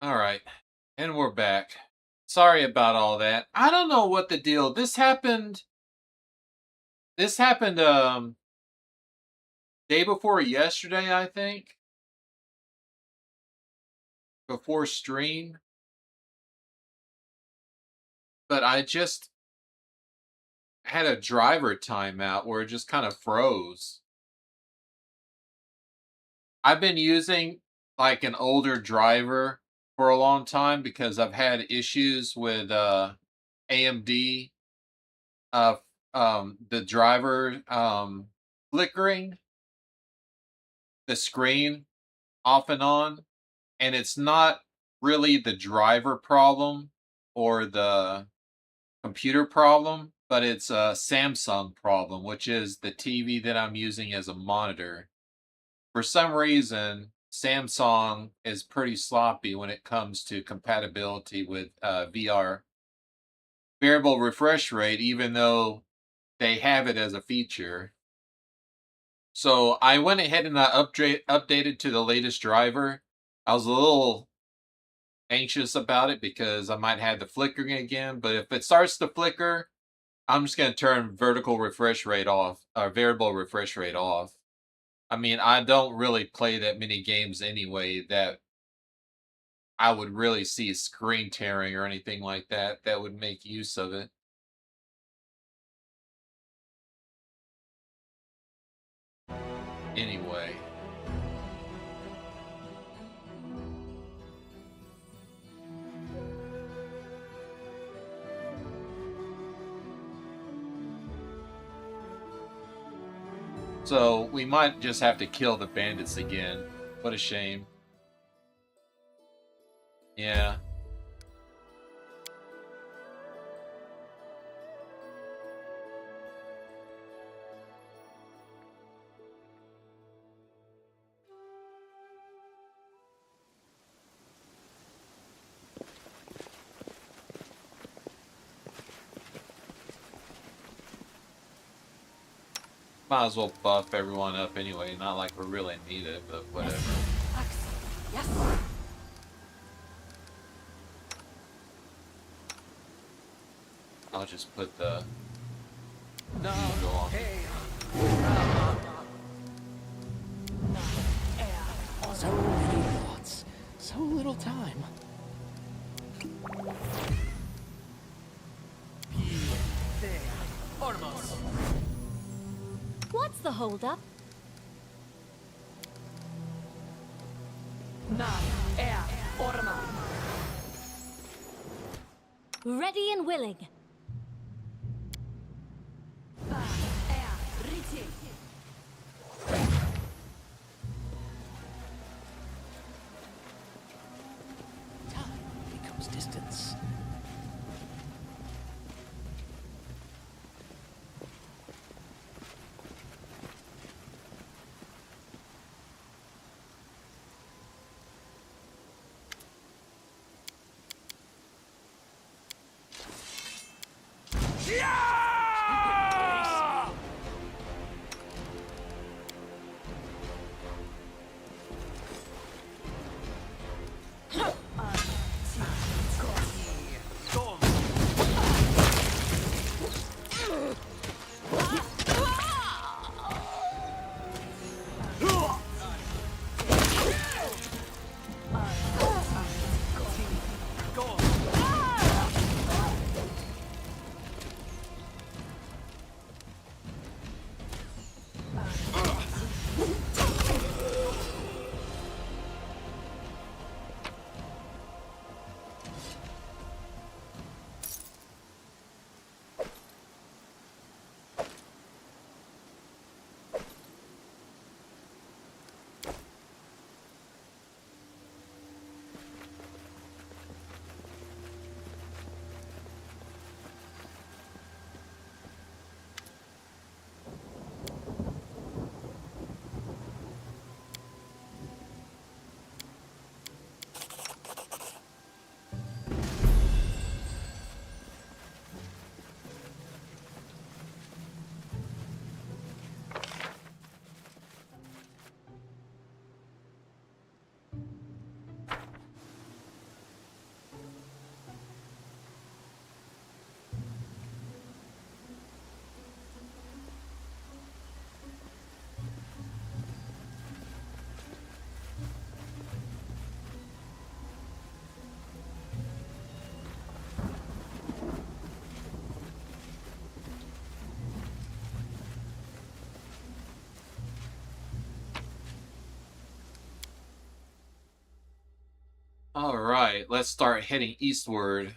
All right, and we're back. Sorry about all that. I don't know what the deal. This happened day before yesterday, I think, before stream, but I just had a driver timeout where it just kind of froze. I've been using like an older driver for a long time because I've had issues with AMD uh the driver flickering the screen off and on, and it's not really the driver problem or the computer problem, but it's a Samsung problem, which is the TV that I'm using as a monitor. For some reason, Samsung is pretty sloppy when it comes to compatibility with VR variable refresh rate, even though they have it as a feature. So I went ahead and updated to the latest driver. I was a little anxious about it because I might have the flickering again, but if it starts to flicker, I'm just going to turn vertical refresh rate off, or variable refresh rate off. I mean, I don't really play that many games anyway that I would really see screen tearing or anything like that that would make use of it. Anyway. So we might just have to kill the bandits again. What a shame. Yeah. Might as well buff everyone up anyway. Not like we really need it, but whatever. Yes. I'll just put the No. usual on. Hey. So many thoughts, so little time. What's the holdup? Ready and willing. Time becomes distance. All right, let's start heading eastward.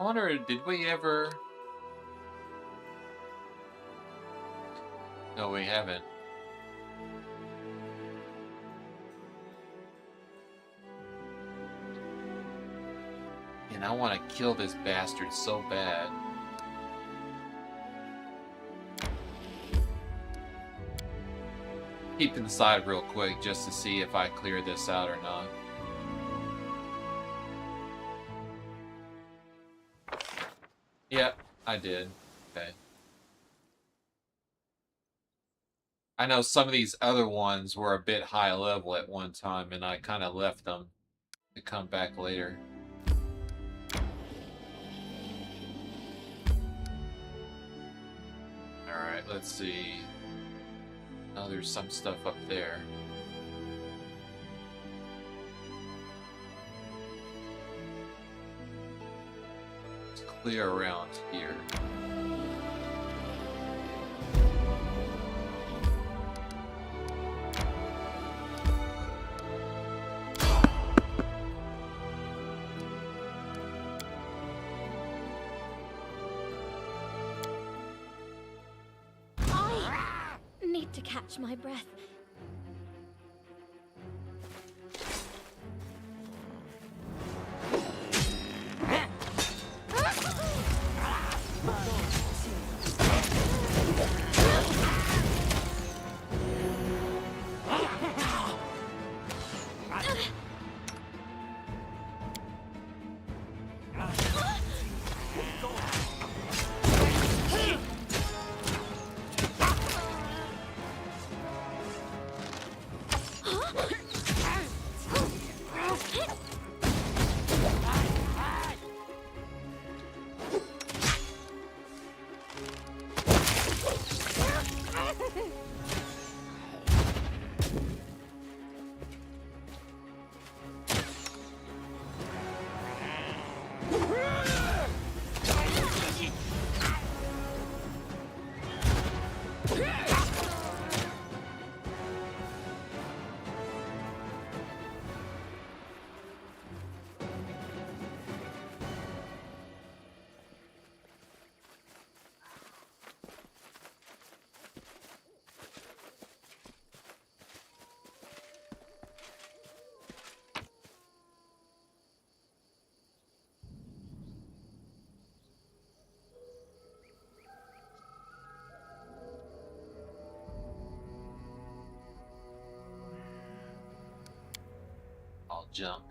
I wonder, did we ever? No, we haven't. And I want to kill this bastard so bad. Keep inside real quick just to see if I clear this out or not. Yep, I did. Okay. I know some of these other ones were a bit high level at one time, and I kind of left them to come back later. Alright, let's see. Oh, there's some stuff up there. Let's clear around here. Need to catch my breath. I'll jump.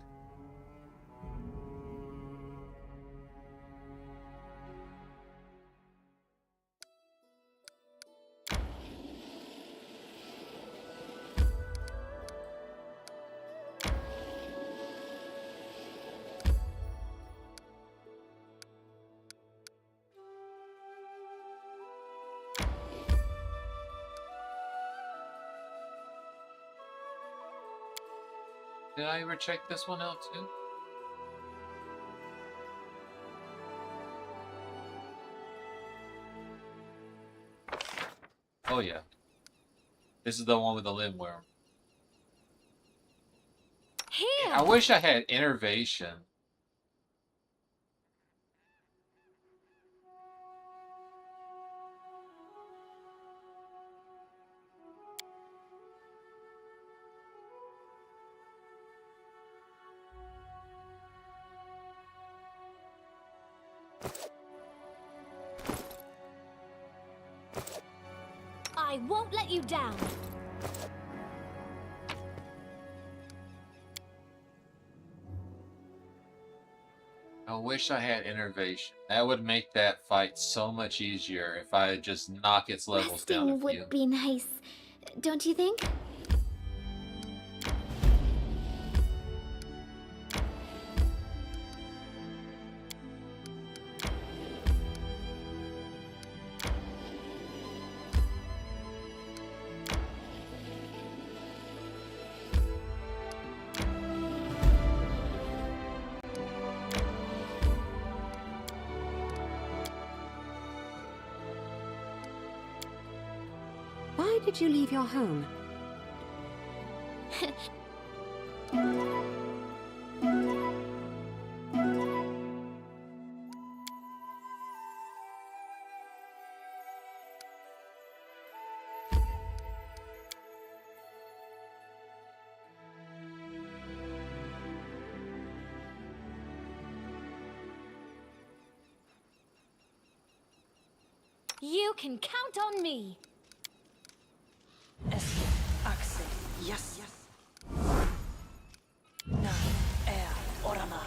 Did I ever check this one out too? Oh yeah. This is the one with the limb worm. Here! I wish I had innervation. I won't let you down. I wish I had innervation. That would make that fight so much easier if I had just knock its levels down a Resting few. would be nice, don't you think? Why did you leave your home? You can count on me. Yes. Na orama.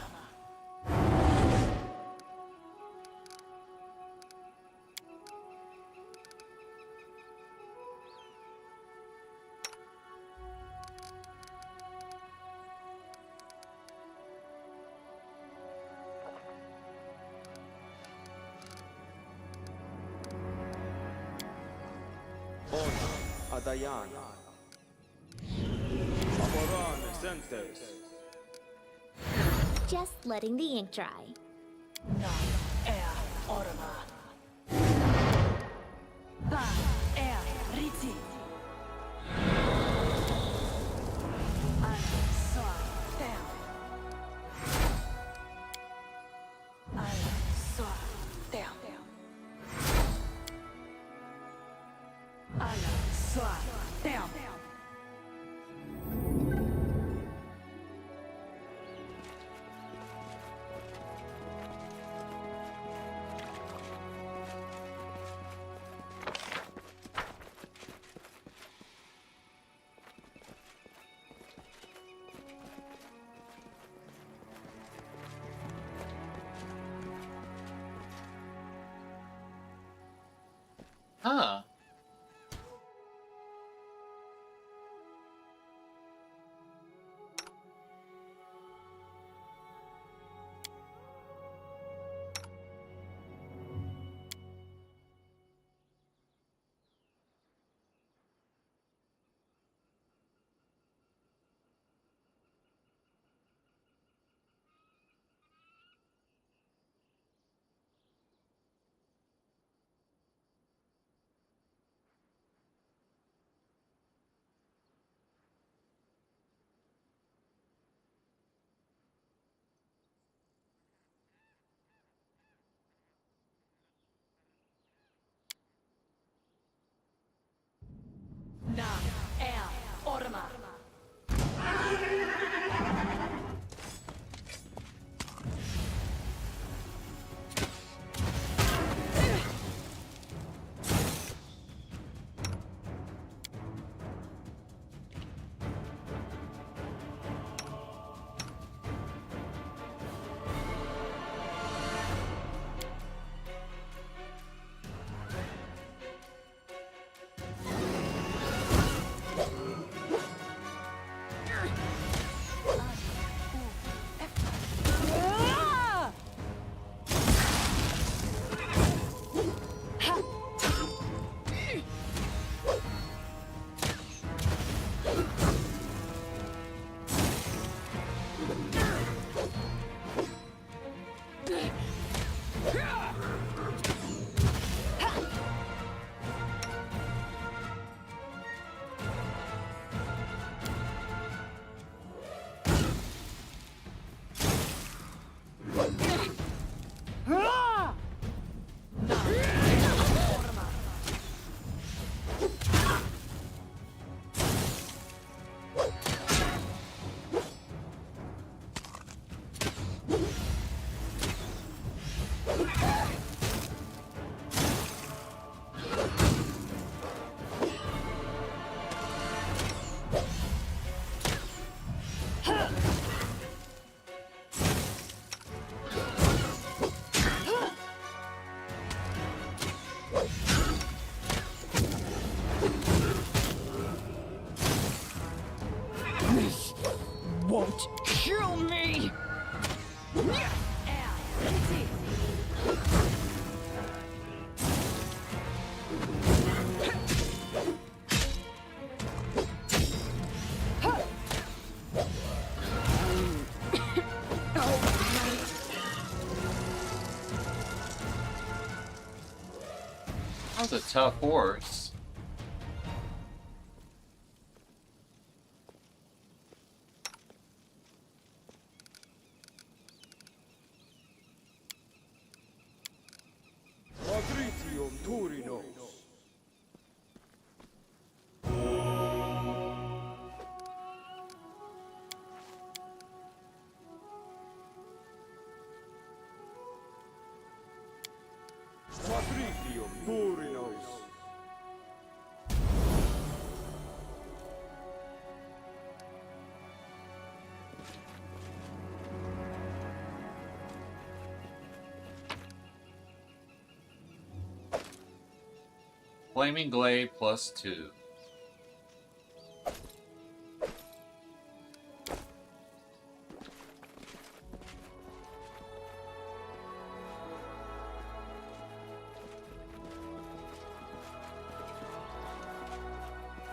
Adayana. Saboran Sentes. Just letting the ink dry. Na orama. Ba riti. An soa tem. An soa tem. An soa tem. Huh. Kill me! That was a tough horse. Patricium Turinos. Patricium Turinos. Flaming Glade +2.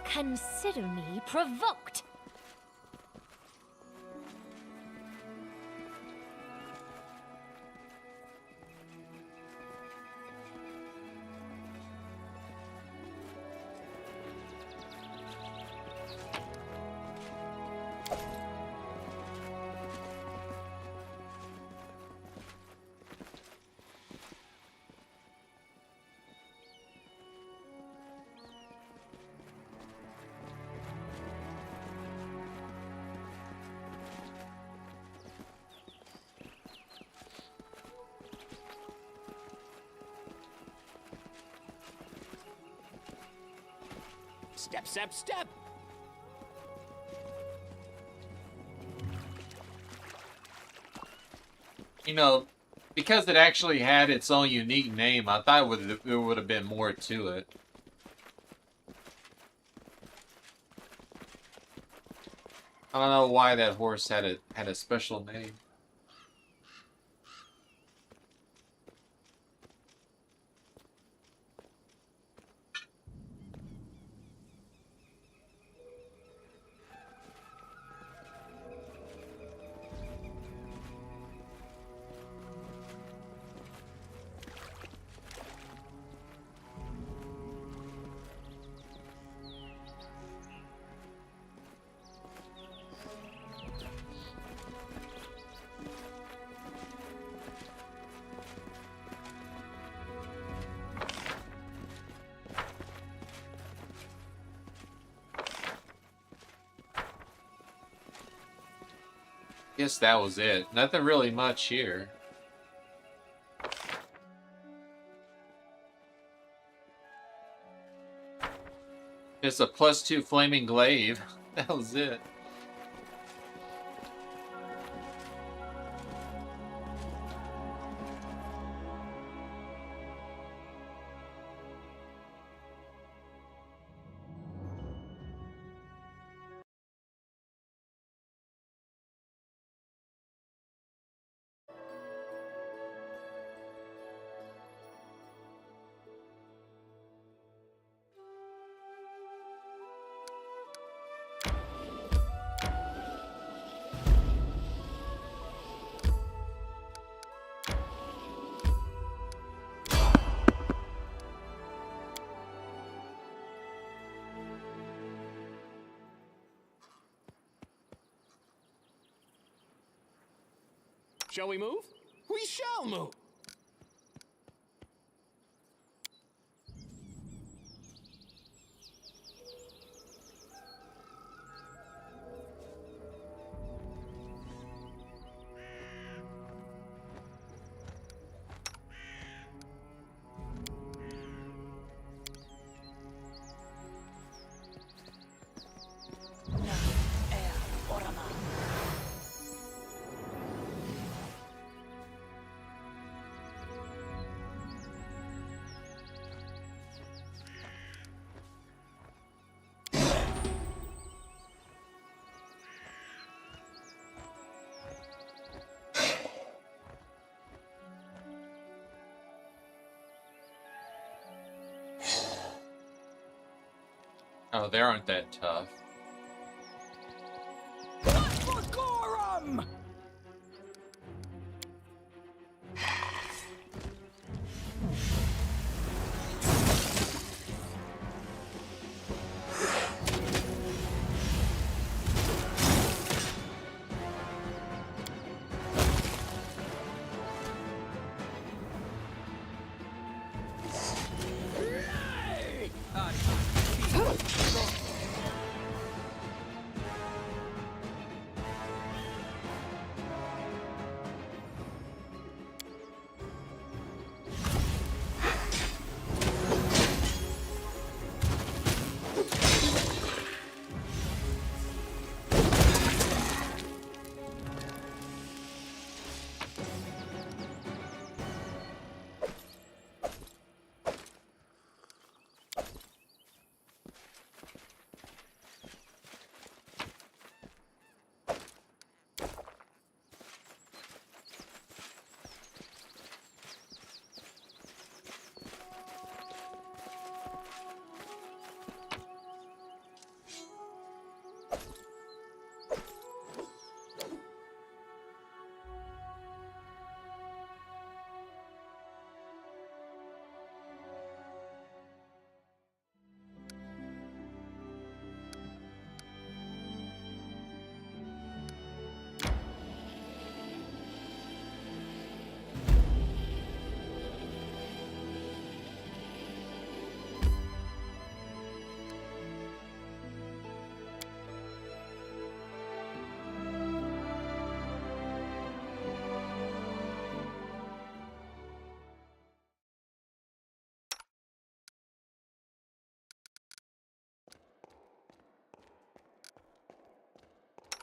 Consider me provoked. Step, step, step! You know, because it actually had its own unique name, I thought there would have been more to it. I don't know why that horse had a special name. Guess that was it. Nothing really much here. Just a +2 flaming glaive. That was it. Shall we move? We shall move! Oh, they aren't that tough.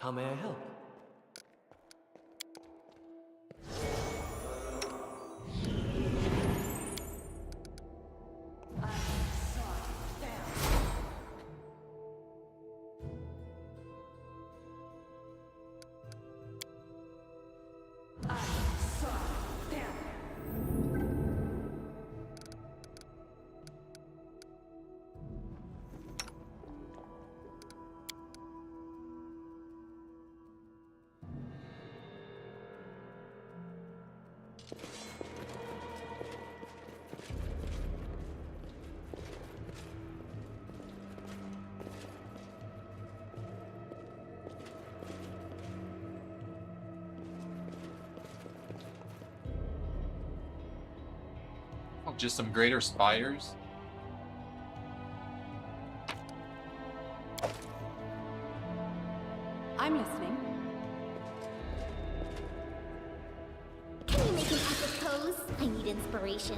How may I help? Oh, just some greater spires. I'm listening. Can you make an epic pose? I need inspiration.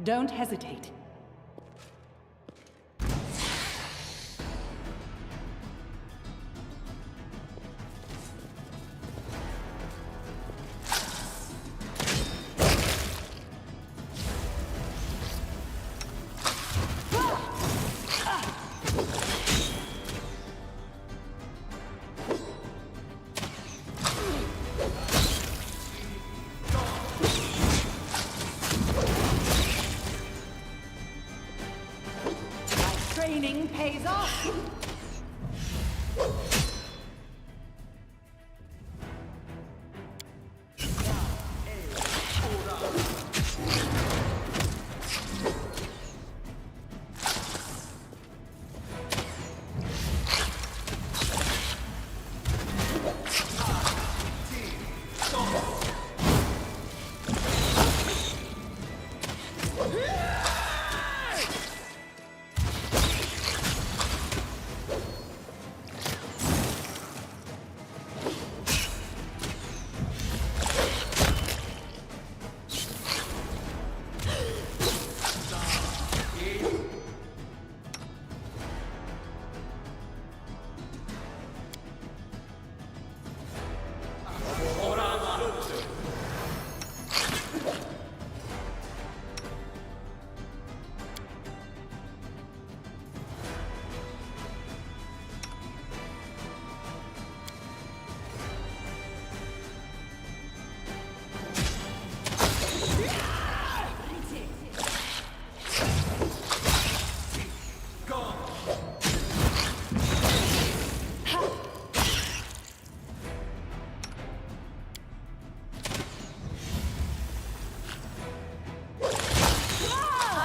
Don't hesitate. Training pays off.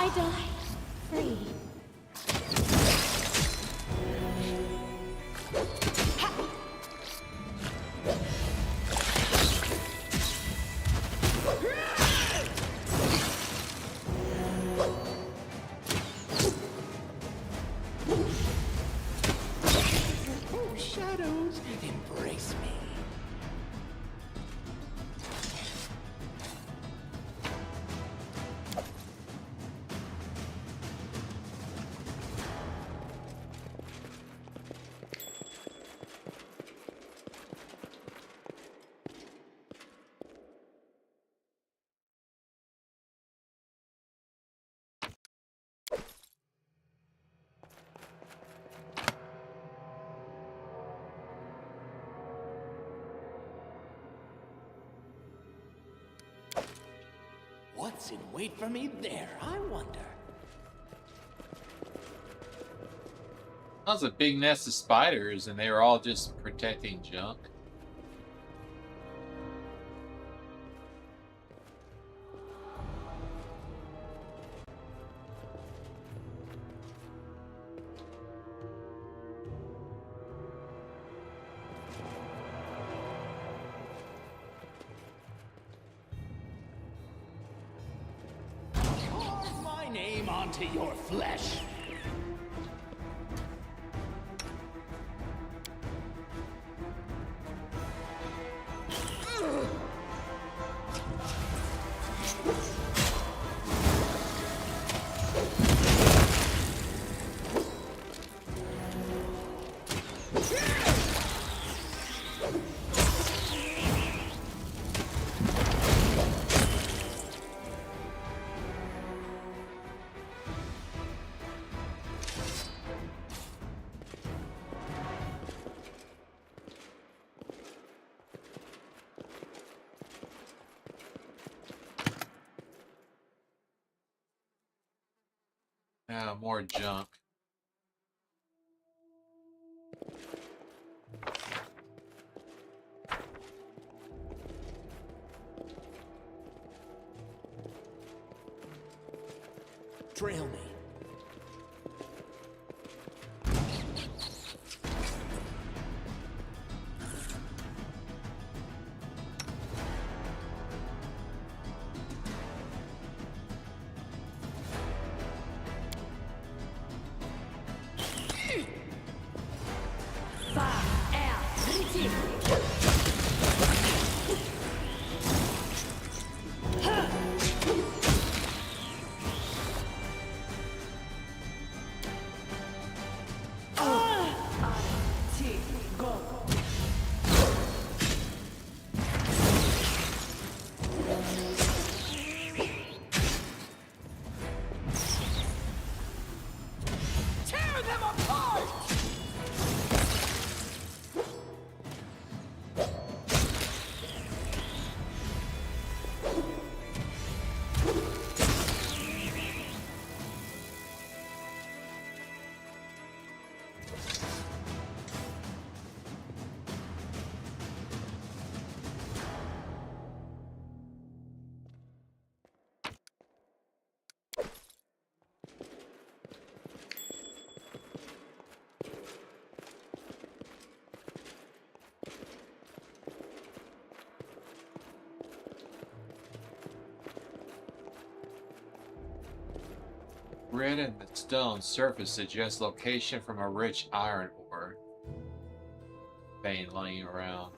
I die. Free. Oh, shadows, embrace me. What's in wait for me there, I wonder? That was a big nest of spiders, and they were all just protecting junk. Carve my name onto your flesh. More junk. Trail me. grid in the stone surface suggests location from a rich iron ore vein laying around.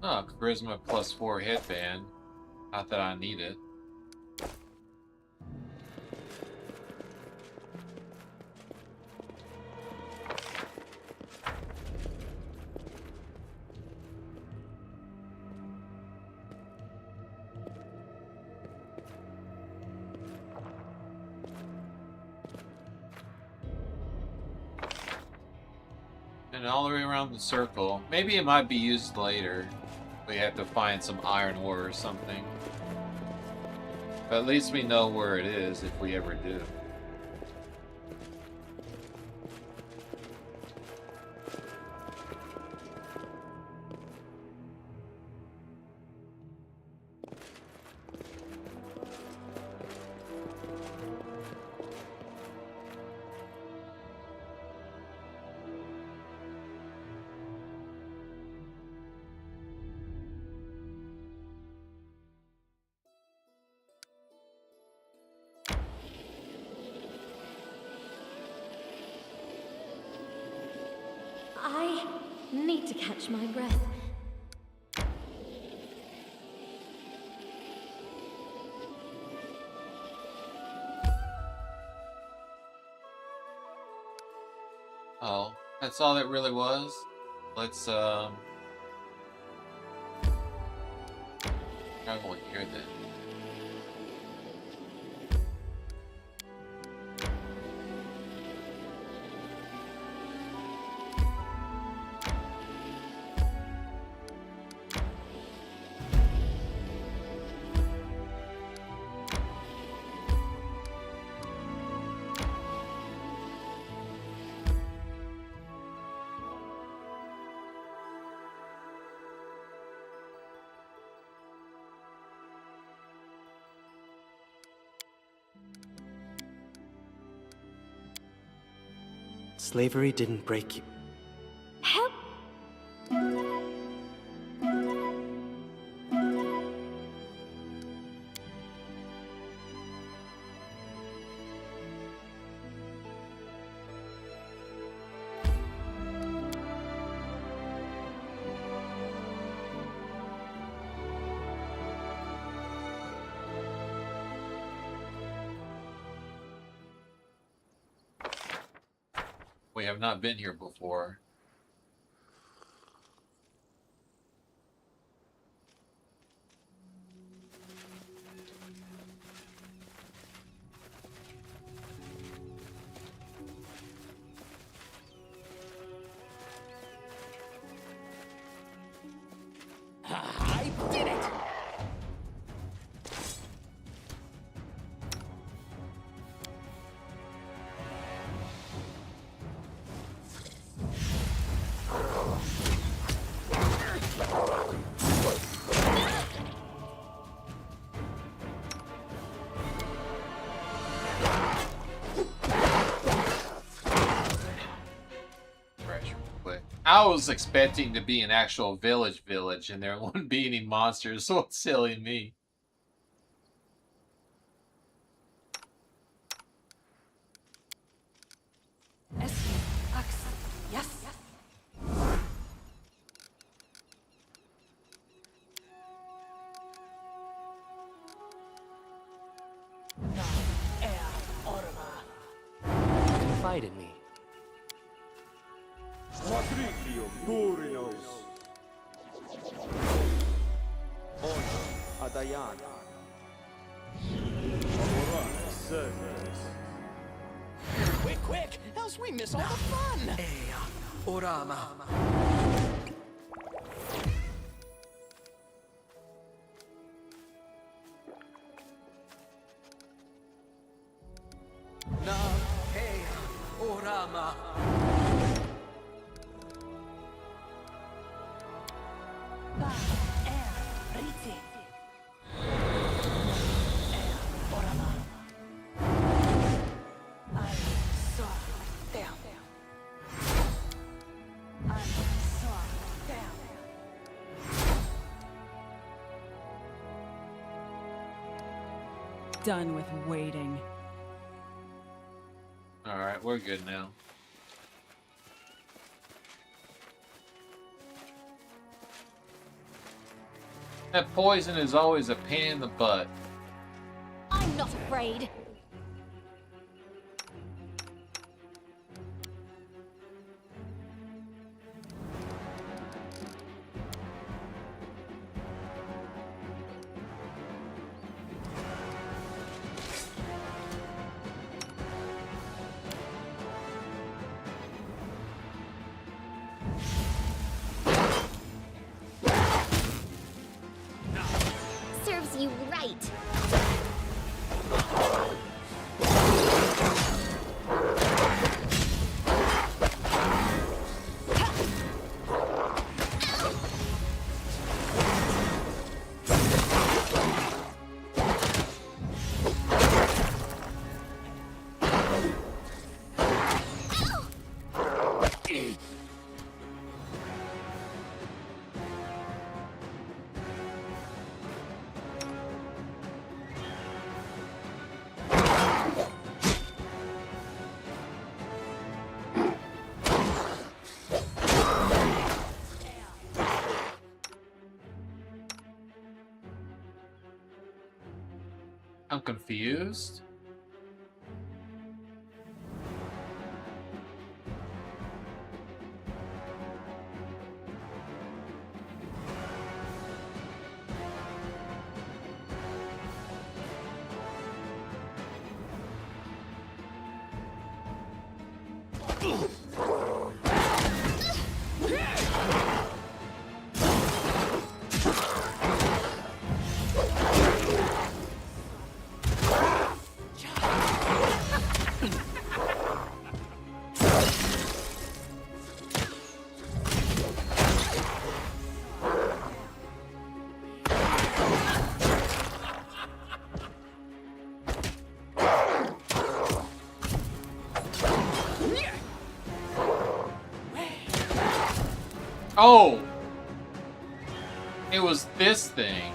Oh, charisma +4 headband. Not that I need it. And all the way around the circle. Maybe it might be used later. We have to find some iron ore or something. But at least we know where it is if we ever do. I need to catch my breath. Oh, that's all it really was? Let's, travel here then. Slavery didn't break you. Help! We have not been here before. I did it! I was expecting to be an actual village, and there wouldn't be any monsters, so it's silly me. Yes. Confide in me. Patricium Turinos. Honor Adayana. Amorana Servus. Quick, else we miss all the fun! Orama. Na, hey, Orama. done with waiting. Alright, we're good now. That poison is always a pain in the butt. I'm not afraid. Serves you right. I'm confused. Oh! It was this thing.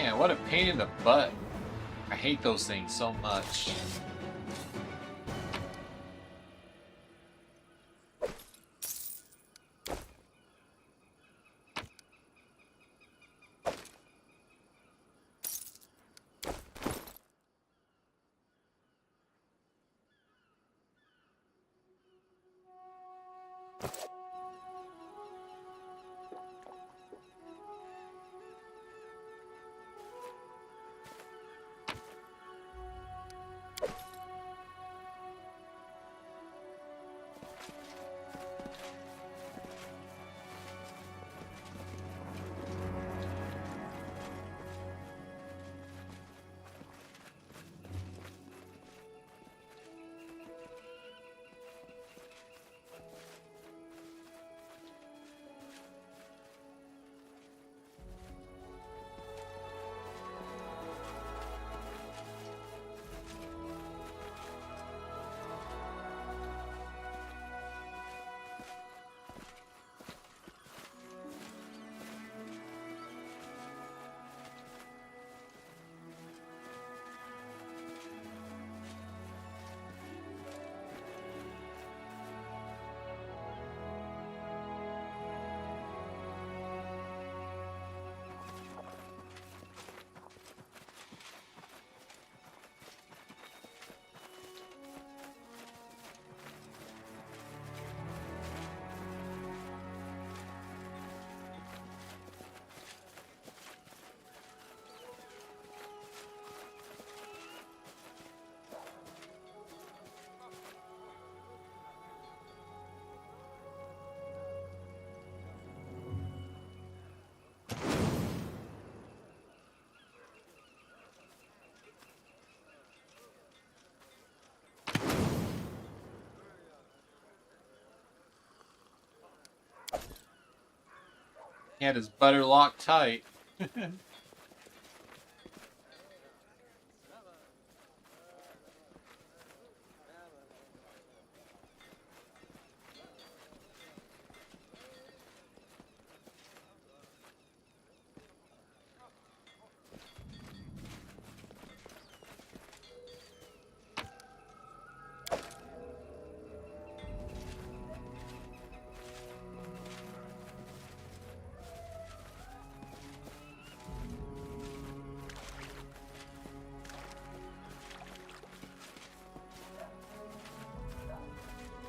Man, what a pain in the butt. I hate those things so much. He had his butter locked tight.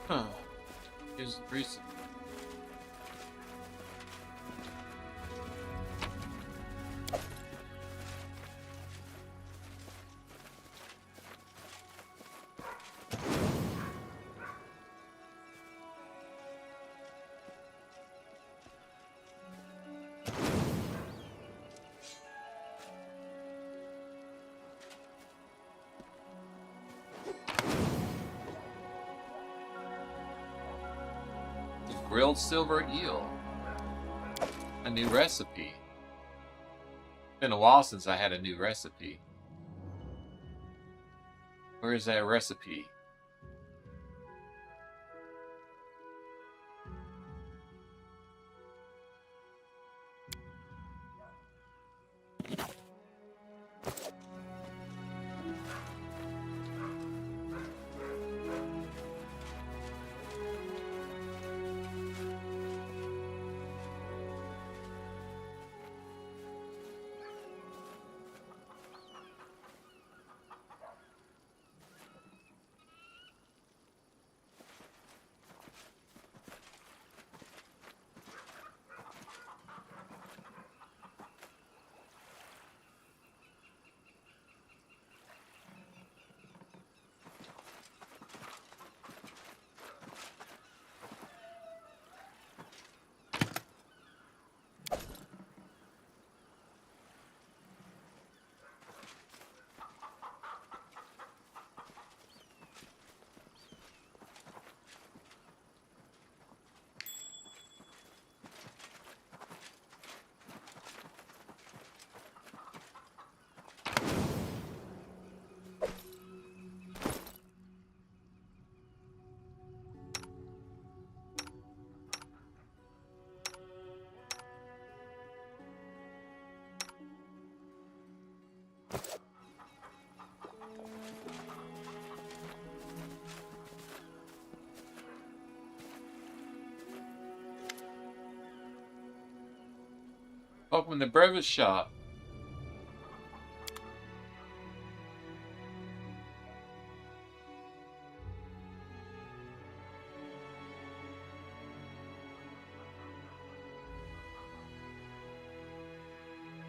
Huh. Here's recent. Grilled silver eel. A new recipe. Been a while since I had a new recipe. Where is that recipe? Welcome to Brevis Shop.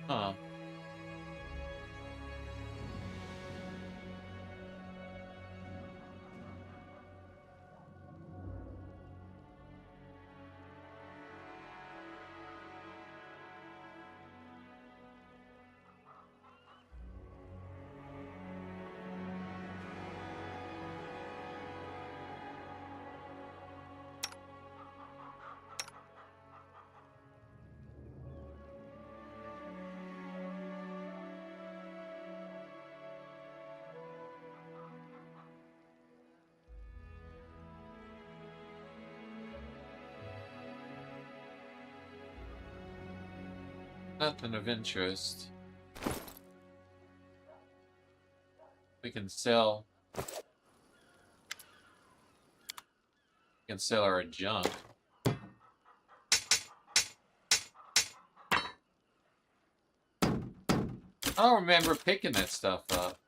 Huh. Nothing of interest. We can sell. We can sell our junk. I don't remember picking that stuff up.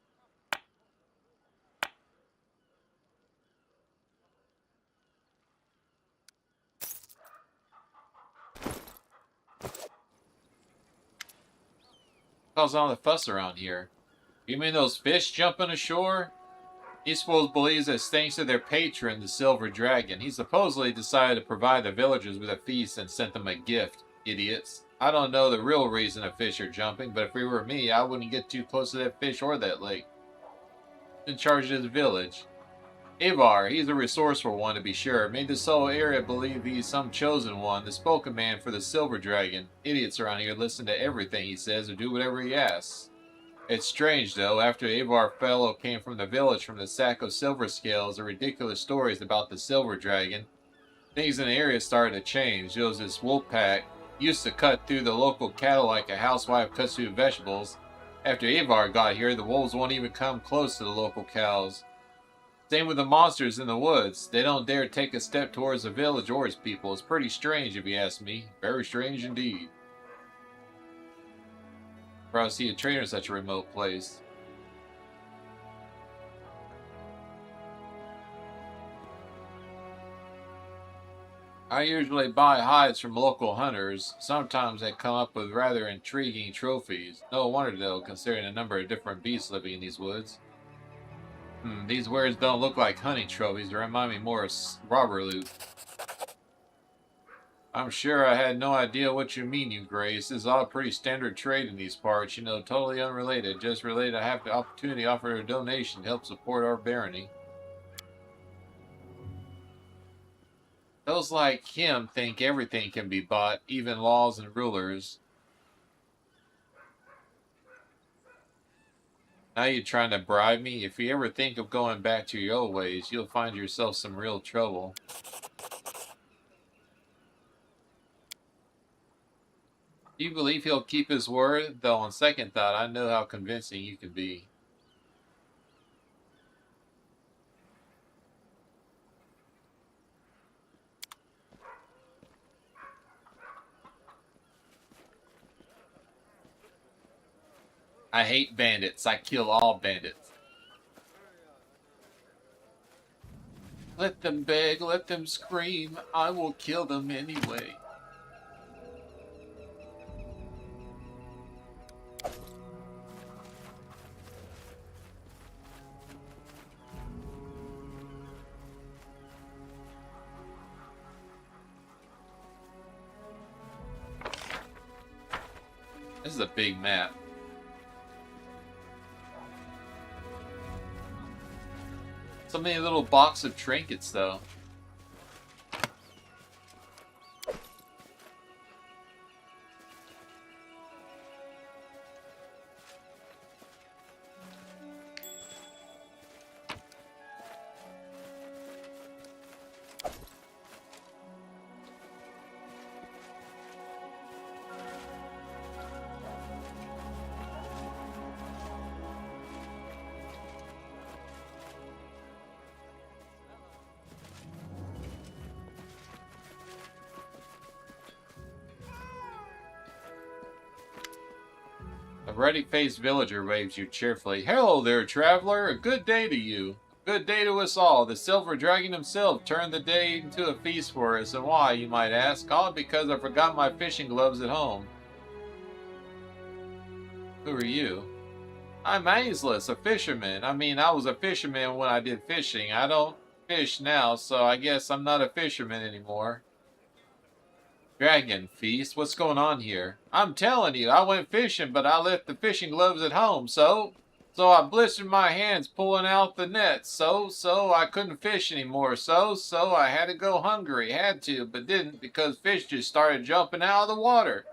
Cause all the fuss around here. You mean those fish jumping ashore? He supposedly believes that thanks to their patron, the Silver Dragon, he supposedly decided to provide the villagers with a feast and sent them a gift. Idiots. I don't know the real reason the fish are jumping, but if it were me, I wouldn't get too close to that fish or that lake. In charge of this village. Ivar, he's a resourceful one to be sure, made this whole area believe he's some chosen one, the spokesman for the Silver Dragon. Idiots around here listen to everything he says or do whatever he asks. It's strange, though, after Ivar fellow came from the village from the sack of silver scales and ridiculous stories about the Silver Dragon, things in the area started to change. There was this wolf pack, used to cut through the local cattle like a housewife cuts through vegetables. After Ivar got here, the wolves won't even come close to the local cows. Same with the monsters in the woods. They don't dare take a step towards the village or its people. It's pretty strange if you ask me. Very strange indeed. Proud to see a trainer in such a remote place. I usually buy hides from local hunters. Sometimes they come up with rather intriguing trophies. No wonder though, considering the number of different beasts living in these woods. These wares don't look like hunting trophies. They remind me more of robber loot. I'm sure I had no idea what you mean, you Grace. This is all pretty standard trade in these parts, you know, totally unrelated. Just related to have the opportunity to offer a donation to help support our barony. Those like him think everything can be bought, even laws and rulers. Now you're trying to bribe me? If you ever think of going back to your old ways, you'll find yourself some real trouble. Do you believe he'll keep his word? Though on second thought, I know how convincing you can be. I hate bandits. I kill all bandits. Let them beg, let them scream. I will kill them anyway. This is a big map. So many little boxes of trinkets, though. ruddy-faced villager waves you cheerfully. Hello there, traveler. A good day to you. A good day to us all. The silver dragon himself turned the day into a feast for us. And why, you might ask? All because I forgot my fishing gloves at home. Who are you? I'm Azeless, a fisherman. I mean, I was a fisherman when I did fishing. I don't fish now, so I guess I'm not a fisherman anymore. Dragon feast? What's going on here? I'm telling you, I went fishing, but I left the fishing gloves at home, so I blistered my hands pulling out the nets, so I couldn't fish anymore, so I had to go hungry, had to, but didn't because fish just started jumping out of the water.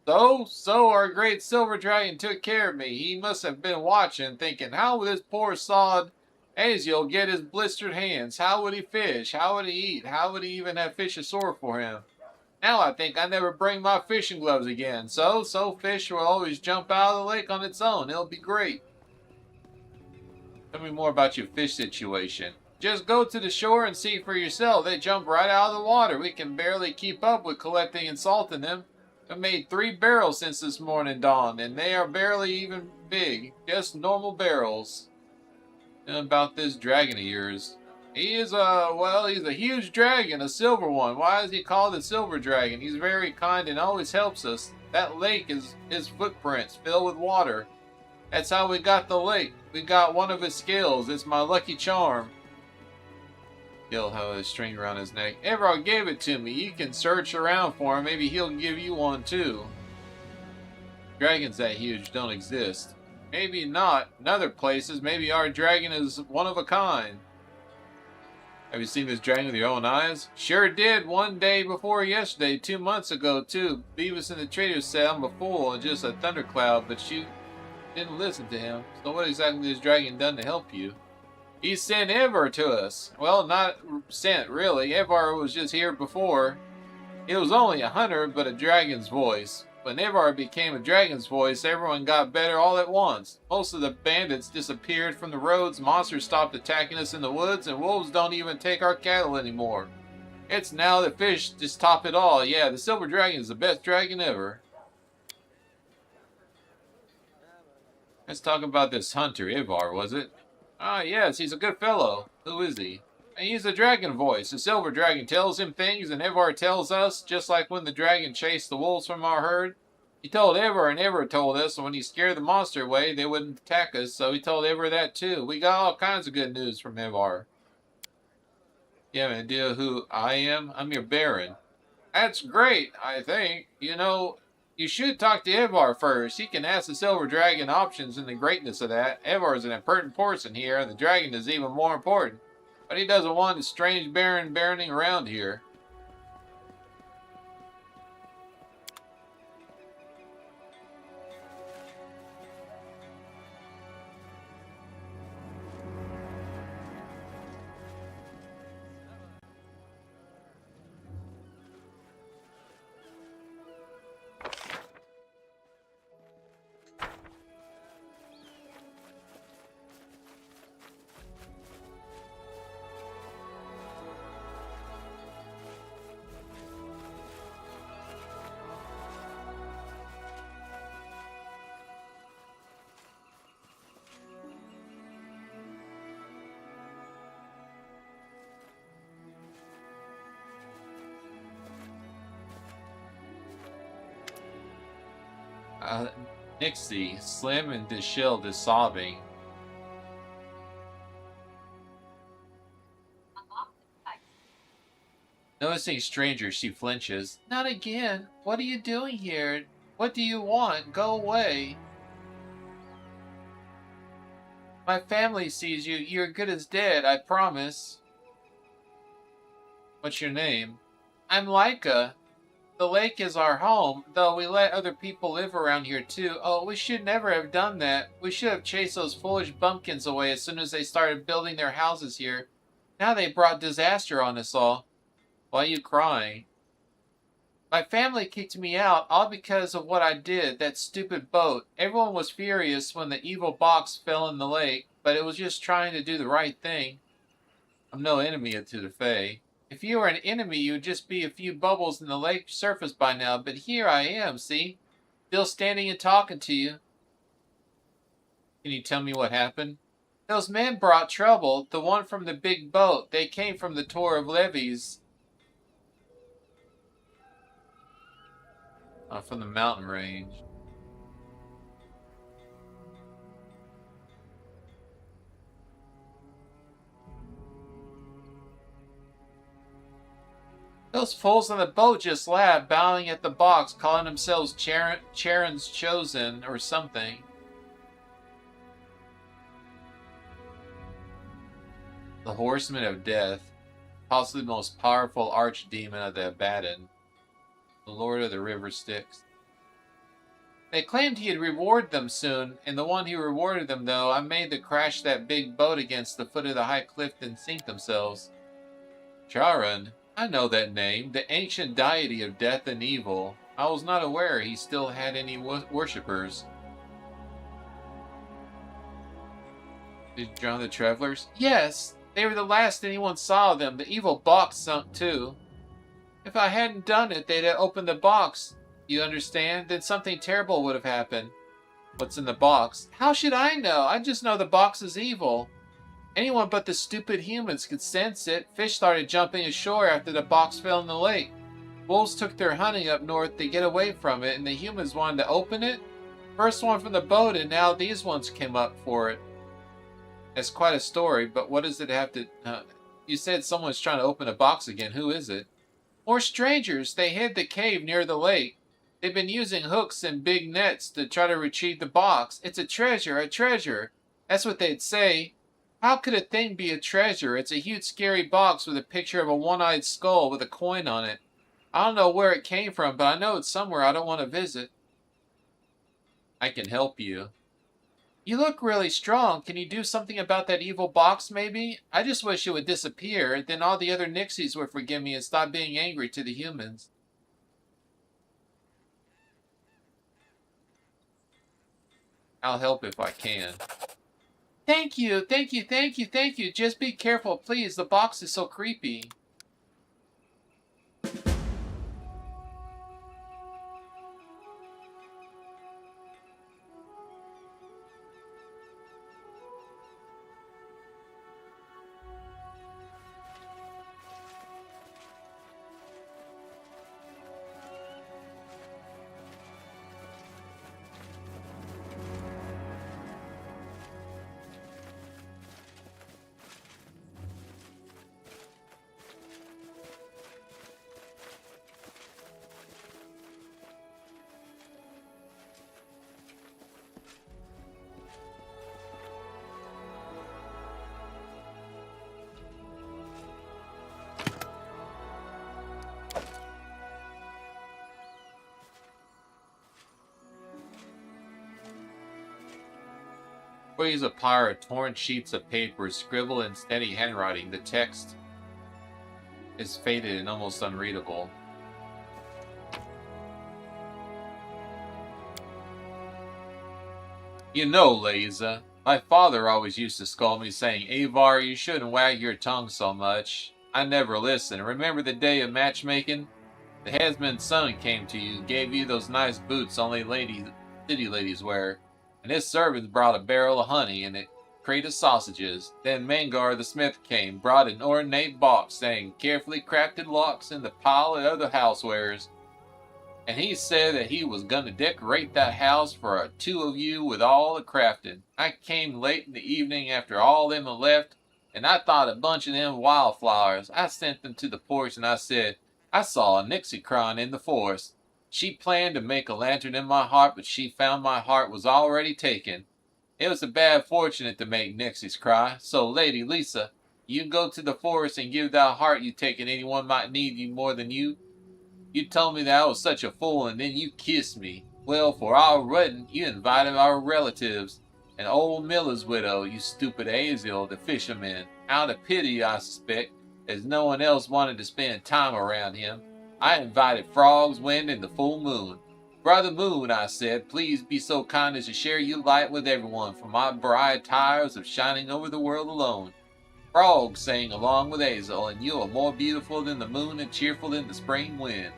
So our great silver dragon took care of me. He must have been watching, thinking, how would this poor sod Aziel get his blistered hands? How would he fish? How would he eat? How would he even have fish ashore for him? Now I think I never bring my fishing gloves again. So fish will always jump out of the lake on its own. It'll be great. Tell me more about your fish situation. Just go to the shore and see for yourself. They jump right out of the water. We can barely keep up with collecting and salting them. I made 3 barrels since this morning dawn, and they are barely even big. Just normal barrels. And about this dragon of yours. He is he's a huge dragon, a silver one. Why is he called a silver dragon? He's very kind and always helps us. That lake is his footprints filled with water. That's how we got the lake. We got one of his skills. It's my lucky charm. He'll have a string around his neck. Everard gave it to me. You can search around for him. Maybe he'll give you one too. Dragons that huge don't exist. Maybe not. In other places, maybe our dragon is one of a kind. Have you seen this dragon with your own eyes? Sure did. One day before yesterday, 2 months ago, too. Beavis and the Trader said I'm a fool and just a thundercloud, but you didn't listen to him. So what exactly has dragon done to help you? He sent Evar to us. Well, not sent, really. Evar was just here before. It was only a hunter, but a dragon's voice. When Evar became a dragon's voice, everyone got better all at once. Most of the bandits disappeared from the roads, monsters stopped attacking us in the woods, and wolves don't even take our cattle anymore. It's now the fish just top it all. Yeah, the silver dragon is the best dragon ever. Let's talk about this hunter, Ivar, was it? Ah, yes, he's a good fellow. Who is he? He's a dragon voice. The silver dragon tells him things, and Ivar tells us, just like when the dragon chased the wolves from our herd. He told Ivar, and Ivar told us when he scared the monster away, they wouldn't attack us, so he told Ivar that too. We got all kinds of good news from Ivar. You have an idea who I am? I'm your Baron. That's great, I think. You know, you should talk to Ivar first. He can ask the silver dragon options and the greatness of that. Ivar is an important person here, and the dragon is even more important. But he doesn't want a strange baron baroning around here. Nixie, slim and dishevelled, is sobbing. Noticing strangers, she flinches. Not again. What are you doing here? What do you want? Go away. My family sees you. You're good as dead, I promise. What's your name? I'm Laika. The lake is our home, though we let other people live around here too. Oh, we should never have done that. We should have chased those foolish bumpkins away as soon as they started building their houses here. Now they brought disaster on us all. Why are you crying? My family kicked me out, all because of what I did, that stupid boat. Everyone was furious when the evil box fell in the lake, but it was just trying to do the right thing. I'm no enemy to the Fae. If you were an enemy, you would just be a few bubbles in the lake surface by now, but here I am, see? Still standing and talking to you. Can you tell me what happened? Those men brought trouble. The one from the big boat. They came from the Tour of Levies. From the mountain range. Those fools on the boat just laughed, bowing at the box, calling themselves Charon's Chosen or something. The Horseman of Death, possibly the most powerful archdemon of the Abaddon, the Lord of the River Styx. They claimed he'd reward them soon, and the one who rewarded them, though, I made to crash that big boat against the foot of the high cliff and sink themselves. Charon, I know that name, the ancient deity of death and evil. I was not aware he still had any worshippers. Did you drown the travelers? Yes, they were the last anyone saw of them. The evil box sunk too. If I hadn't done it, they'd have opened the box. You understand? Then something terrible would have happened. What's in the box? How should I know? I just know the box is evil. Anyone but the stupid humans could sense it. Fish started jumping ashore after the box fell in the lake. Wolves took their hunting up north to get away from it, and the humans wanted to open it. First one from the boat, and now these ones came up for it. That's quite a story, but what does it have to... you said someone's trying to open a box again. Who is it? More strangers. They hid the cave near the lake. They've been using hooks and big nets to try to retrieve the box. It's a treasure, a treasure. That's what they'd say. How could a thing be a treasure? It's a huge scary box with a picture of a one-eyed skull with a coin on it. I don't know where it came from, but I know it's somewhere I don't want to visit. I can help you. You look really strong. Can you do something about that evil box, maybe? I just wish it would disappear. Then all the other Nixies would forgive me and stop being angry to the humans. I'll help if I can. Thank you, thank you, thank you, thank you. Just be careful, please. The box is so creepy. Use a pile of torn sheets of paper scribbled in steady handwriting. The text is faded and almost unreadable. You know, Liza, my father always used to scold me saying, Avar, you shouldn't wag your tongue so much. I never listened. Remember the day of matchmaking? The headsman's son came to you, gave you those nice boots only city ladies wear. And his servants brought a barrel of honey and a crate of sausages. Then Mangar the smith came, brought an ornate box, saying, carefully crafted locks in the pile of other housewares. And he said that he was going to decorate that house for two of you with all the crafting. I came late in the evening after all them had left, and I thought a bunch of them wildflowers. I sent them to the porch, and I said, I saw a Nixie crying in the forest. She planned to make a lantern in my heart, but she found my heart was already taken. It was a bad fortunate to make Nixies cry. So, Lady Lisa, you go to the forest and give that heart you taken anyone might need you more than you. You told me that I was such a fool, and then you kissed me. Well, for our wedding, you invited our relatives. An old miller's widow, you stupid Aziel, the fisherman. Out of pity, I suspect, as no one else wanted to spend time around him. I invited frogs, wind, and the full moon. Brother Moon, I said, please be so kind as to share your light with everyone, for my bride tires of shining over the world alone. Frogs sang along with Aziel, and you are more beautiful than the moon and cheerful than the spring wind.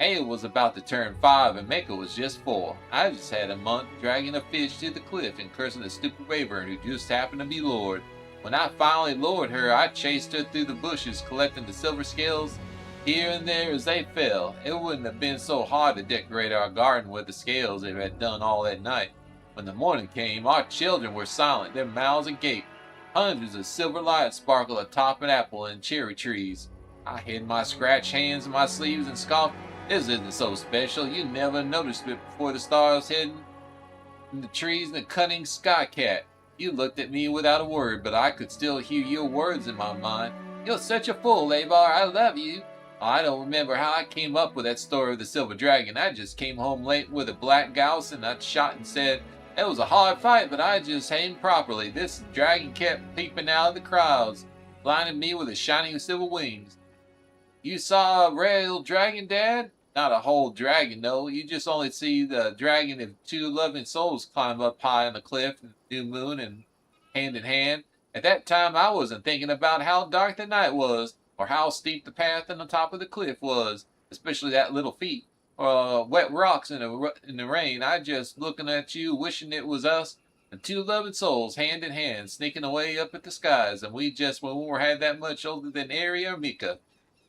Aya was about to turn 5 and Mako was just 4. I just had a month dragging a fish to the cliff and cursing a stupid wyvern who just happened to be lured. When I finally lured her, I chased her through the bushes collecting the silver scales here and there as they fell. It wouldn't have been so hard to decorate our garden with the scales it had done all that night. When the morning came, our children were silent, their mouths agape. Hundreds of silver lights sparkled atop an apple and cherry trees. I hid my scratched hands in my sleeves and scoffed. This isn't so special. You never noticed it before the stars hidden in the trees and the cunning sky cat. You looked at me without a word, but I could still hear your words in my mind. You're such a fool, Avar. I love you. I don't remember how I came up with that story of the silver dragon. I just came home late with a black grouse and I shot and said, it was a hard fight, but I just aimed properly. This dragon kept peeping out of the clouds, blinding me with his shining silver wings. You saw a real dragon, Dad? Not a whole dragon, no. You just only see the dragon if two loving souls climb up high on the cliff in the new moon and hand in hand. At that time, I wasn't thinking about how dark the night was, or how steep the path on the top of the cliff was, especially that little feet, or wet rocks in the rain. I just looking at you, wishing it was us, and two loving souls, hand in hand, sneaking away up at the skies, and we just were had that much older than Ari or Mika.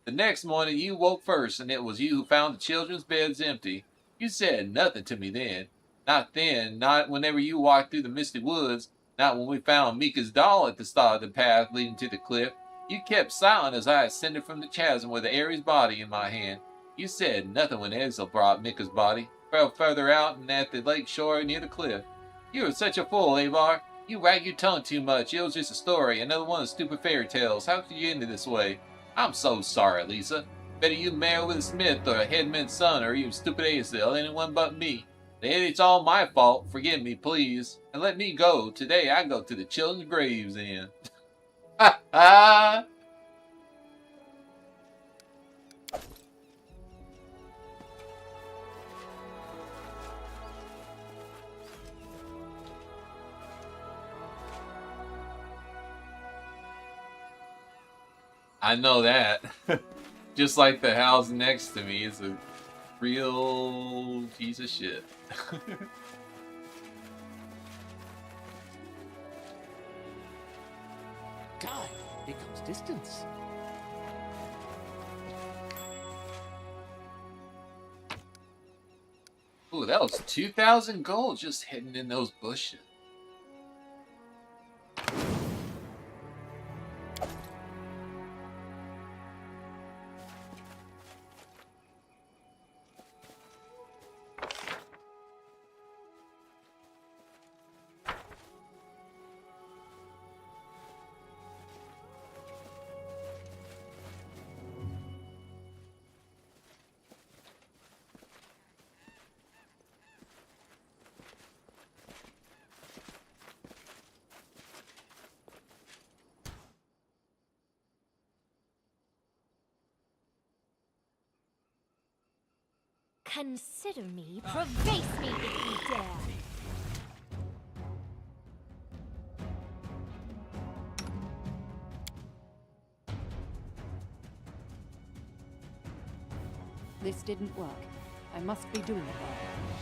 The next morning you woke first, and it was you who found the children's beds empty. You said nothing to me then. Not then, not whenever you walked through the misty woods, not when we found Mika's doll at the start of the path leading to the cliff. You kept silent as I ascended from the chasm with Aries' body in my hand. You said nothing when Ezel brought Mika's body, fell further out and at the lake shore near the cliff. You were such a fool, Avar. You wag your tongue too much. It was just a story, another one of stupid fairy tales. How could you end it this way? I'm so sorry, Lisa. Better you marry with a smith or a headman's son or even stupid Azel, anyone but me. It's all my fault. Forgive me, please. And let me go. Today I go to the children's graves in. Ha ha! I know that. Just like the house next to me is a real piece of shit. God, here comes distance. Ooh, that was 2,000 gold just hidden in those bushes. Consider me, preface me if you dare. This didn't work. I must be doing it wrong.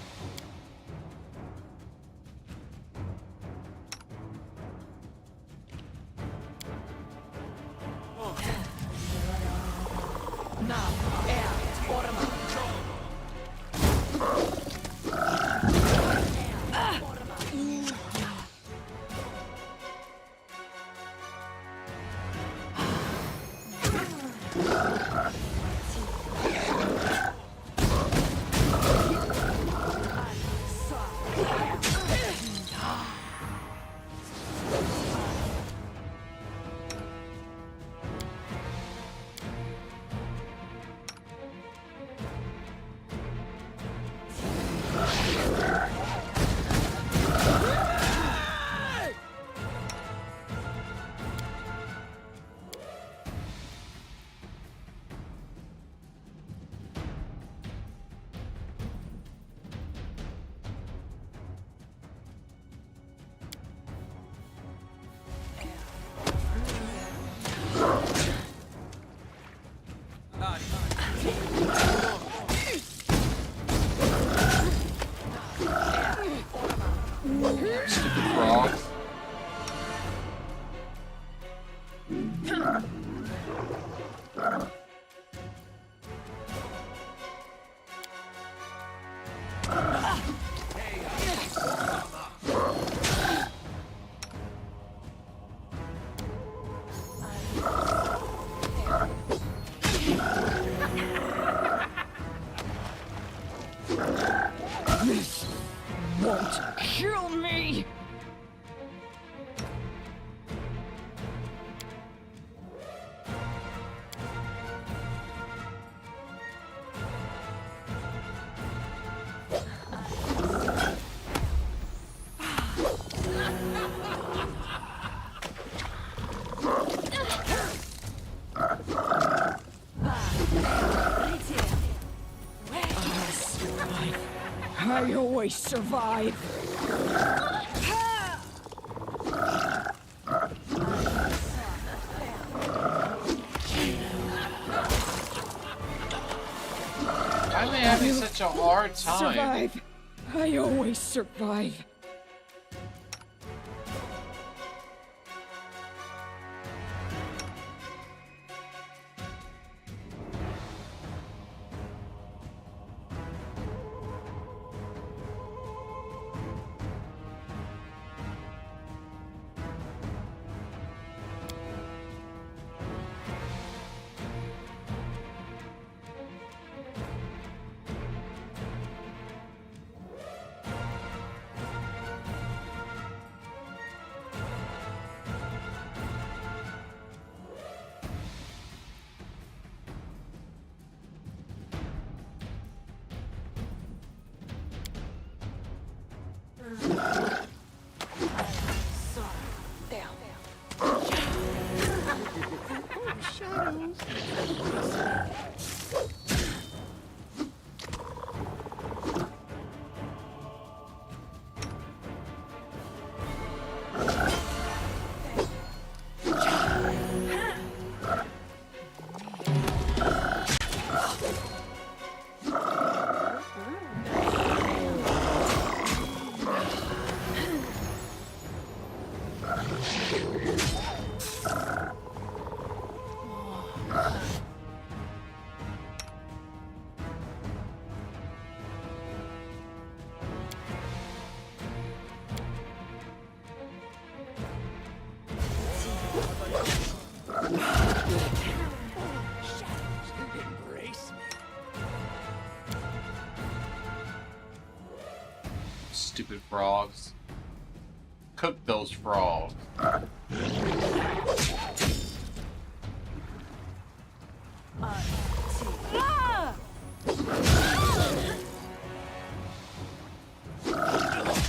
always survive. Why am I having such a hard time? Survive. I always survive. Stupid frogs. Cook those frogs.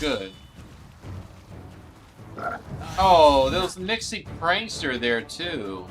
Good. Oh, there was Nixie Prankster there too.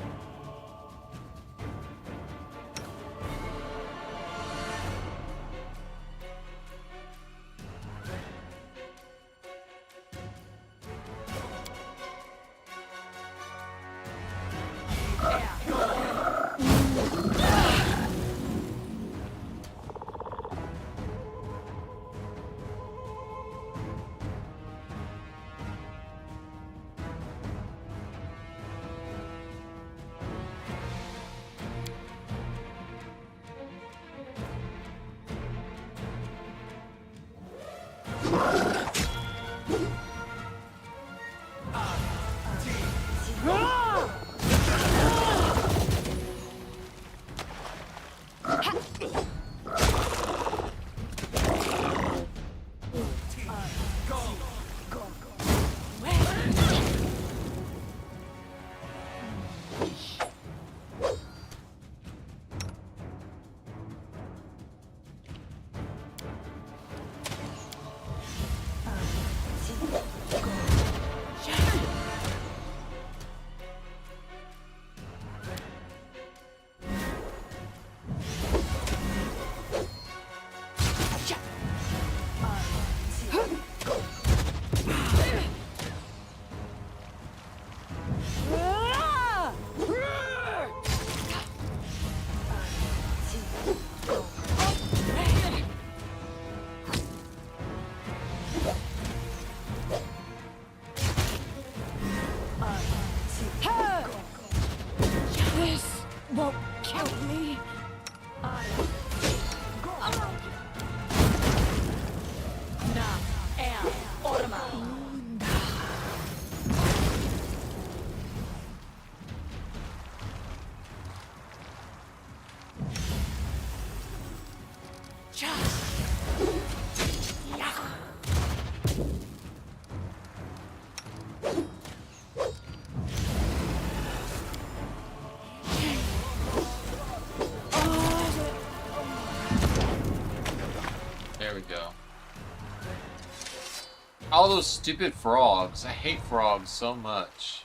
All those stupid frogs. I hate frogs so much.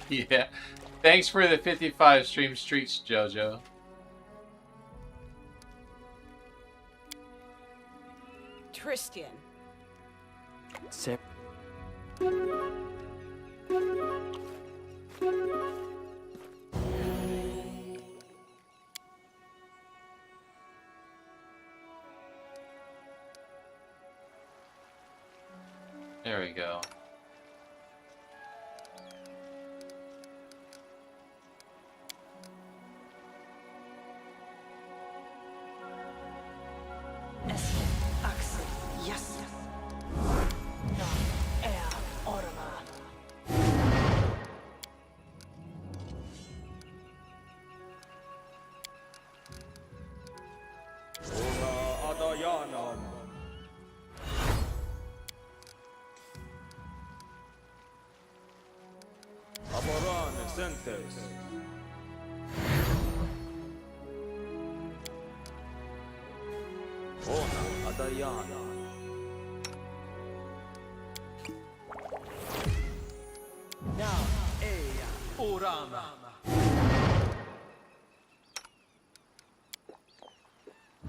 Yeah. Thanks for the 55 stream streaks, Jojo. Tristan. Sir. There we go. Axel. Yes. No. Air. Orma. Ona Adayanam. Aboran Sentes. Ona Adayana. Now, Ea, Orama.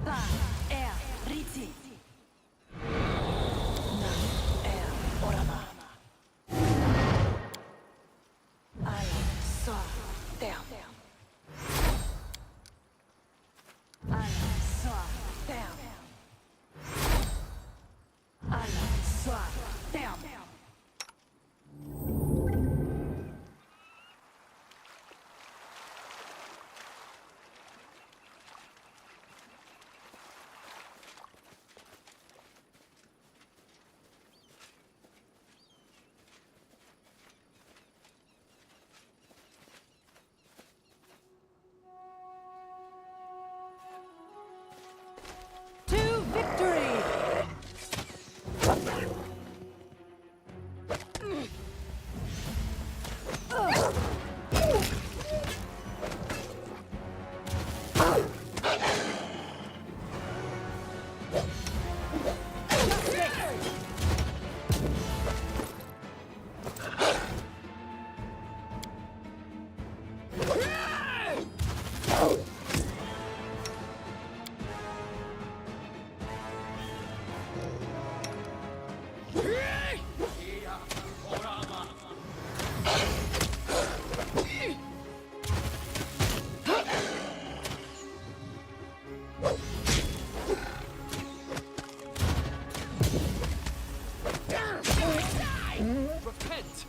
Pa. Air. Ritzi. No. Air. Orma. Ala. Soa. Down. Ala. Soa. Down. Ala. Soa. Down. To victory! Repent!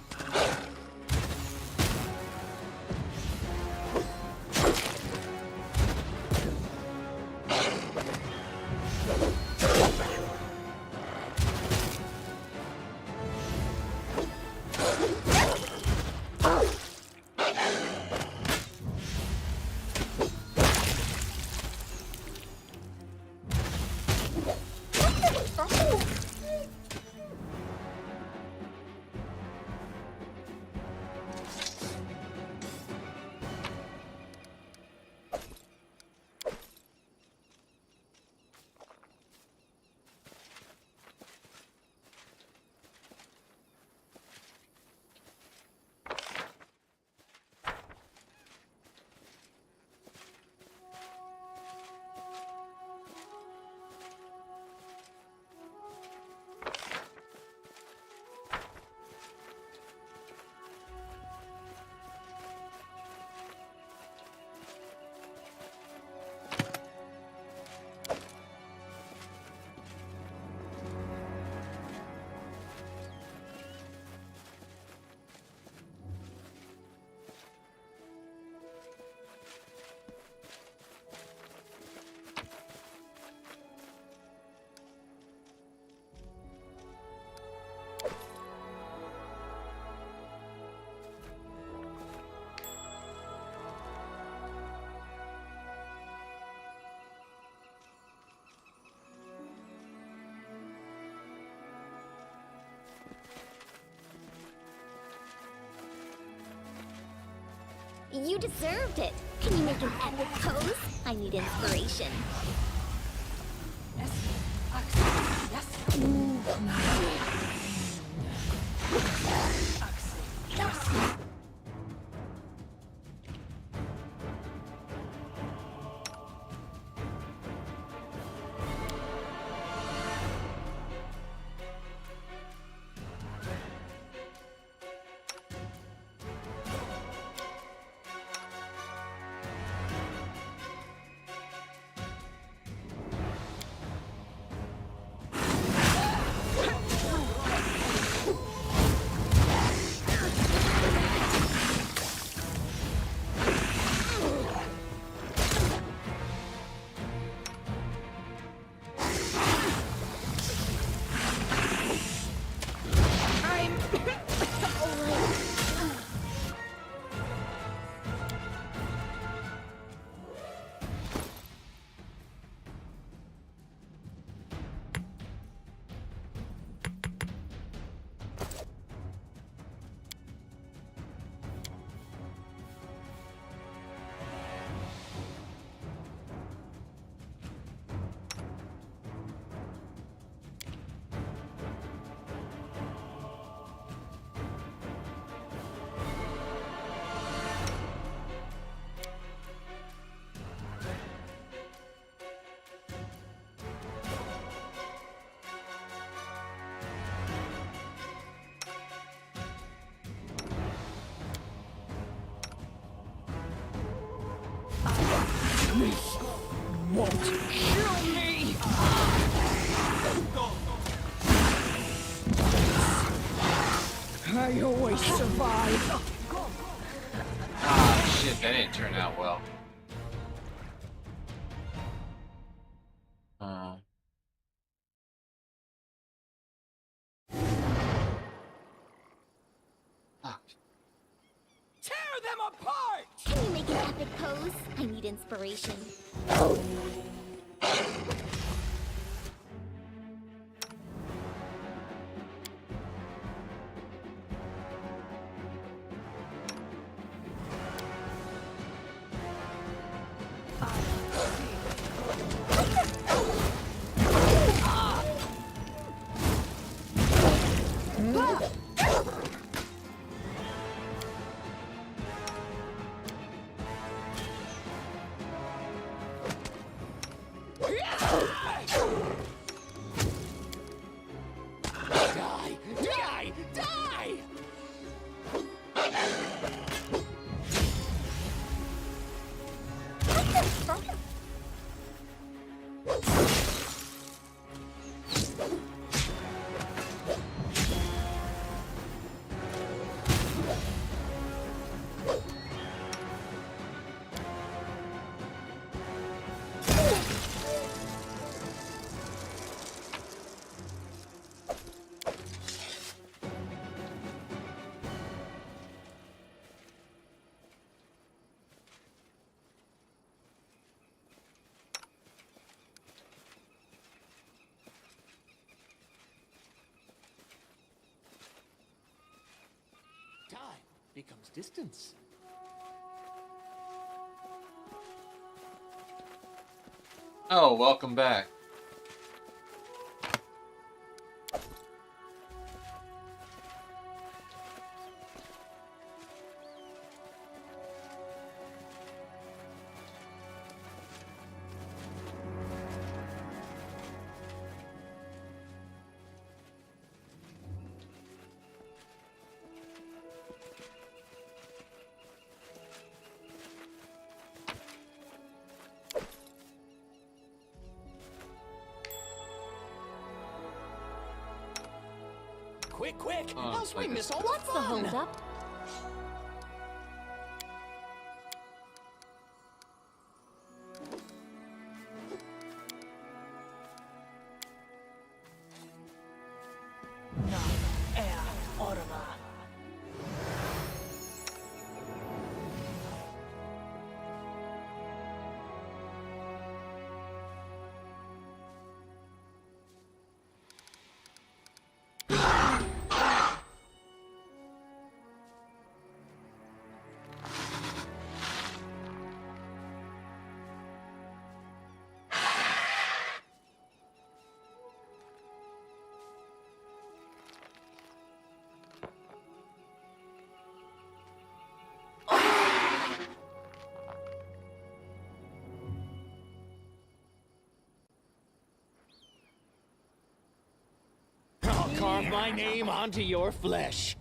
You deserved it. Can you make an epic pose? I need inspiration. Axel. Yes. Axel. Yes. This won't kill me! I always survive. Ah, shit, that didn't turn out well. Fuck. Tear them apart! Can you make an epic pose? I need inspiration. Die! Die! Die! Time becomes distance. Oh, welcome back. Quick, quick! Oh, Else we like miss all What's the the fun! holdup? Air Orma. I'll carve my name onto your flesh.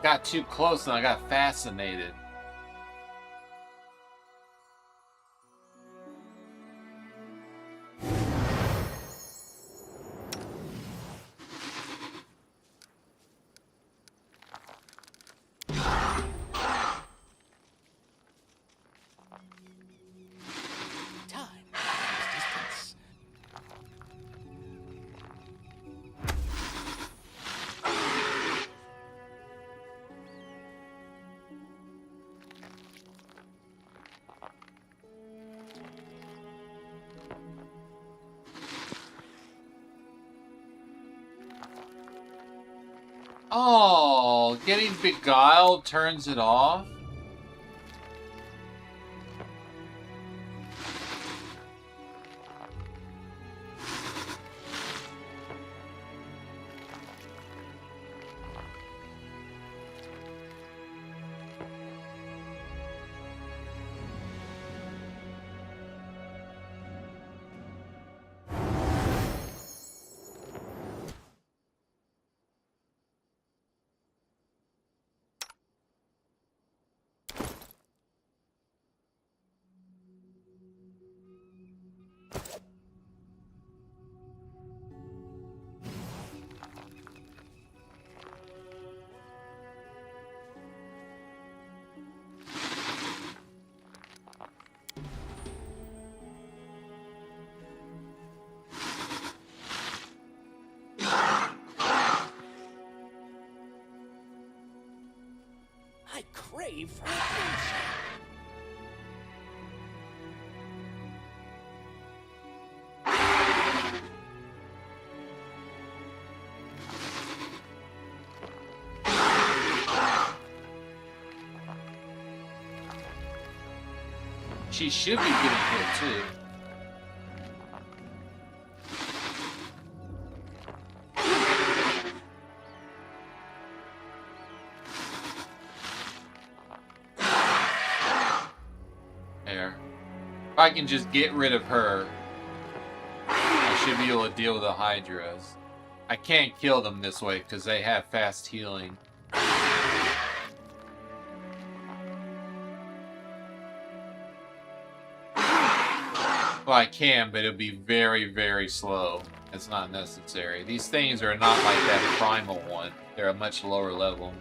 got too close and I got fascinated. Time. Distance. Oh, getting beguiled turns it off? I crave for adventure. She should be getting hit too. There. If I can just get rid of her, I should be able to deal with the Hydras. I can't kill them this way because they have fast healing. Well, I can, but it'll be very, very slow. It's not necessary. These things are not like that primal one. They're a much lower level.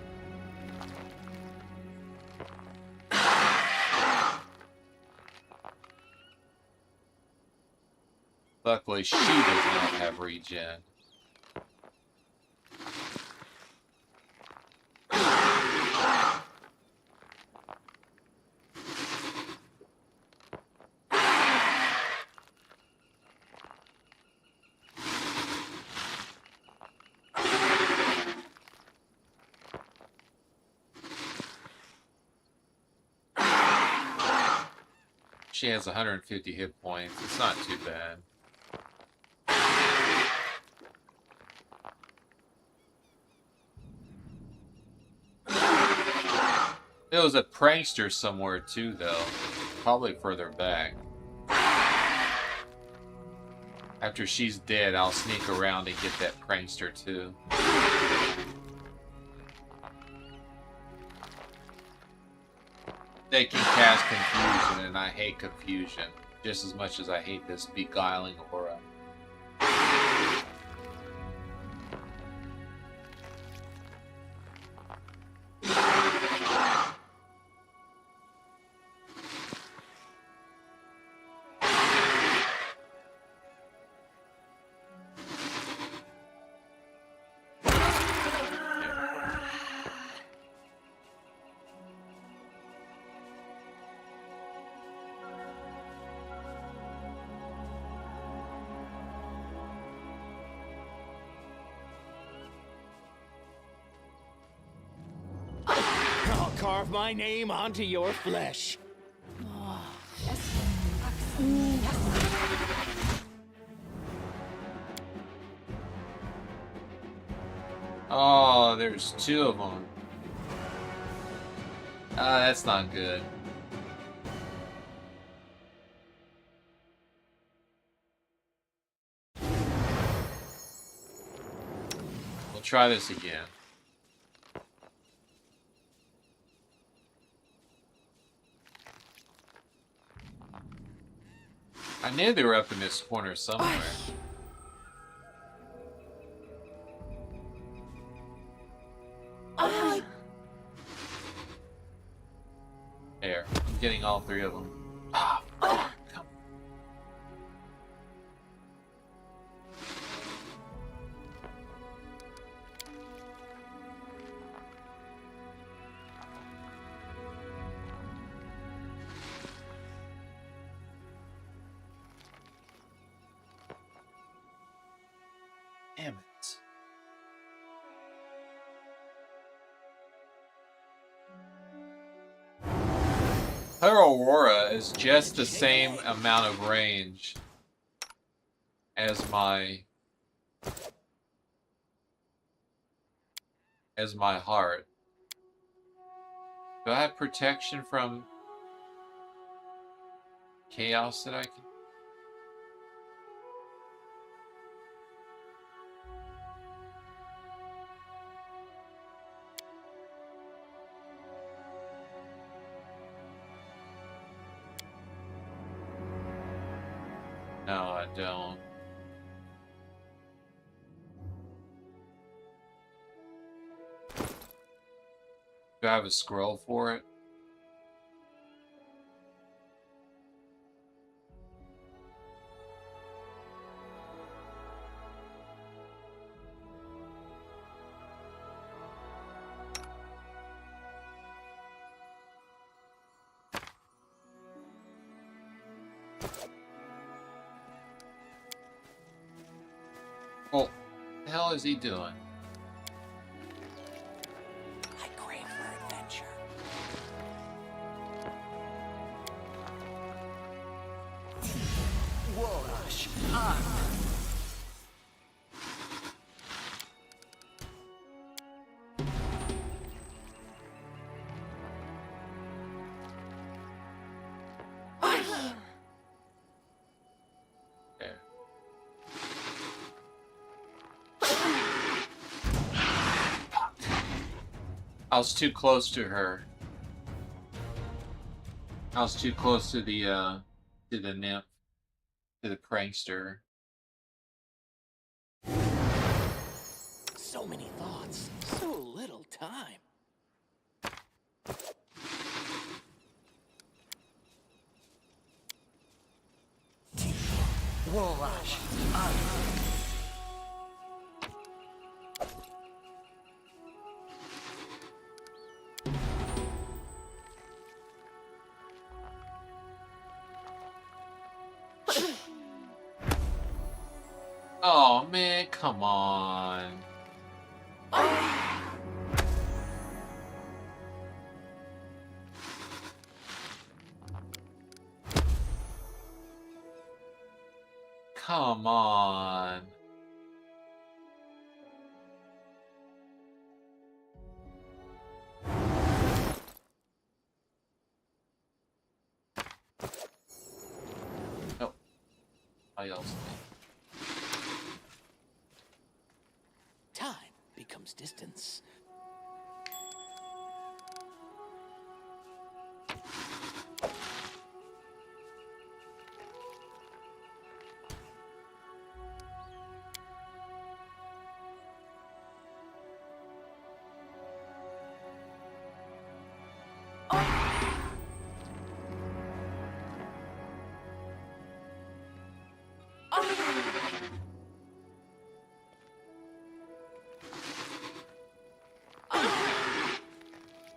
Luckily, she does not have regen. She has 150 hit points. It's not too bad. There was a prankster somewhere too, though. Probably further back. After she's dead, I'll sneak around and get that prankster too. They can cast confusion, and I hate confusion just as much as I hate this beguiling aura. I'll carve my name onto your flesh. Oh, there's two of them. That's not good. We'll try this again. I knew they were up in this corner somewhere. There. I'm getting all three of them. Ah, come. Damn it. Her Aurora is just the same amount of range as my heart. Do I have protection from chaos that I can? No, I don't. Do I have a scroll for it? Well, what the hell is he doing? I crave for adventure. Wash up. There. I was too close to her. I was too close to the nymph, to the prankster. So many thoughts, so little time. Wash up. Oh man, come on. Come on. Nope. I else. Time becomes distance.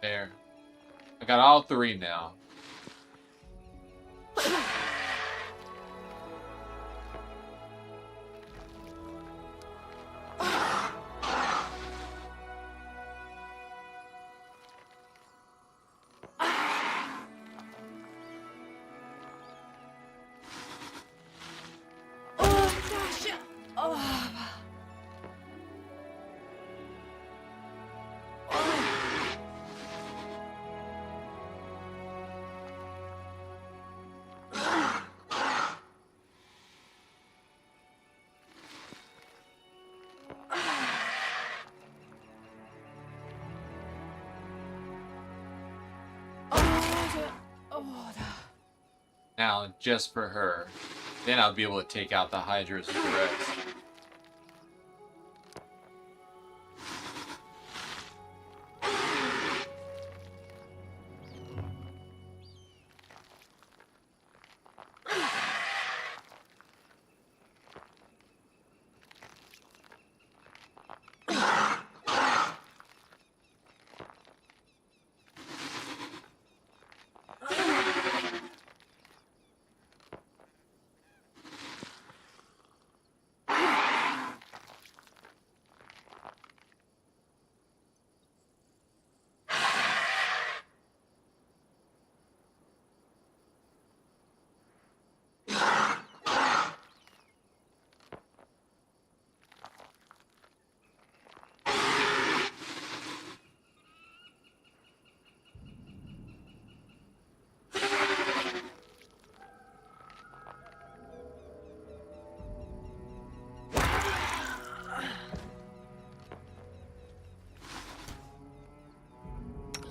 There. I got all three now. Now, just for her. Then I'll be able to take out the Hydras direct.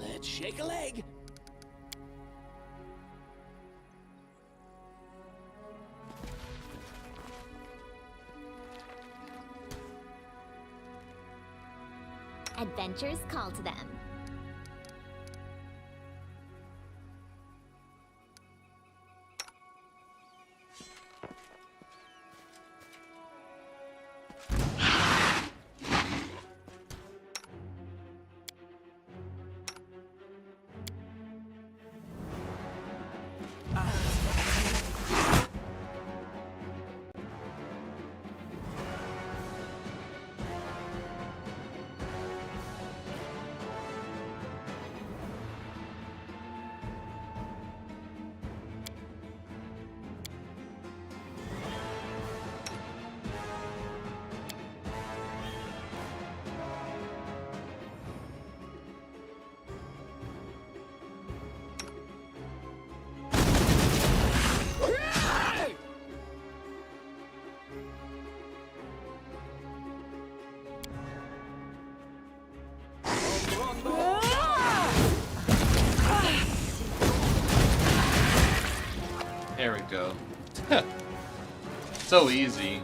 Let's shake a leg. Adventures call to them. There we go. So easy.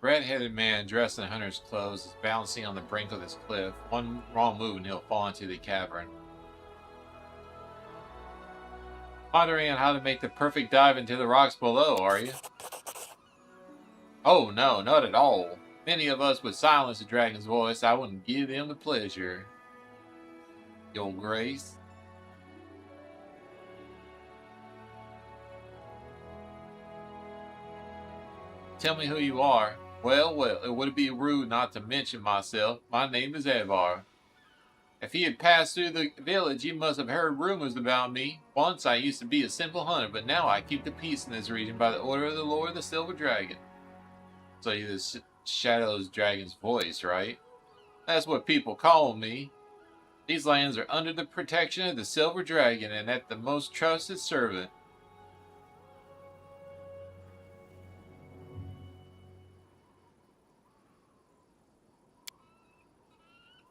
Red-headed man dressed in hunter's clothes is balancing on the brink of this cliff. One wrong move and he'll fall into the cavern. Pondering on how to make the perfect dive into the rocks below, are you? Oh no, not at all. Many of us would silence the dragon's voice. I wouldn't give him the pleasure. Your Grace. Tell me who you are. Well, it would be rude not to mention myself. My name is Evar. If he had passed through the village, he must have heard rumors about me. Once I used to be a simple hunter, but now I keep the peace in this region by the order of the Lord of the Silver Dragon. So you're the Shadow's Dragon's voice, right? That's what people call me. These lands are under the protection of the Silver Dragon and at the most trusted servant.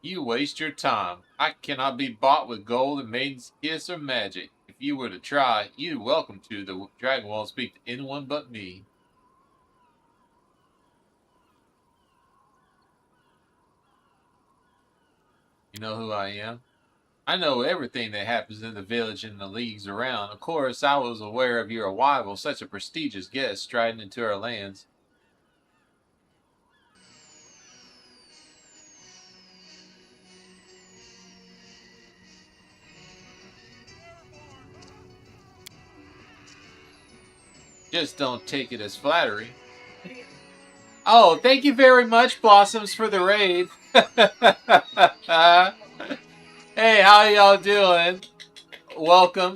You waste your time. I cannot be bought with gold and maiden's kiss or magic. If you were to try, you're welcome to. The dragon won't speak to anyone but me. You know who I am? I know everything that happens in the village and the leagues around. Of course, I was aware of your arrival, such a prestigious guest striding into our lands. Just don't take it as flattery. Oh, thank you very much, Blossoms, for the raid. Hey, how y'all doing? Welcome.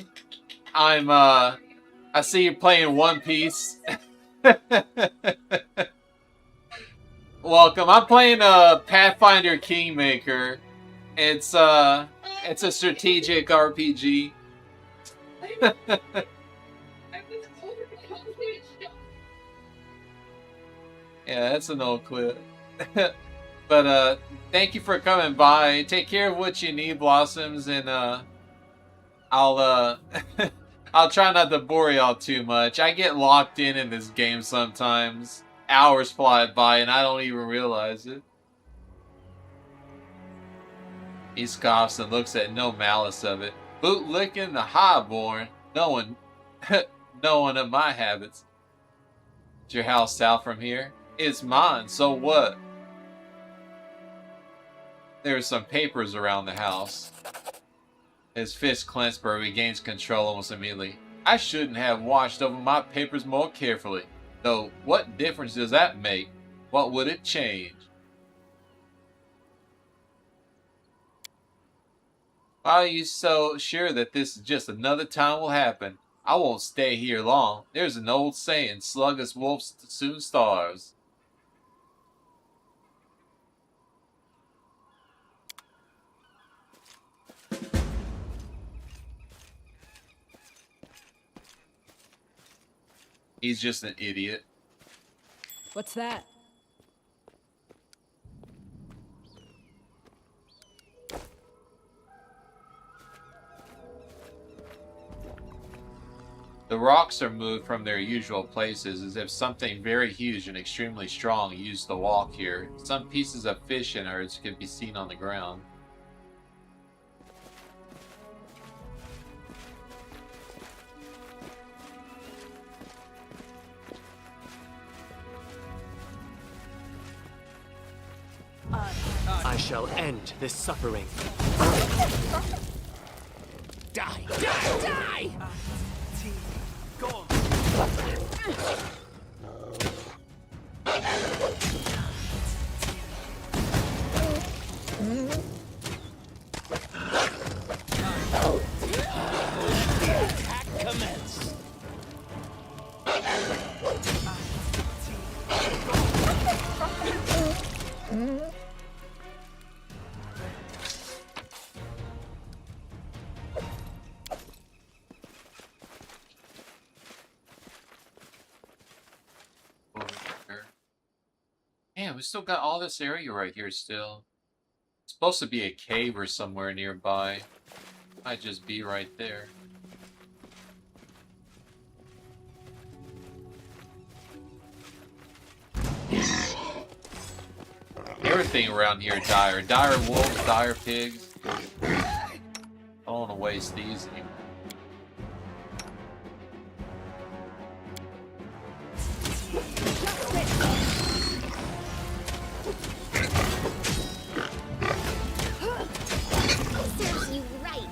I see you playing One Piece. Welcome. I'm playing Pathfinder Kingmaker. It's a strategic RPG. Yeah, that's an old clip. But thank you for coming by. Take care of what you need, Blossoms, and I'll I'll try not to bore y'all too much. I get locked in this game sometimes. Hours fly by and I don't even realize it. He scoffs and looks at no malice of it. Bootlicking the highborn. No one of my habits. Is your house south from here? It's mine, so what? There's some papers around the house. His fist clenched, but regains control almost immediately. I shouldn't have watched over my papers more carefully. Though, what difference does that make? What would it change? Why are you so sure that this is just another time will happen? I won't stay here long. There's an old saying, sluggish wolf soon starves. He's just an idiot. What's that? The rocks are moved from their usual places as if something very huge and extremely strong used the walk here. Some pieces of fish and herds could be seen on the ground. I shall end this suffering. Die! Die! Die! Go. Attack commence! Damn, we still got all this area right here still. It's supposed to be a cave or somewhere nearby. Might just be right there. Everything around here dire. Dire wolves, dire pigs. I don't want to waste these anymore. Serves you right.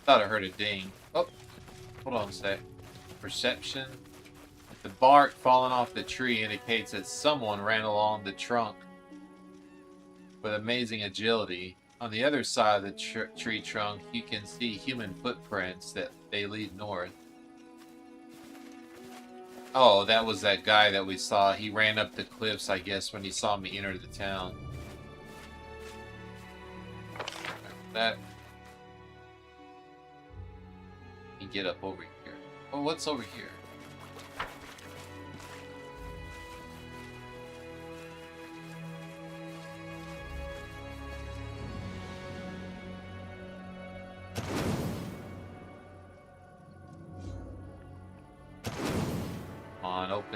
Thought I heard a ding. Oh, hold on a sec. Perception. The bark falling off the tree indicates that someone ran along the trunk with amazing agility. On the other side of the tree trunk, you can see human footprints that they lead north. Oh, that was that guy that we saw. He ran up the cliffs, I guess, when he saw me enter the town. That. You get up over here. Oh, what's over here?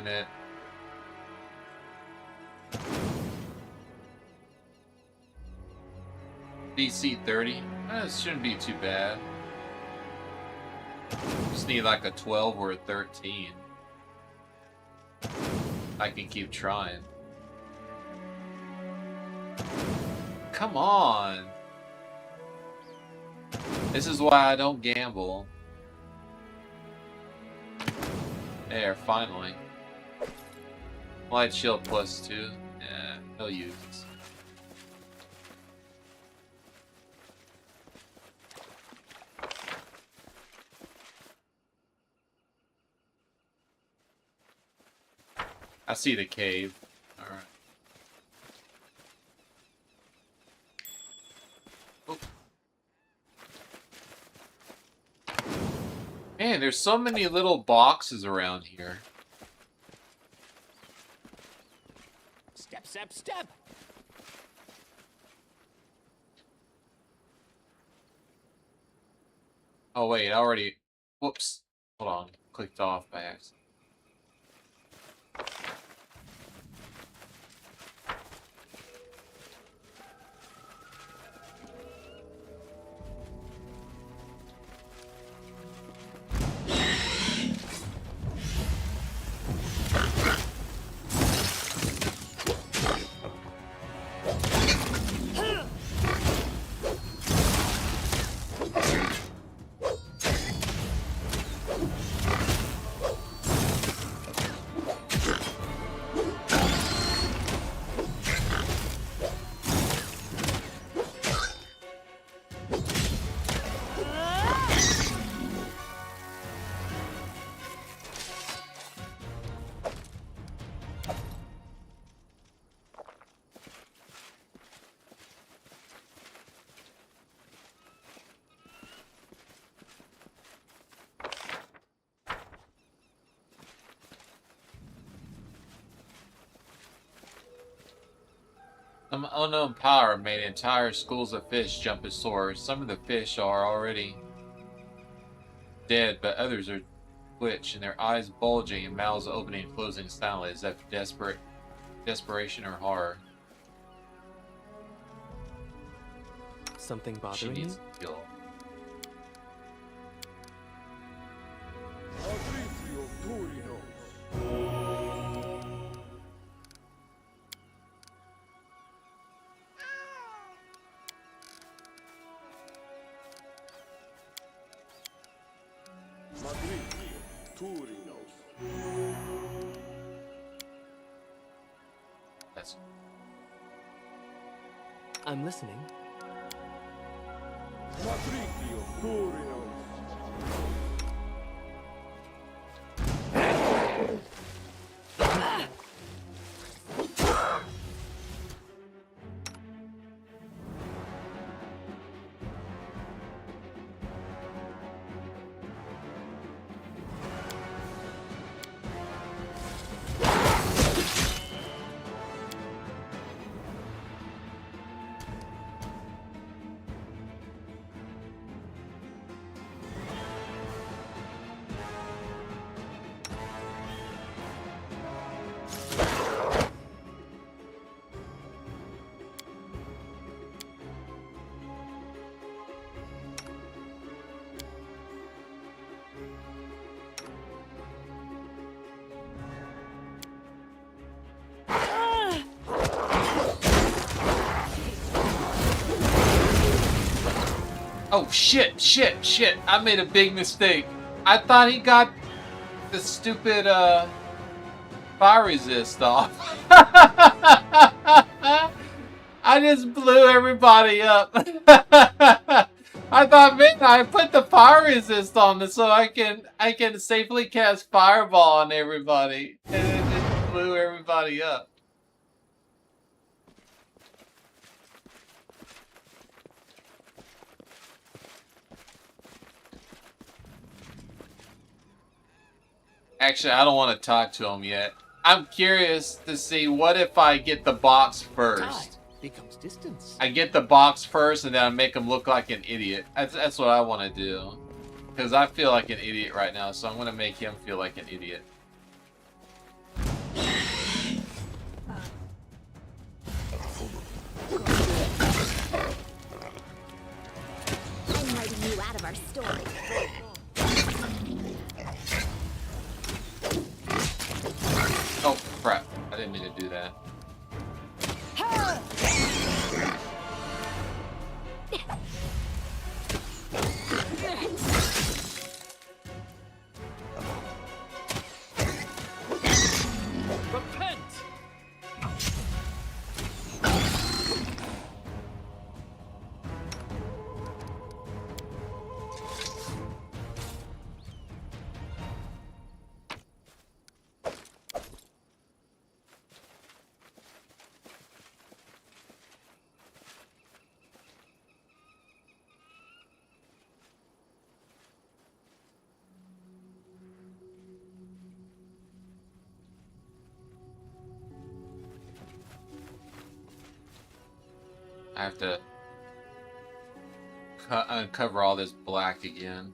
it. DC 30. It shouldn't be too bad. Just need like a 12 or a 13. I can keep trying. Come on. This is why I don't gamble. There, finally. Light shield +2. Yeah, no use. I see the cave. Alright. Oh. Man, there's so many little boxes around here. Step, step, step! Oh wait, I already... Whoops. Hold on. Clicked off by accident. Some unknown power made entire schools of fish jump as swords. Some of the fish are already dead, but others are twitch and their eyes bulging and mouths opening and closing silently as if desperation or horror. Something She bothering you? needs to kill. That's I'm listening. Oh shit, I made a big mistake. I thought he got the stupid fire resist off. I just blew everybody up. I thought, man, I put the fire resist on this so I can safely cast fireball on everybody. And it just blew everybody up. Actually, I don't want to talk to him yet. I'm curious to see what if I get the box first. Tide becomes distance. I get the box first and then I make him look like an idiot. That's what I want to do. Because I feel like an idiot right now, so I'm going to make him feel like an idiot. didn't mean to do that. Repent! I have to uncover all this black again.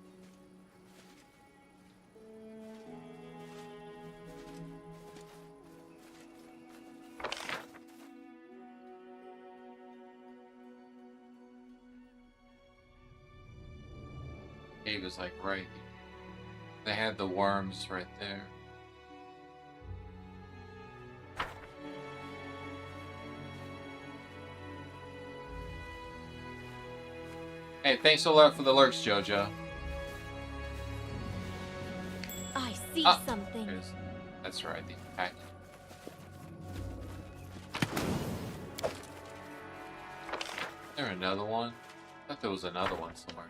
Cave is like right here. They had the worms right there. Hey, thanks a lot for the lurks, Jojo. I see something. That's right, the pack. There another one? I thought there was another one somewhere.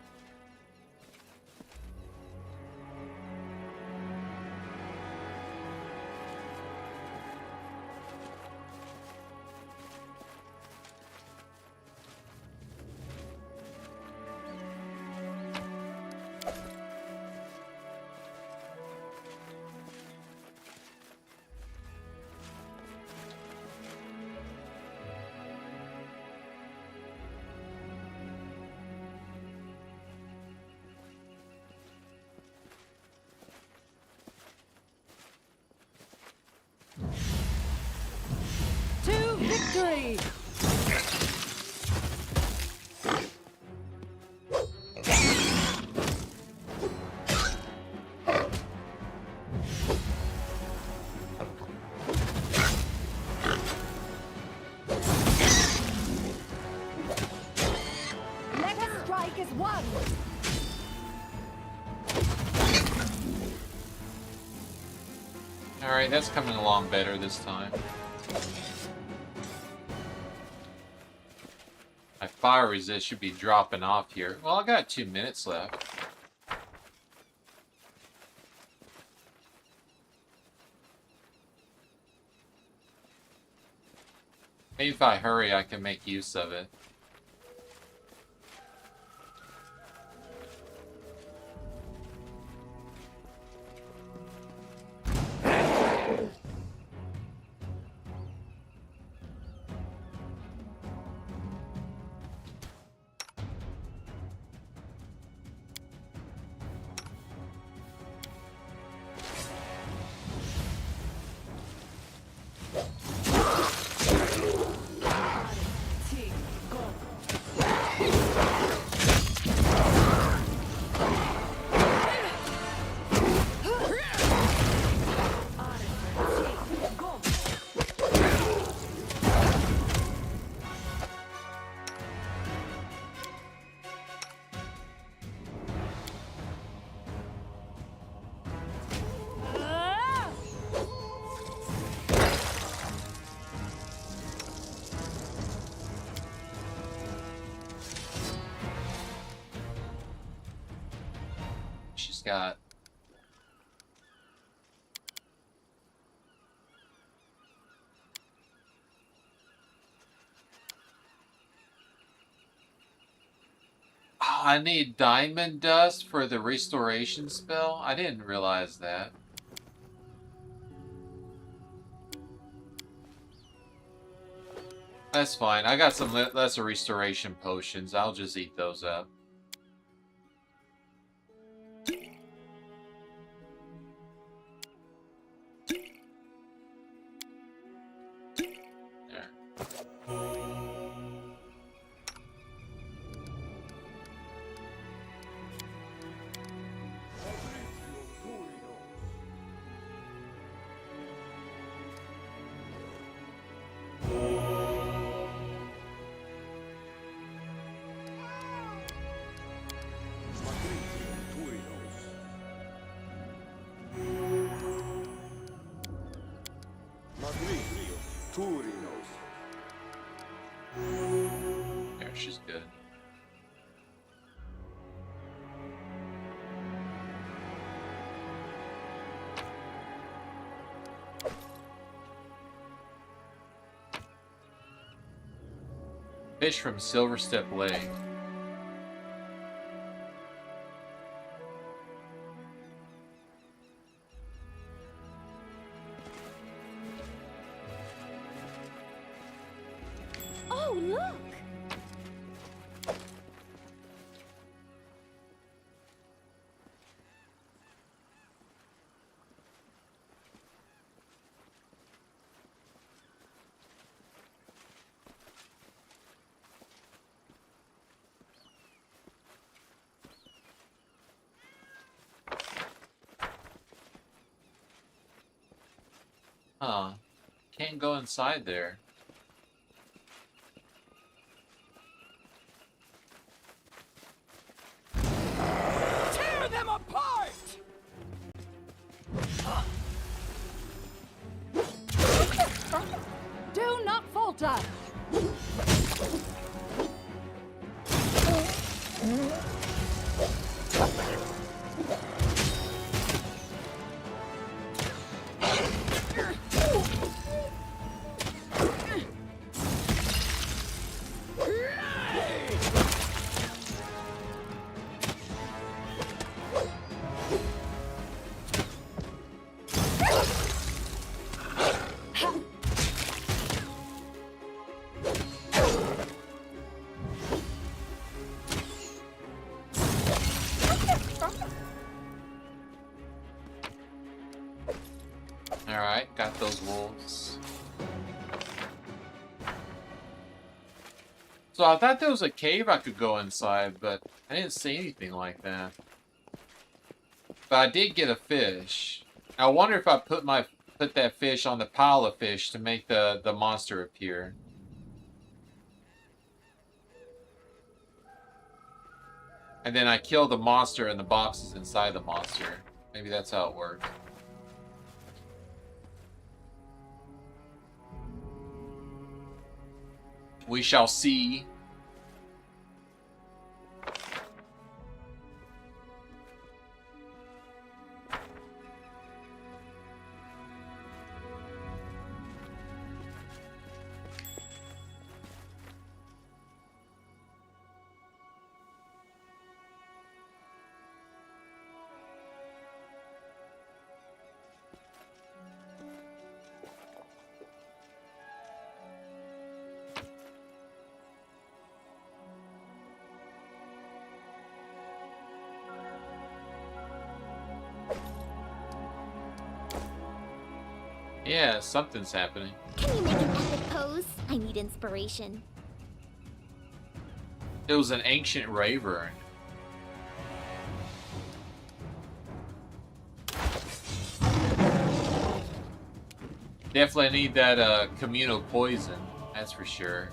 To victory! Let us strike as one! Alright, that's coming along better this time. My fire resist should be dropping off here. Well, I got 2 minutes left. Maybe if I hurry, I can make use of it. She's got... Oh, I need diamond dust for the restoration spell? I didn't realize that. That's fine. I got some lesser restoration potions. I'll just eat those up. Turinos. There, she's good. Fish from Silverstep Lake. Oh, look! Huh. Can't go inside there. Tear them apart! Do not falter! Alright, got those wolves. So I thought there was a cave I could go inside, but I didn't see anything like that. But I did get a fish. I wonder if I put that fish on the pile of fish to make the monster appear. And then I kill the monster and the boxes inside the monster. Maybe that's how it works. We shall see. Yeah, something's happening. Can you make an epic pose? I need inspiration. It was an ancient raver. Definitely need that communal poison, that's for sure.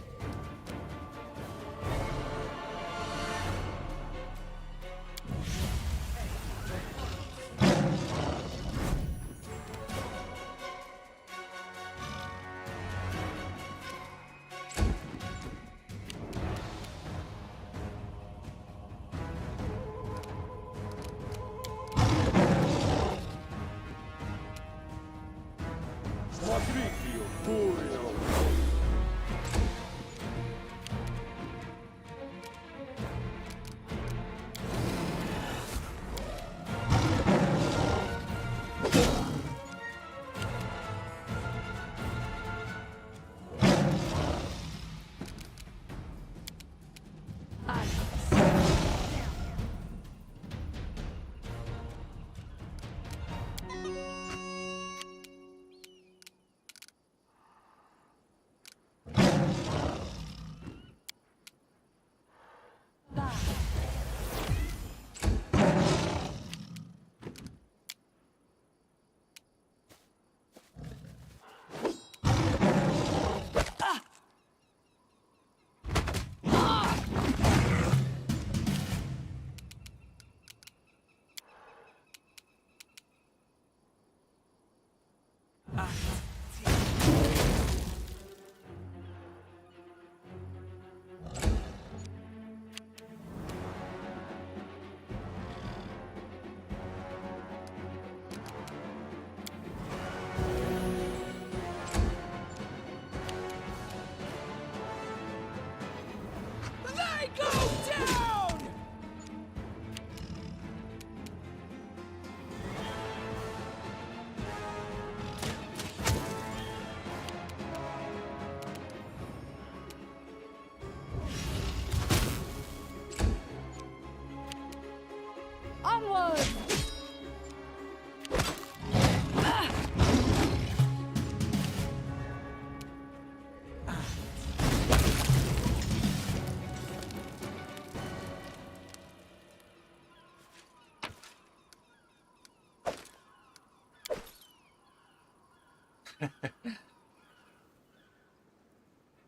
Patricchio Turino.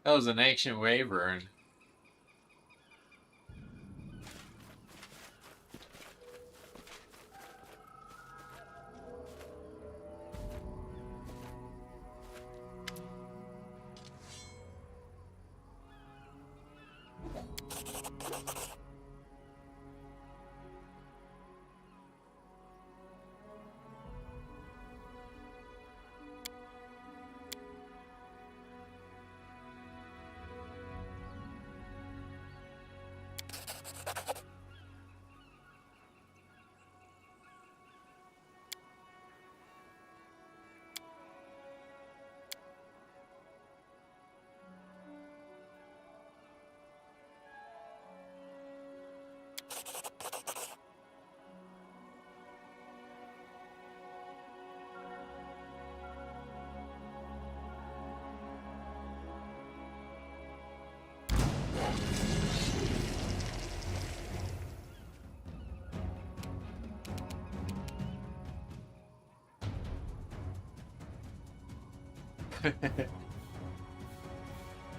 That was an ancient wyvern.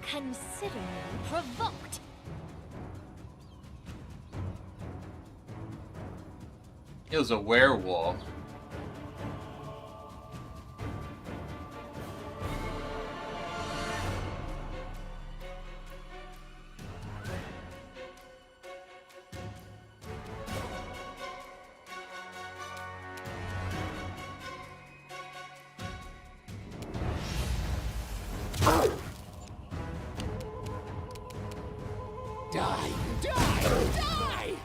Consider me provoked. It was a werewolf. Die! Die! Die!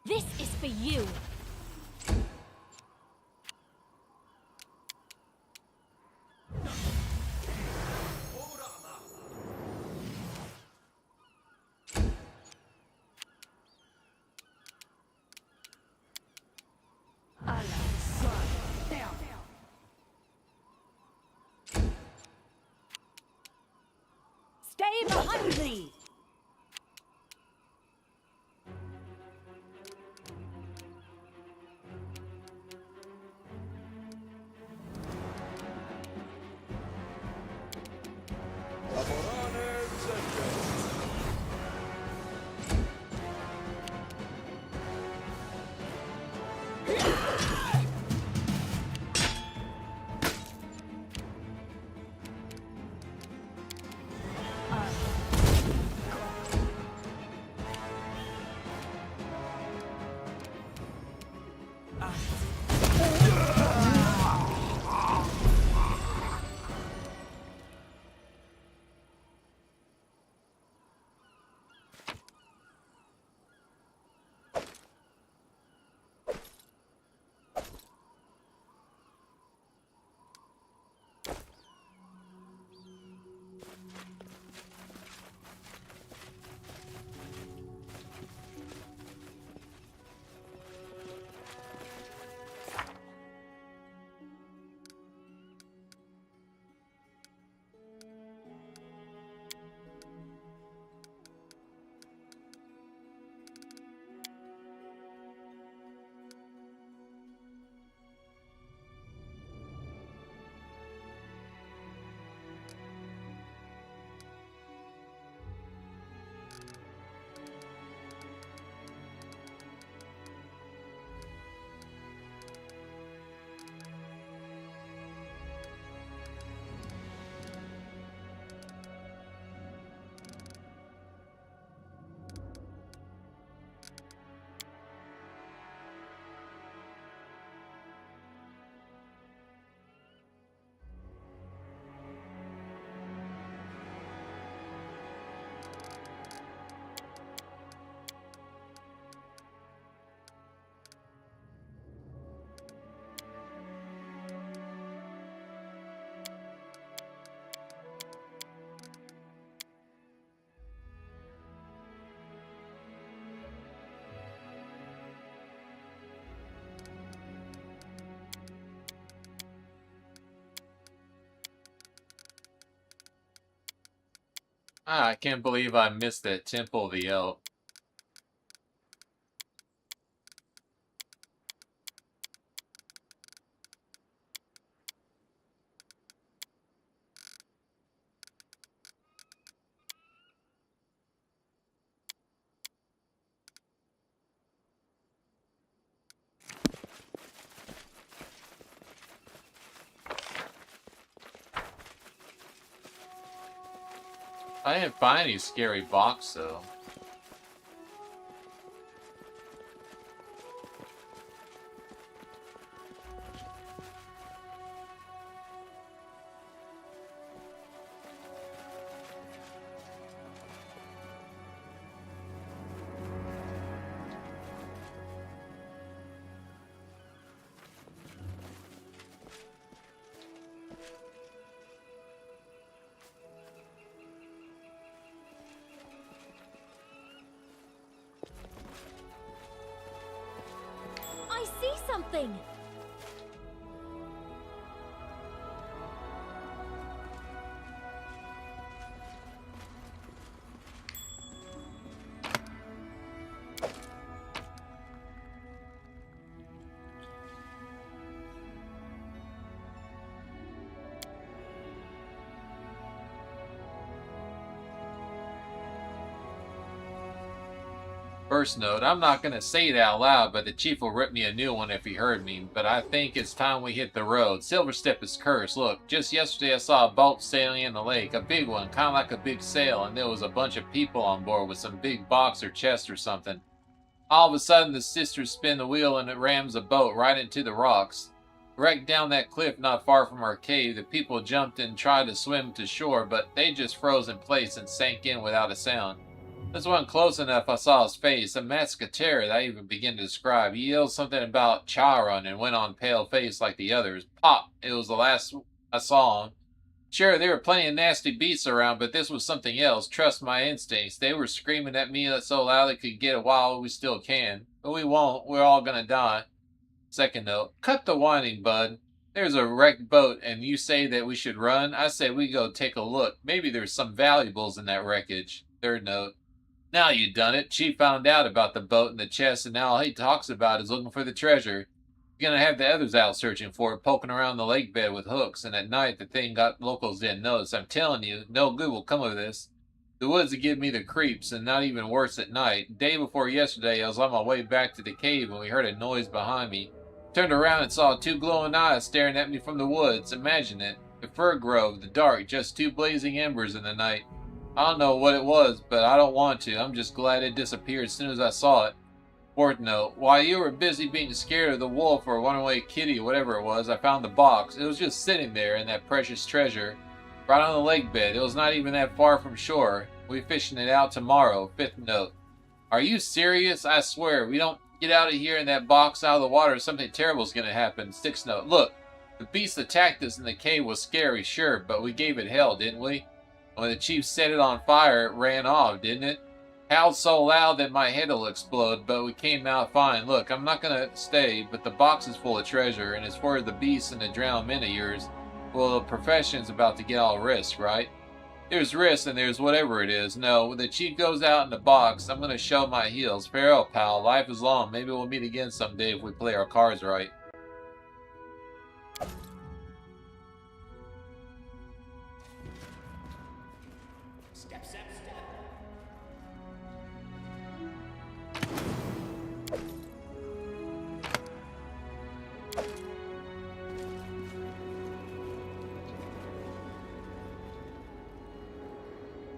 This is for you. Stay behind me! Laborare sentence. Ah, I can't believe I missed that Temple of the Elk. I didn't find any scary box though. I see something! First note, I'm not going to say it out loud, but the chief will rip me a new one if he heard me. But I think it's time we hit the road. Silverstep is cursed. Look, just yesterday I saw a boat sailing in the lake. A big one, kind of like a big sail. And there was a bunch of people on board with some big box or chest or something. All of a sudden, the sisters spin the wheel and it rams the boat right into the rocks. Wrecked down that cliff not far from our cave. The people jumped and tried to swim to shore, but they just froze in place and sank in without a sound. This wasn't close enough. I saw his face, a mask of terror that I even begin to describe. He yelled something about Charon and went on pale face like the others. Pop! It was the last I saw him. Sure, there were plenty of nasty beasts around, but this was something else. Trust my instincts. They were screaming at me so loud they could get a while. We still can. But we won't. We're all gonna die. Second note. Cut the whining, bud. There's a wrecked boat, and you say that we should run? I say we go take a look. Maybe there's some valuables in that wreckage. Third note. Now you done it. Chief found out about the boat and the chest, and now all he talks about is looking for the treasure. You're gonna have the others out searching for it, poking around the lake bed with hooks, and at night the thing got locals didn't notice. I'm telling you, no good will come of this. The woods would give me the creeps, and not even worse at night. Day before yesterday, I was on my way back to the cave when we heard a noise behind me. Turned around and saw two glowing eyes staring at me from the woods. Imagine it. The fir grove, the dark, just two blazing embers in the night. I don't know what it was, but I don't want to. I'm just glad it disappeared as soon as I saw it. Fourth note, while you were busy being scared of the wolf or runaway kitty or whatever it was, I found the box. It was just sitting there in that precious treasure, right on the lake bed. It was not even that far from shore. We're fishing it out tomorrow. Fifth note, are you serious? I swear, we don't get out of here in that box out of the water, something terrible is going to happen. Sixth note, look, the beast attacked us in the cave was scary, sure, but we gave it hell, didn't we? When the chief set it on fire, it ran off, didn't it? Howled so loud that my head will explode, but we came out fine. Look, I'm not gonna stay, but the box is full of treasure, and it's for the beasts and the drowned men of yours. Well, the profession's about to get all risk, right? There's risk, and there's whatever it is. No, when the chief goes out in the box, I'm gonna show my heels. Farewell, pal. Life is long. Maybe we'll meet again someday if we play our cards right.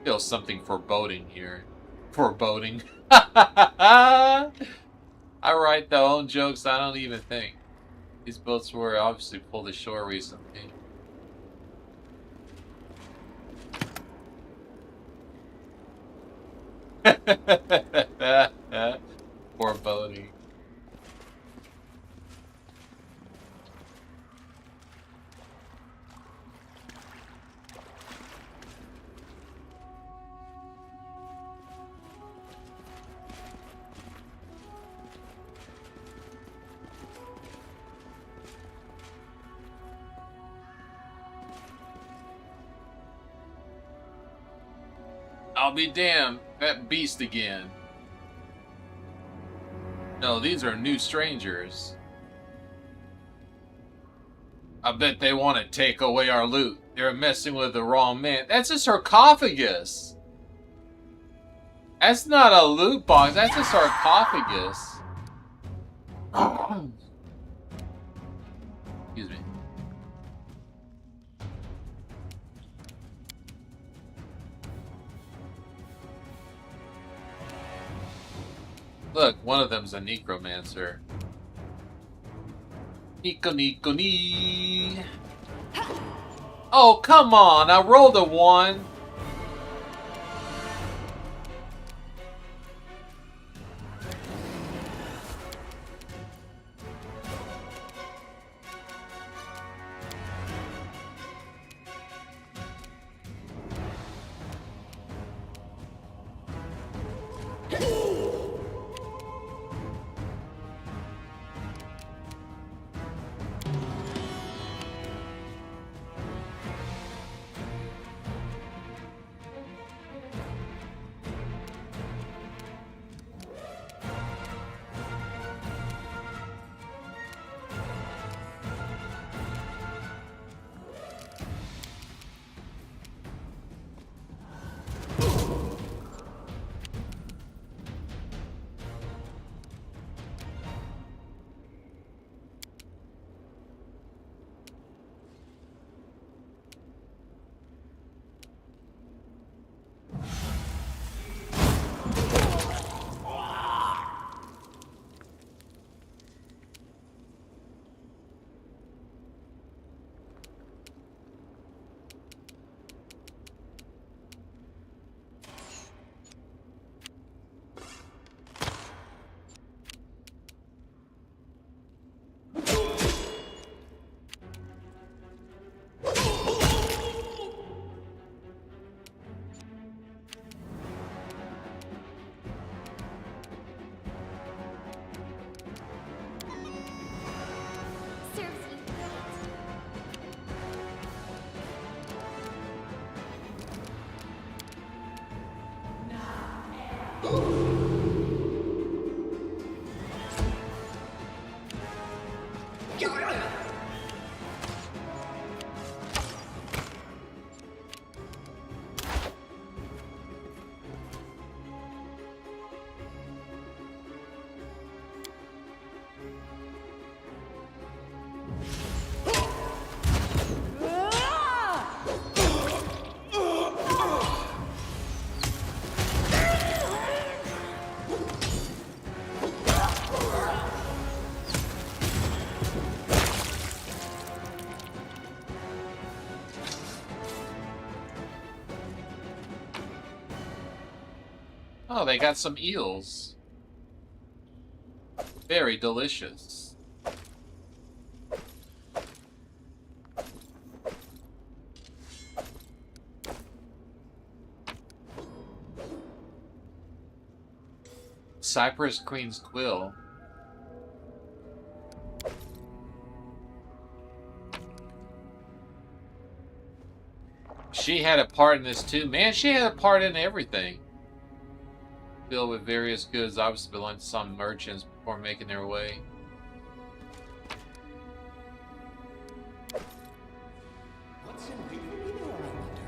Feel something foreboding here. Foreboding. I write their own jokes I don't even think. These boats were obviously pulled ashore recently. Foreboding. I'll be damned. That beast again. No, these are new strangers. I bet they want to take away our loot. They're messing with the wrong man. That's a sarcophagus. That's not a loot box. That's a sarcophagus. Excuse me. Look, one of them's a necromancer. Nico Nico Nee. Oh, come on. I rolled a 1. Oh, they got some eels. Very delicious. Cypress Queen's Quill. She had a part in this too. Man, she had a part in everything. Filled with various goods, obviously belonging to some merchants before making their way. What's in wait for me there, I wonder?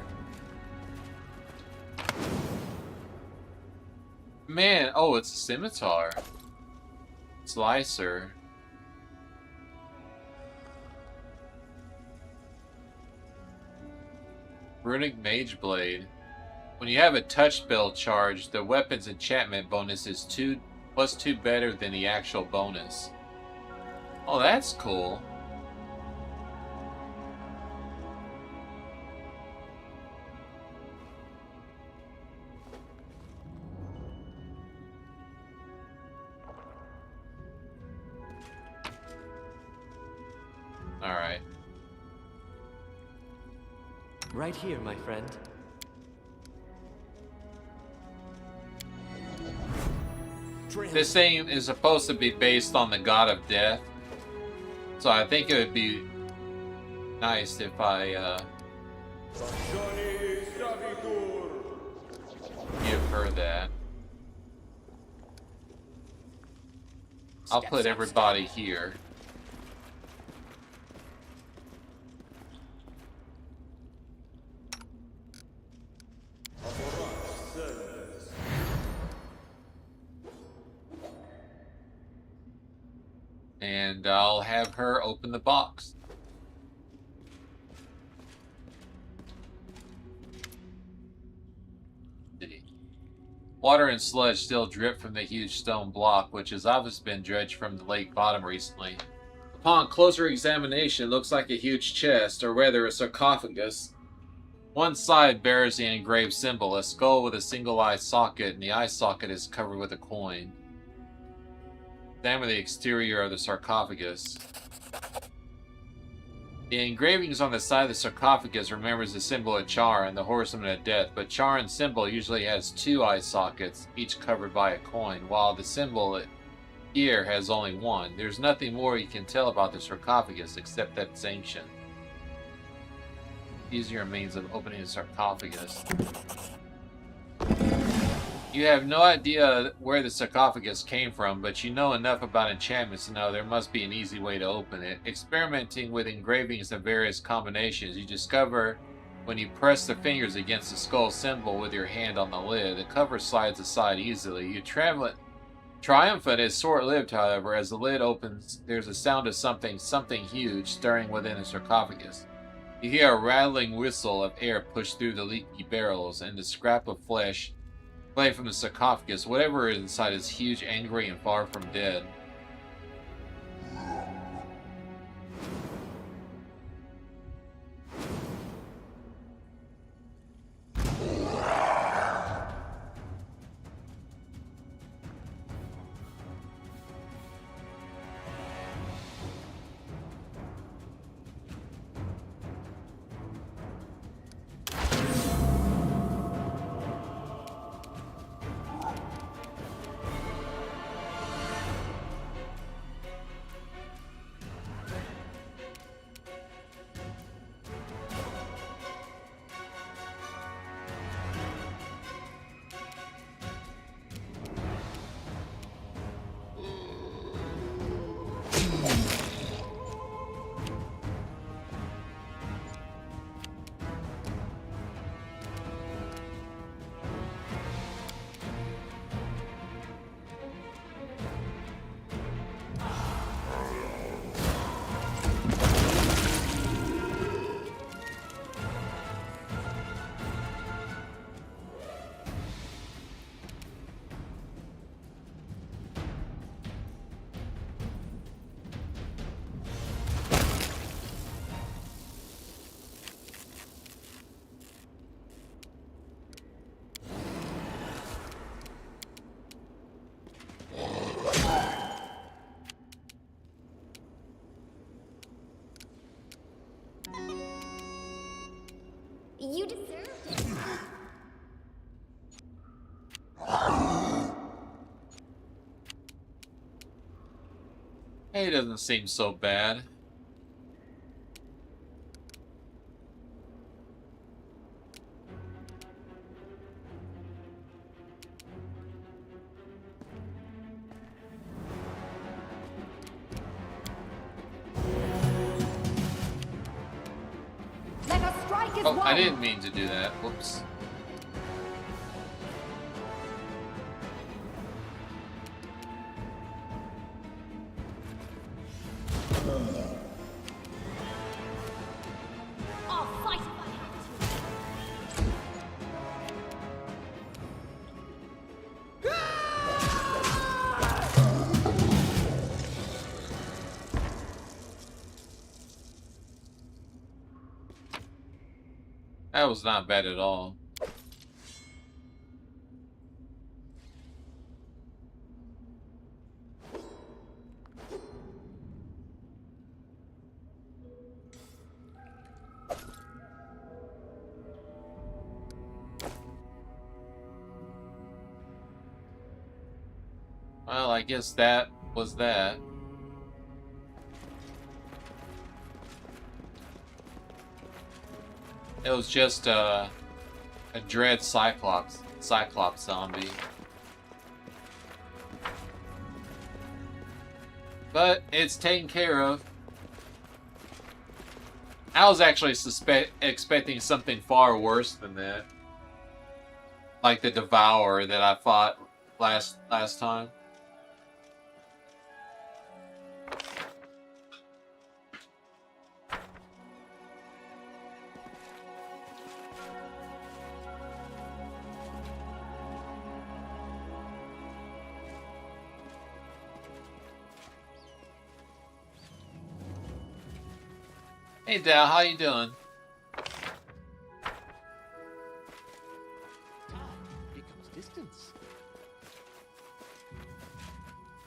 Man, oh, it's a scimitar. Slicer. Runic Mage Blade. When you have a touch spell charge, the weapon's enchantment bonus is +2 better than the actual bonus. Oh, that's cool. Alright. Right here, my friend. This thing is supposed to be based on the god of death. So I think it would be nice if I give her that. I'll put everybody here. And I'll have her open the box. Water and sludge still drip from the huge stone block, which has obviously been dredged from the lake bottom recently. Upon closer examination, it looks like a huge chest, or rather a sarcophagus. One side bears the engraved symbol, a skull with a single eye socket, and the eye socket is covered with a coin. Examine the exterior of the sarcophagus. The engravings on the side of the sarcophagus remembers the symbol of Charon, the horseman of death, but Charon's symbol usually has two eye sockets, each covered by a coin, while the symbol here has only one. There's nothing more you can tell about the sarcophagus except that it's ancient. Easier means of opening the sarcophagus. You have no idea where the sarcophagus came from, but you know enough about enchantments to know there must be an easy way to open it. Experimenting with engravings of various combinations, you discover when you press the fingers against the skull symbol with your hand on the lid, the cover slides aside easily. You triumphant is short-lived, however. As the lid opens, there's a sound of something huge stirring within the sarcophagus. You hear a rattling whistle of air push through the leaky barrels, and the scrap of flesh play from the sarcophagus. Whatever is inside is huge, angry, and far from dead. You deserved it. Hey, it doesn't seem so bad. Let us strike as Oh, one. I didn't mean to do that. Whoops. I'll fight if I have to. That was not bad at all. Well, I guess that was that. It was just a dread Cyclops. Cyclops zombie. But it's taken care of. I was actually expecting something far worse than that. Like the Devourer that I fought last time. Hey Dal, how you doing? Becomes distance.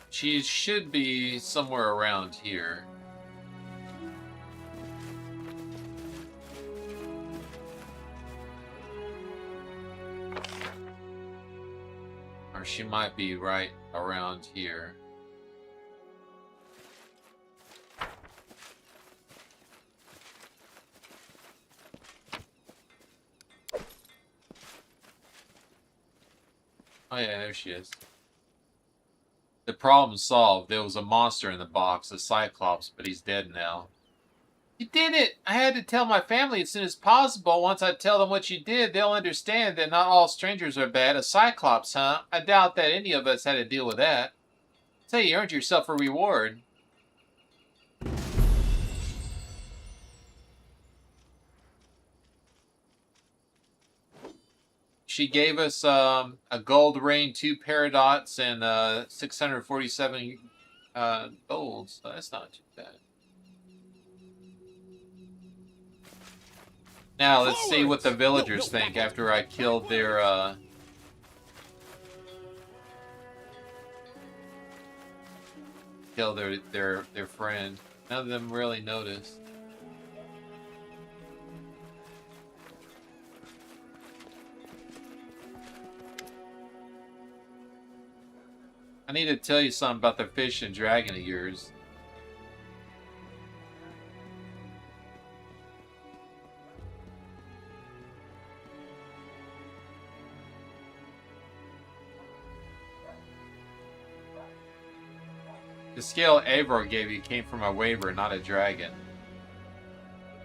She should be somewhere around here. Or she might be right around here. Oh yeah, there she is. The problem solved. There was a monster in the box, a Cyclops, but he's dead now. You did it! I had to tell my family as soon as possible. Once I tell them what you did, they'll understand that not all strangers are bad. A Cyclops, huh? I doubt that any of us had to deal with that. Say, you earned yourself a reward. She gave us a gold ring, 2 paradots, and 647 gold. So that's not too bad. Now let's see what the villagers think after I killed their friend. None of them really noticed. I need to tell you something about the fish and dragon of yours. The scale Eivor gave you came from a waver, not a dragon.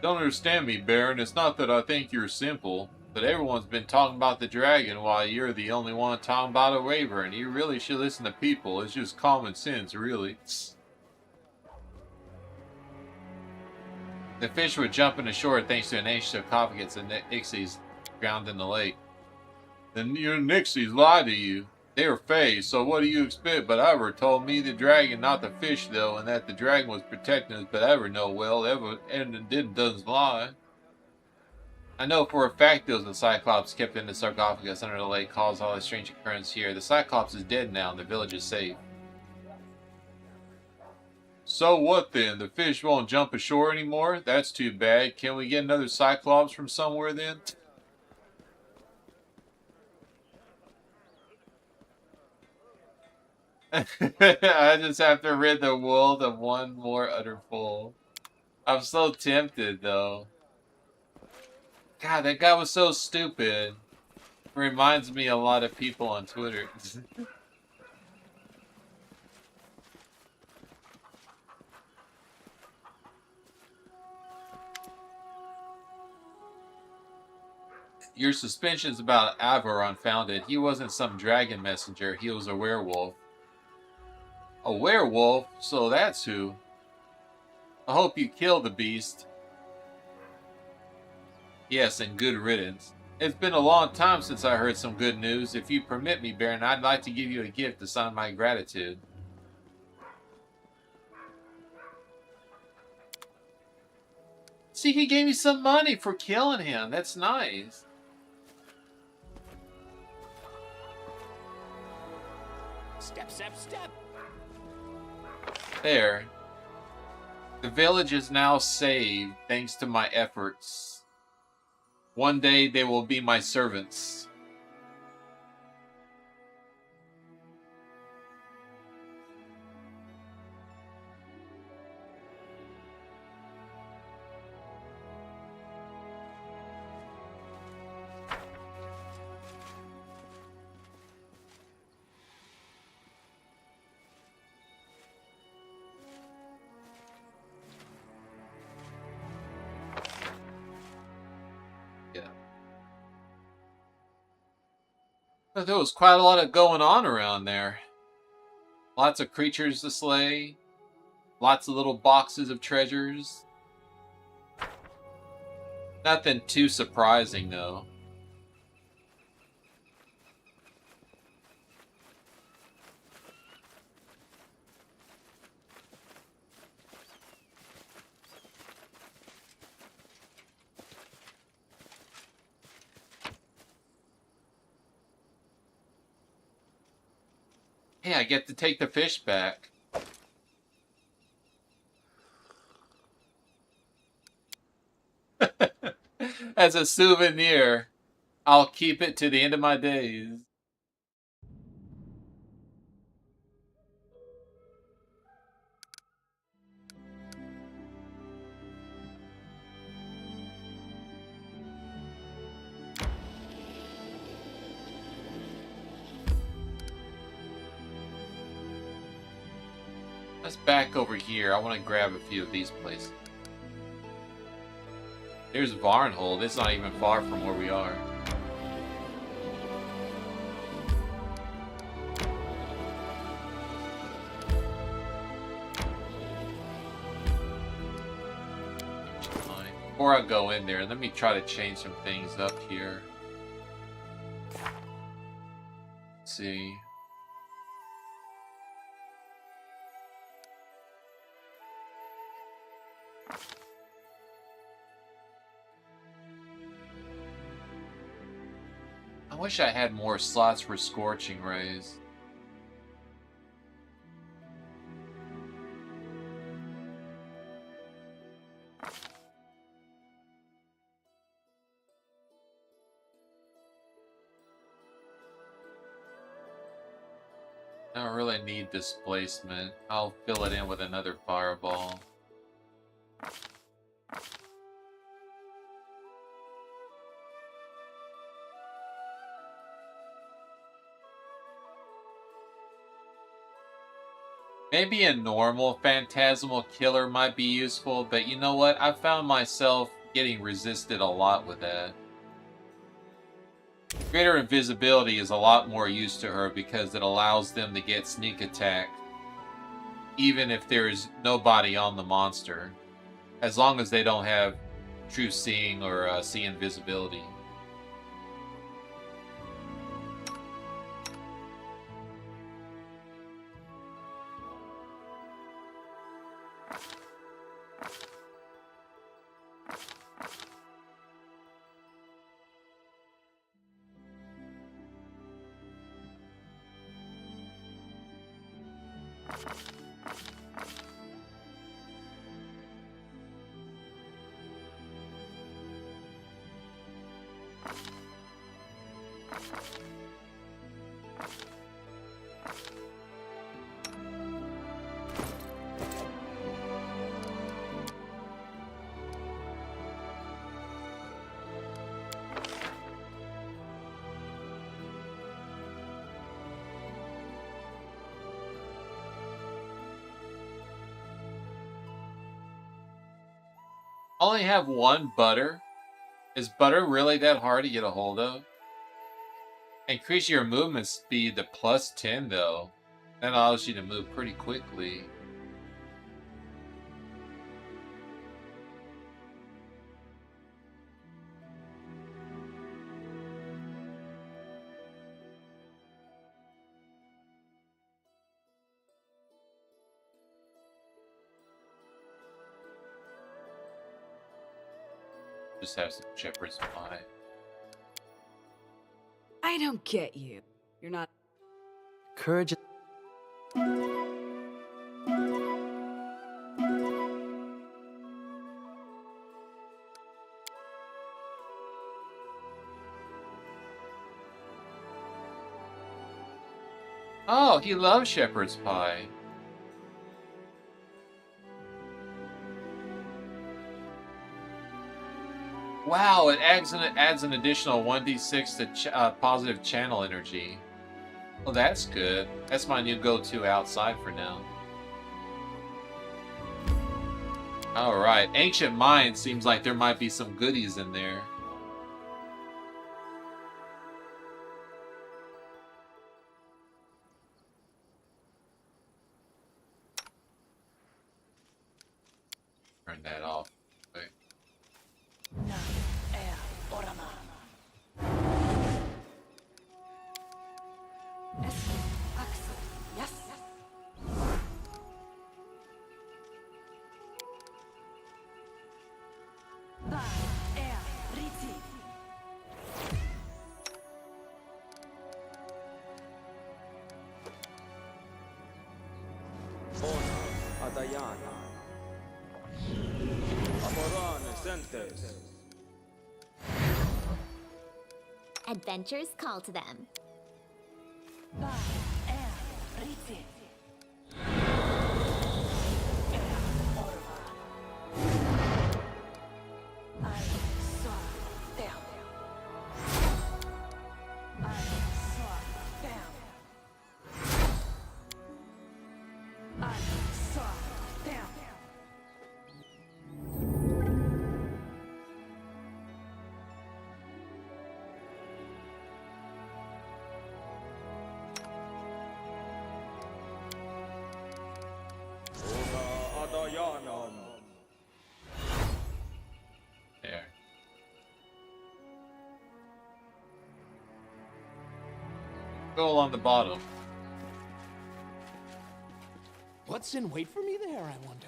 Don't understand me, Baron. It's not that I think you're simple, but everyone's been talking about the dragon while you're the only one talking about a waver, and you really should listen to people. It's just common sense, really. The fish were jumping ashore thanks to an ancient sarcophagus and Nixies drowned in the lake. Then your Nixies lied to you. They were fae, so what do you expect? But Eivor told me the dragon, not the fish, though, and that the dragon was protecting us. But Eivor know well, doesn't lie. I know for a fact there was a Cyclops kept in the sarcophagus under the lake, caused all the strange occurrence here. The Cyclops is dead now, and the village is safe. So what then? The fish won't jump ashore anymore? That's too bad. Can we get another Cyclops from somewhere then? I just have to rid the world of one more utter fool. I'm so tempted, though. God, that guy was so stupid. Reminds me a lot of people on Twitter. Your suspicions about Eivor are unfounded. He wasn't some dragon messenger. He was a werewolf. A werewolf? So that's who. I hope you kill the beast. Yes, and good riddance. It's been a long time since I heard some good news. If you permit me, Baron, I'd like to give you a gift to sign my gratitude. See, he gave me some money for killing him. That's nice. Step, step, step. There. The village is now saved thanks to my efforts. One day they will be my servants. But there was quite a lot of going on around there. Lots of creatures to slay. Lots of little boxes of treasures. Nothing too surprising, though. Hey, I get to take the fish back. As a souvenir, I'll keep it to the end of my days. Let's back over here. I want to grab a few of these places. There's Varnhold. It's not even far from where we are. Before I go in there, let me try to change some things up here. Let's see. I wish I had more slots for Scorching Rays. I don't really need displacement. I'll fill it in with another fireball. Maybe a normal Phantasmal Killer might be useful, but you know what? I found myself getting resisted a lot with that. Greater Invisibility is a lot more use to her because it allows them to get sneak attack even if there's nobody on the monster, as long as they don't have True Seeing or See Invisibility. Only have one butter? Is butter really that hard to get a hold of? Increase your movement speed to +10 though. That allows you to move pretty quickly. Just have some shepherd's pie. I don't get you. You're not... Courage. Oh, he loves shepherd's pie. Wow, it adds an additional 1d6 to positive channel energy. Well, that's good. That's my new go-to outside for now. Alright, Ancient Mind seems like there might be some goodies in there. ancestors. Adventures call to them. There. Go along the bottom. What's in wait for me there, I wonder?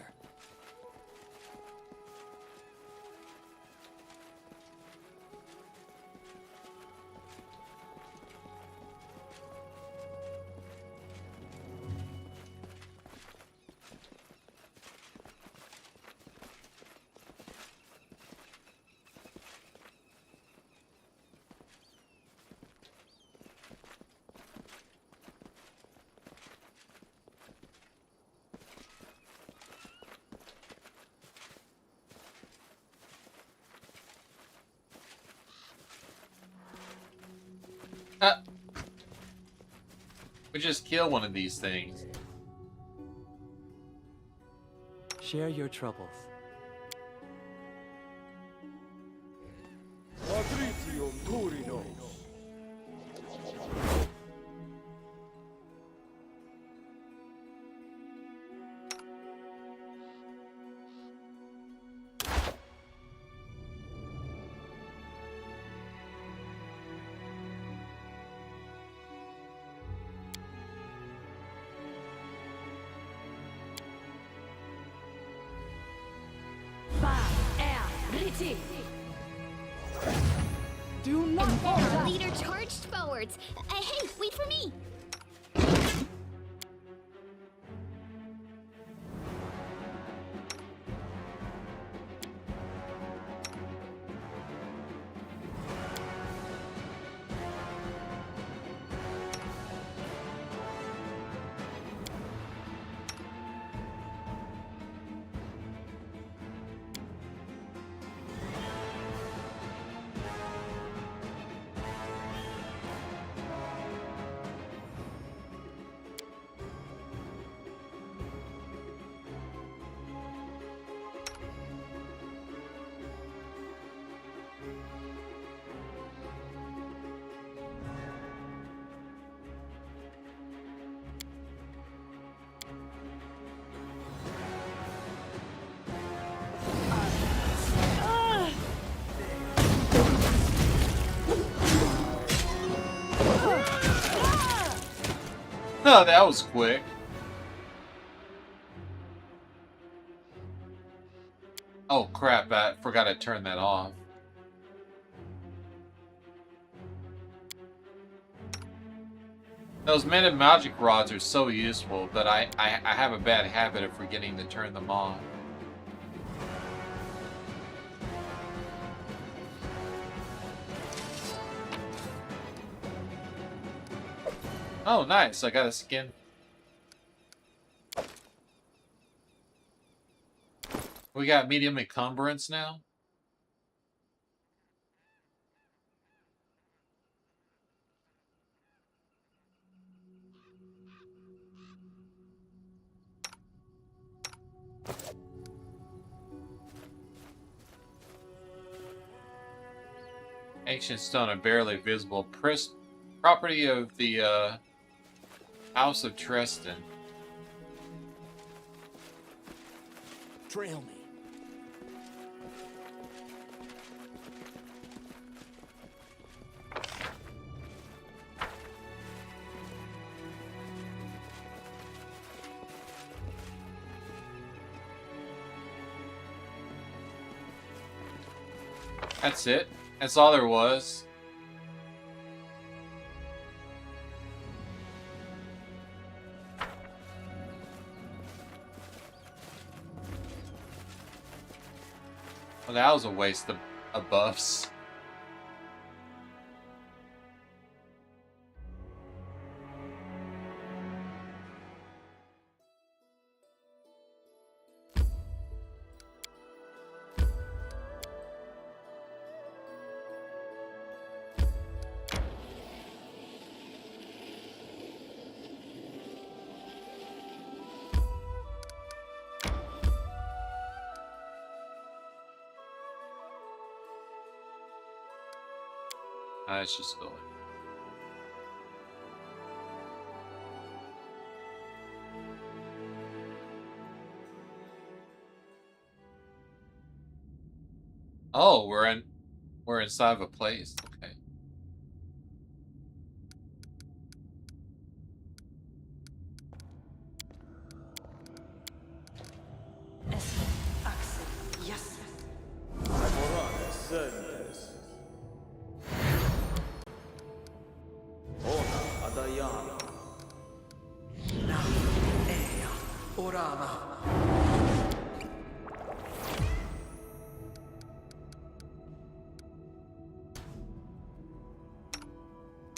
We just kill one of these things. Share your troubles. Patricium Turinos. Do not fall Our back. leader charged forwards. Hey, wait for me. No, that was quick. Oh crap, I forgot to turn that off. Those mended magic rods are so useful, but I have a bad habit of forgetting to turn them off. Oh, nice. I got a skin. We got medium encumbrance now? Ancient stone and barely visible. Property of the House of Treston. Trail me. That's it. That's all there was. Well, that was a waste of buffs. Let's just go. Oh, we're inside of a place. Okay.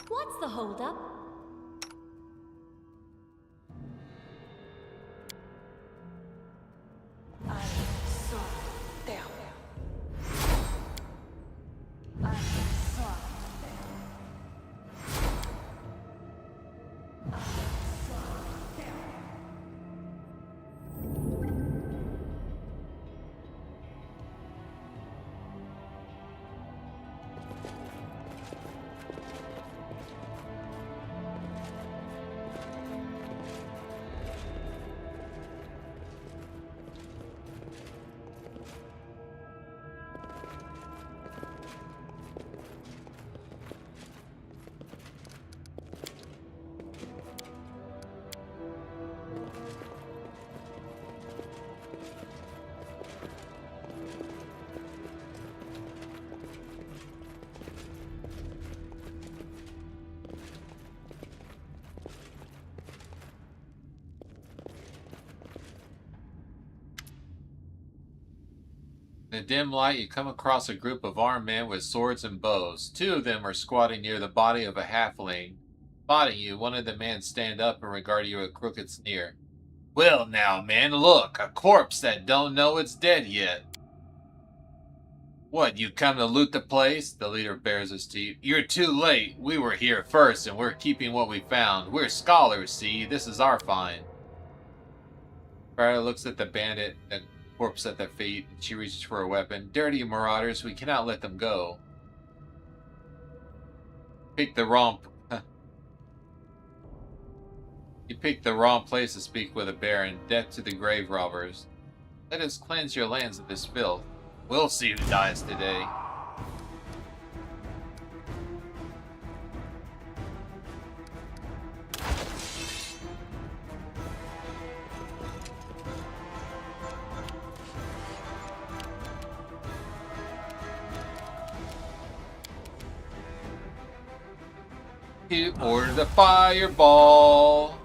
What's the holdup? In the dim light, you come across a group of armed men with swords and bows. Two of them are squatting near the body of a halfling. Spotting you, one of the men stand up and regard you with a crooked sneer. Well now, man, look, a corpse that don't know it's dead yet. What, you come to loot the place? The leader bares his teeth. You're too late. We were here first, and we're keeping what we found. We're scholars, see? This is our find. Farah looks at the bandit, the corpse at their feet, and she reaches for a weapon. Dirty marauders, we cannot let them go. Pick the wrong... You picked the wrong place to speak with a baron. Death to the grave robbers. Let us cleanse your lands of this filth. We'll see who dies today. You order the fireball.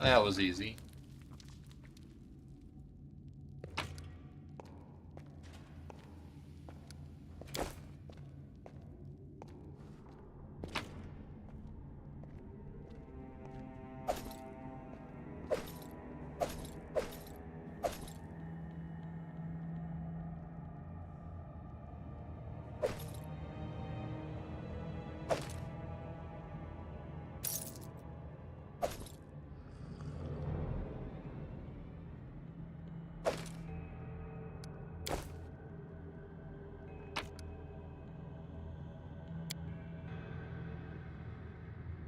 That was easy.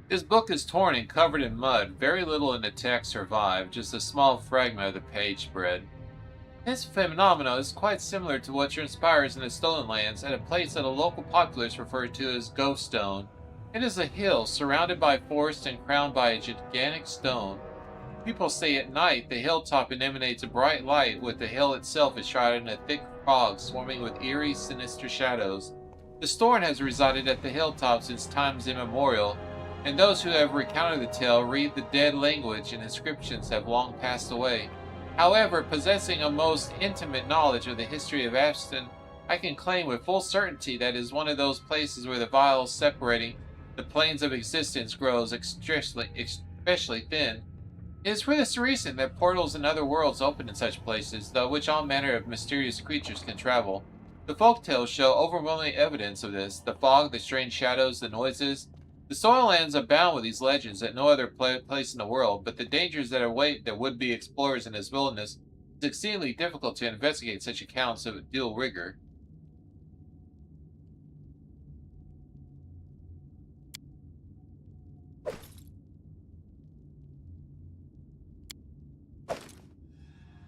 This book is torn and covered in mud. Very little in the text survived, just a small fragment of the page spread. This phenomenon is quite similar to what transpires in the Stolen Lands at a place that a local populace refer to as Ghost Stone. It is a hill surrounded by forest and crowned by a gigantic stone. People say at night the hilltop emanates a bright light, with the hill itself is shrouded in a thick fog swarming with eerie, sinister shadows. The Storm has resided at the hilltop since times immemorial, and those who have recounted the tale read the dead language and inscriptions have long passed away. However, possessing a most intimate knowledge of the history of Aston, I can claim with full certainty that it is one of those places where the veil separating the planes of existence grows especially thin. It is for this reason that portals and other worlds open in such places, though which all manner of mysterious creatures can travel. The folktales show overwhelming evidence of this: the fog, the strange shadows, the noises. The Soillands abound with these legends at no other place in the world, but the dangers that await the would-be explorers in this wilderness is exceedingly difficult to investigate such accounts of dual rigor.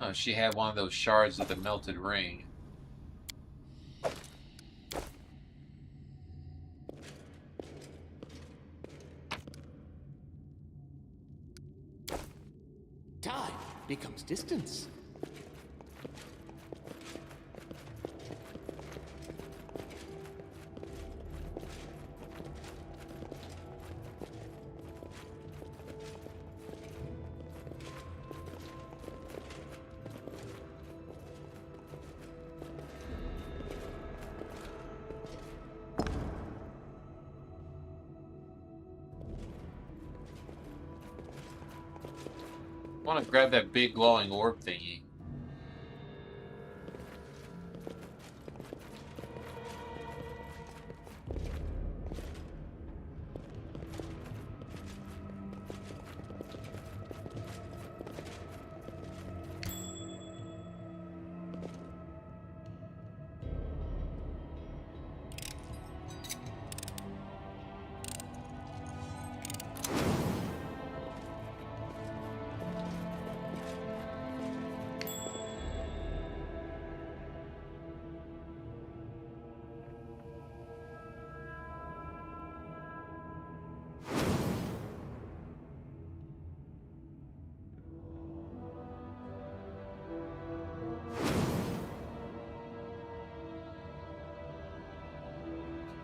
Oh, she had one of those shards of the melted ring. Time becomes distance. I want to grab that big glowing orb thingy.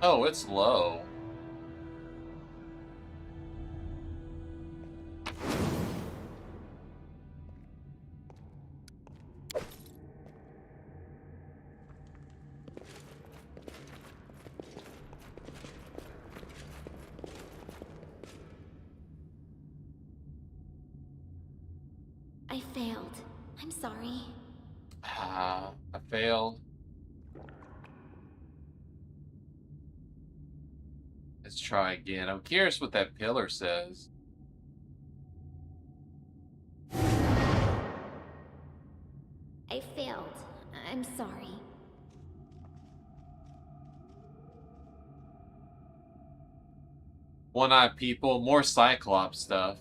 Oh, it's low. I failed. I'm sorry. Ah, I failed. Let's try again. I'm curious what that pillar says. I failed. I'm sorry. One-eyed people, more Cyclops stuff.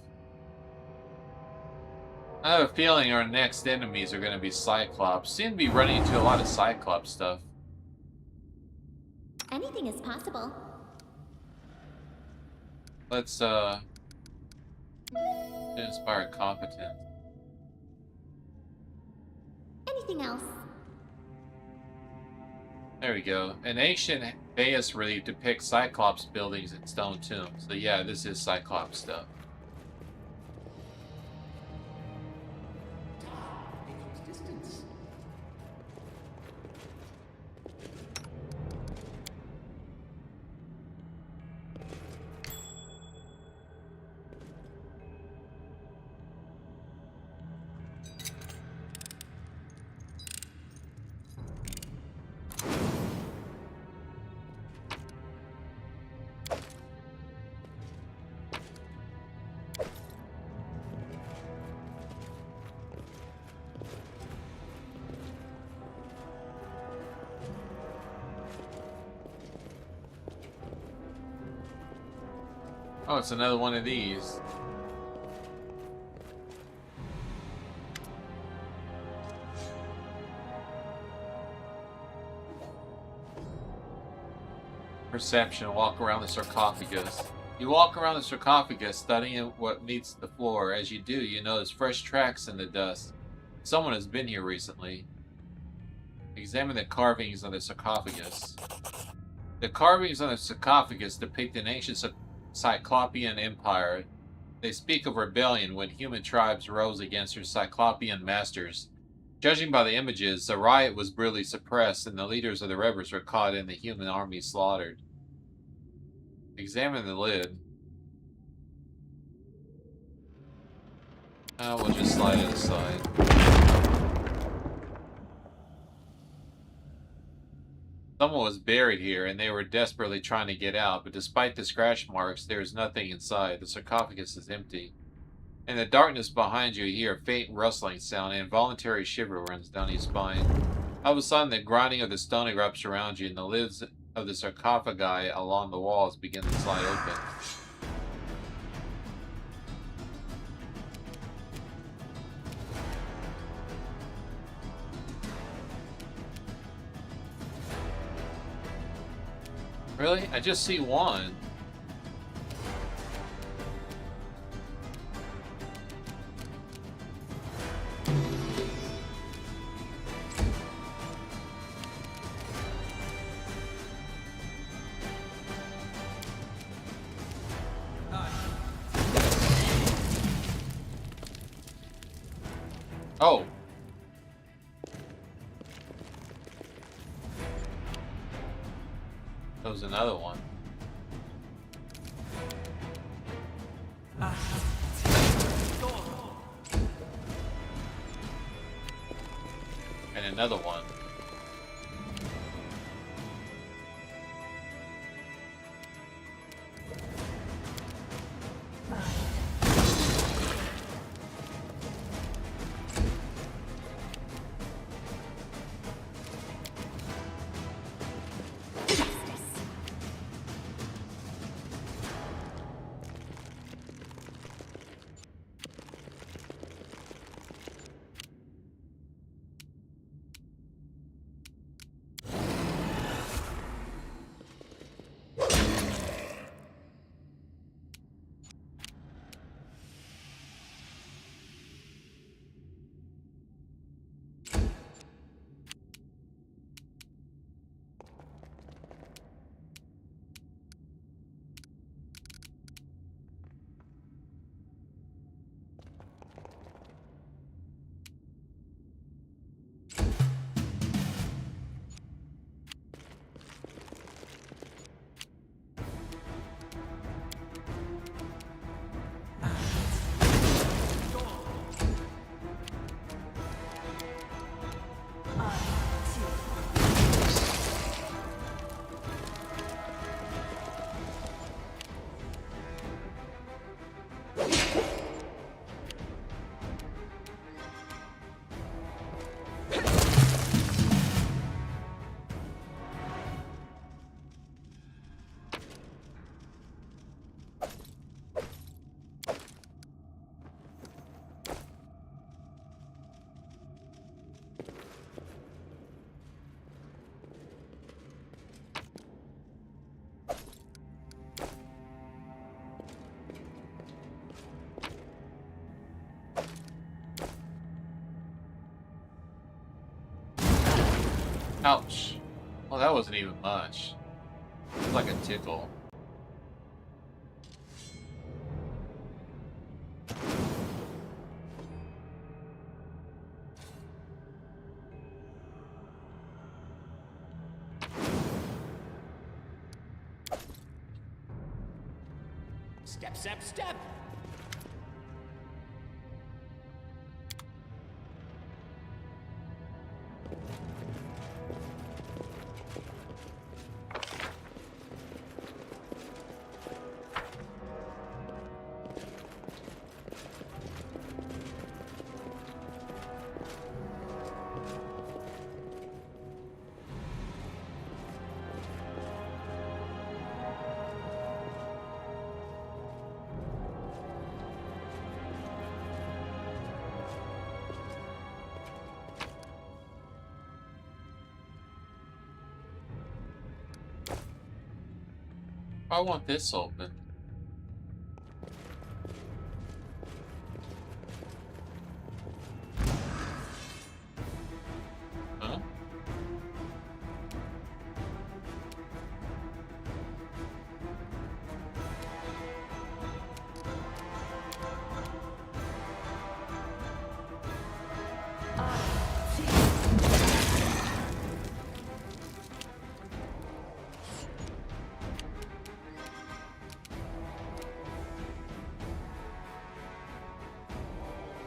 I have a feeling our next enemies are going to be Cyclops. Seem to be running into a lot of Cyclops stuff. Anything is possible. Let's, inspire competence. Anything else? There we go. An ancient bas relief depicts Cyclops buildings and stone tombs. So yeah, this is Cyclops stuff. Oh, it's another one of these. Perception, walk around the sarcophagus. You walk around the sarcophagus, studying what meets the floor. As you do, you notice fresh tracks in the dust. Someone has been here recently. Examine the carvings on the sarcophagus. The carvings on the sarcophagus depict an ancient Cyclopean empire. They speak of rebellion when human tribes rose against their Cyclopean masters. Judging by the images, the riot was brutally suppressed and the leaders of the rebels were caught and the human army slaughtered. Examine the lid. We'll just slide it aside. Someone was buried here, and they were desperately trying to get out, but despite the scratch marks, there is nothing inside. The sarcophagus is empty. In the darkness behind you, you hear a faint rustling sound, and an involuntary shiver runs down your spine. All of a sudden, the grinding of the stone erupts around you, and the lids of the sarcophagi along the walls begin to slide open. Really? I just see one. Oh. That was another one. And another one. Ouch. Well, that wasn't even much. It was like a tickle. Step, step, step! I want this open. Huh?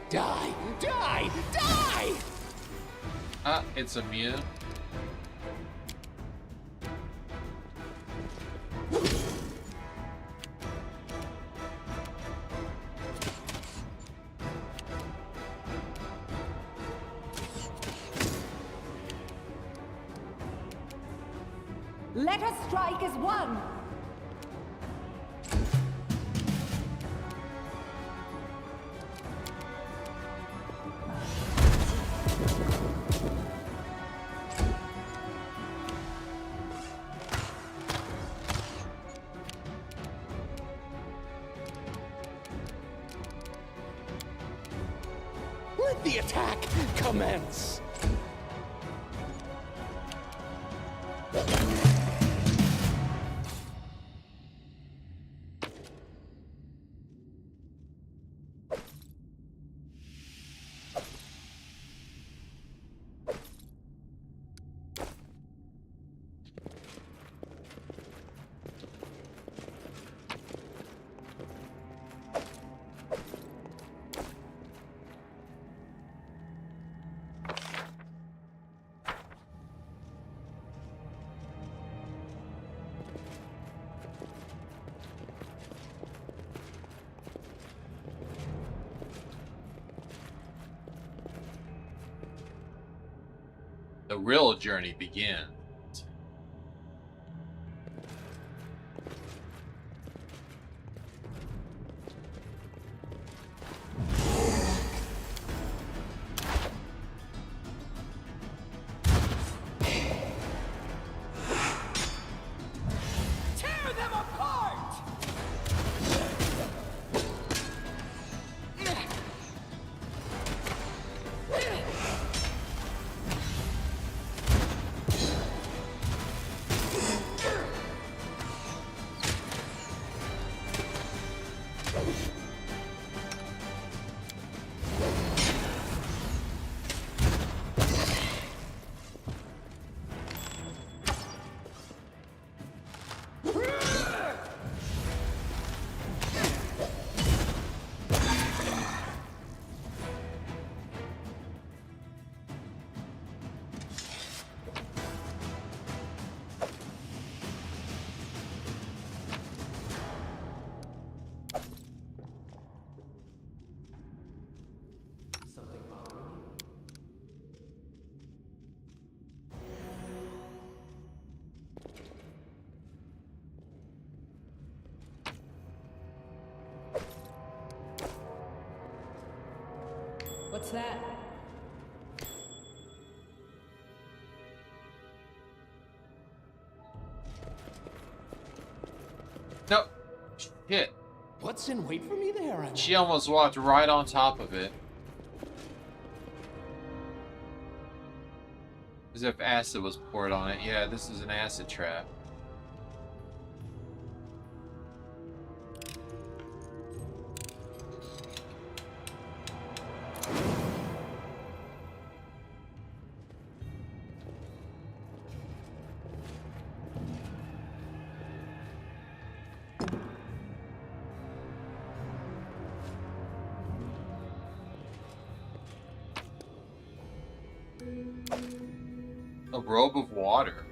Die! Die! Die! Ah, it's a Mew. Let us strike as one! Let the attack commence! The real journey begins. Tear them apart! What's that? No. Shit. What's in wait for me there? She almost walked right on top of it. As if acid was poured on it. Yeah, this is an acid trap. A robe of water.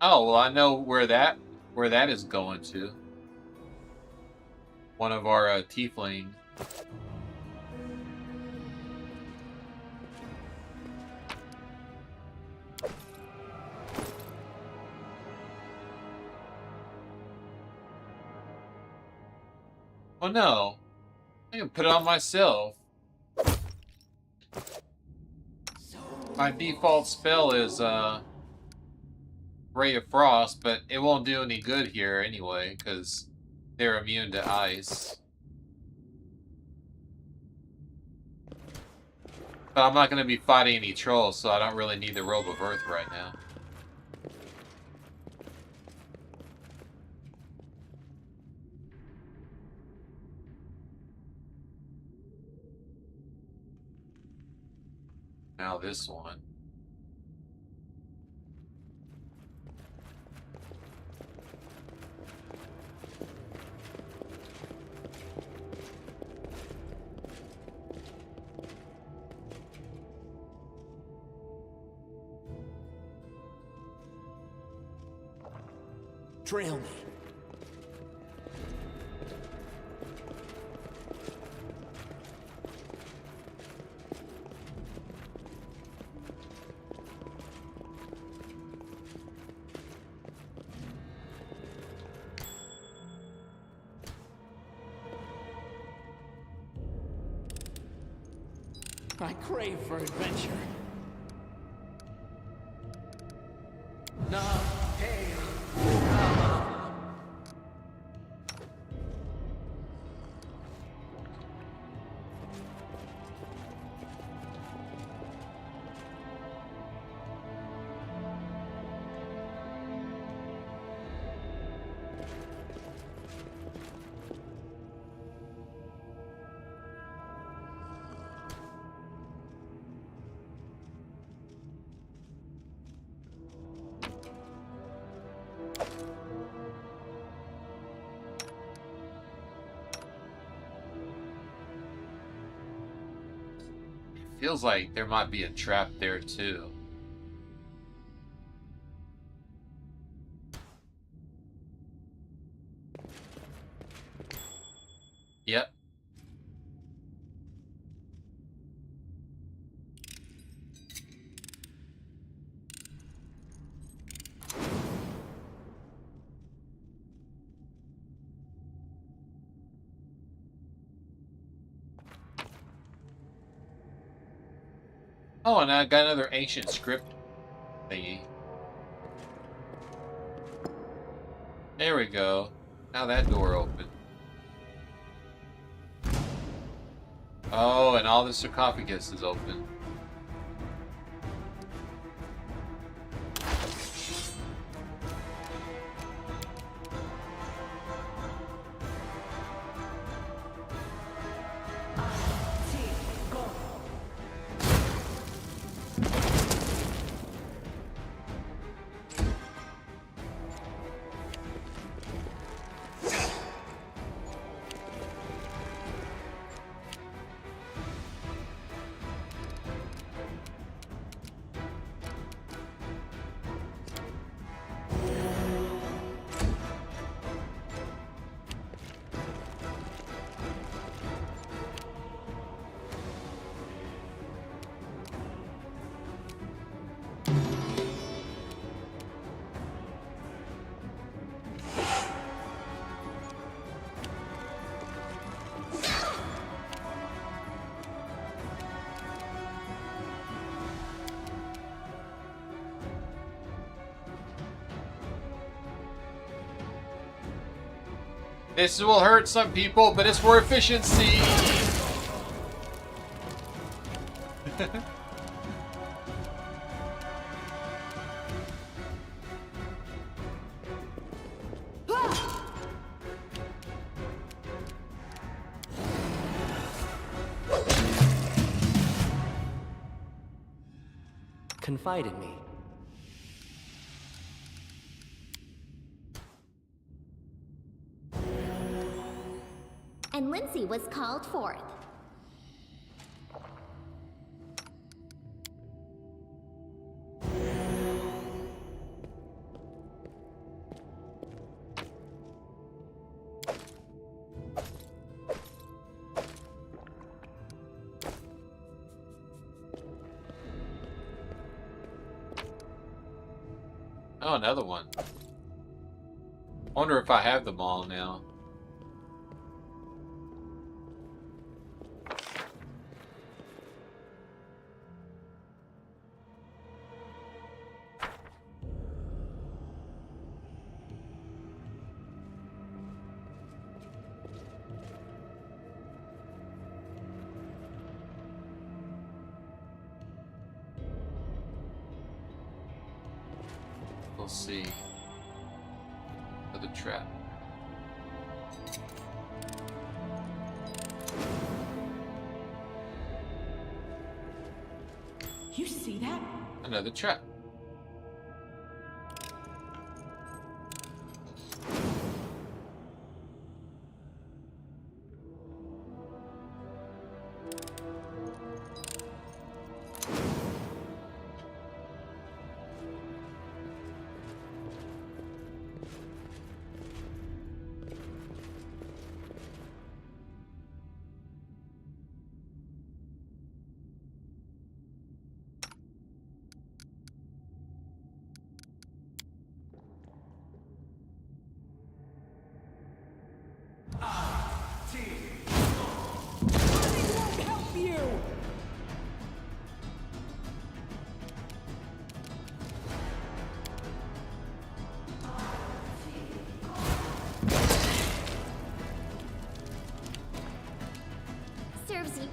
Oh, well, I know where that is going to. One of our tieflings. Oh no. I can put it on myself. My default spell is Ray of Frost, but it won't do any good here anyway, because they're immune to ice. But I'm not going to be fighting any trolls, so I don't really need the Robe of Earth right now. Now this one. Trail me. I crave for adventure. No, hey. Feels like there might be a trap there too. Yep. Oh, and I got another ancient script thingy. There we go. Now that door opened. Oh, and all the sarcophagus is open. This will hurt some people, but it's for efficiency. Confide in me. And Lindsay was called forth. Oh, another one. I wonder if I have them all now. We'll see. Another trap. You see that? Another trap. Help you! Serves you.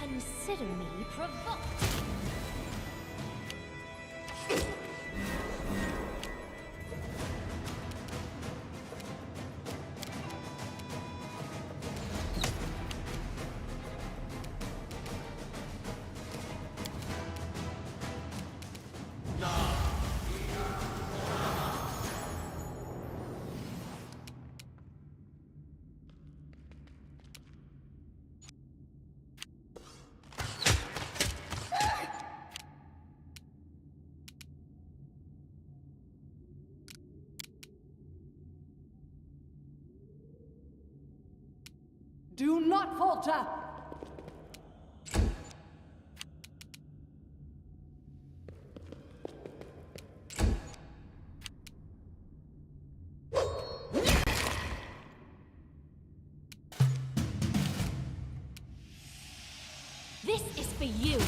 Consider me provoked. Do not falter! This is for you.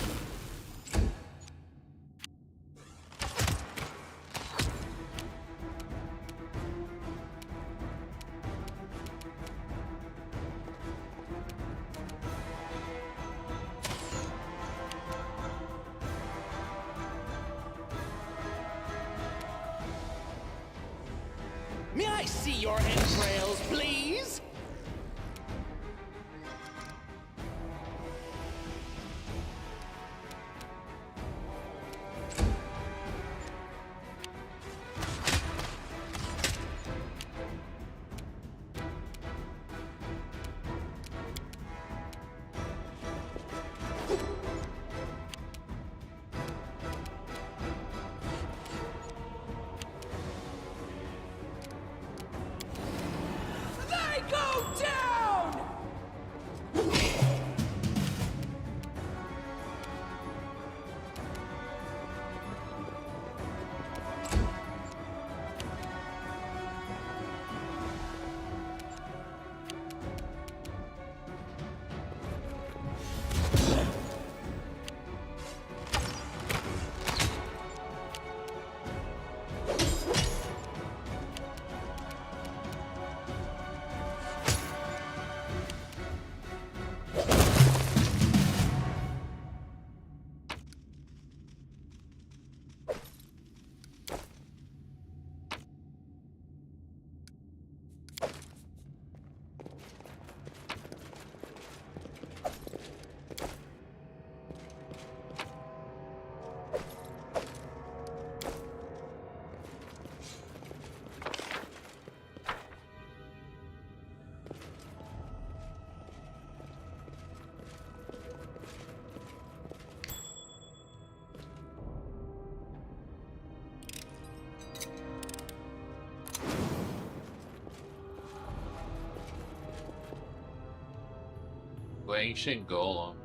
May I see your entrails, please? They go! Ancient Golem.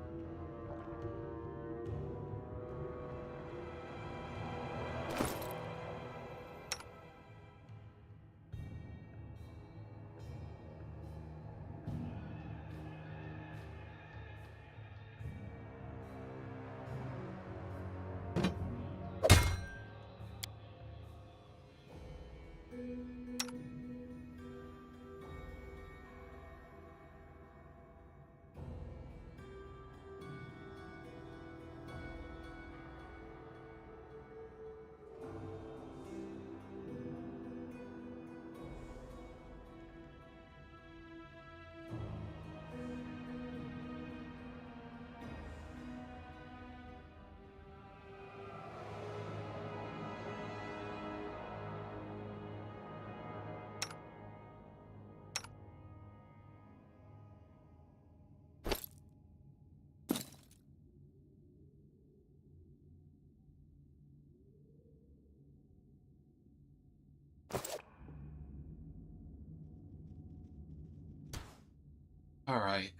All right.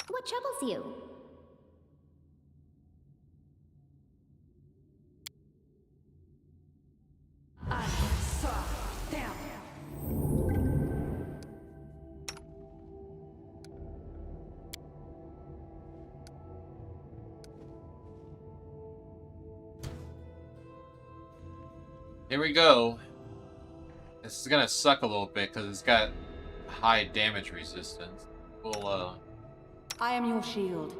What troubles you? I saw down. Here we go. This is gonna suck a little bit because it's got high damage resistance. We'll I am your shield.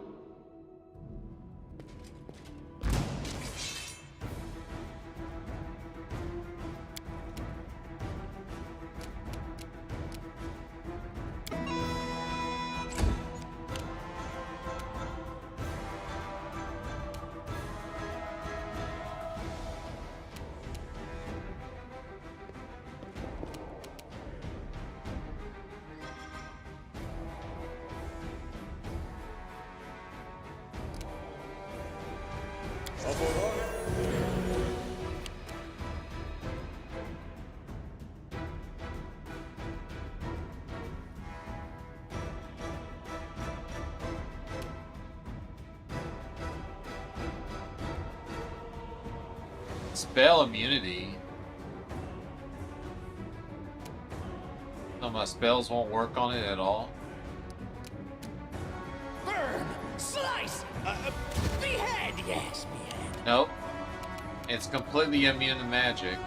spell immunity. So my spells won't work on it at all. Burn! Slice! Behead! Yes, behead. Nope. It's completely immune to magic.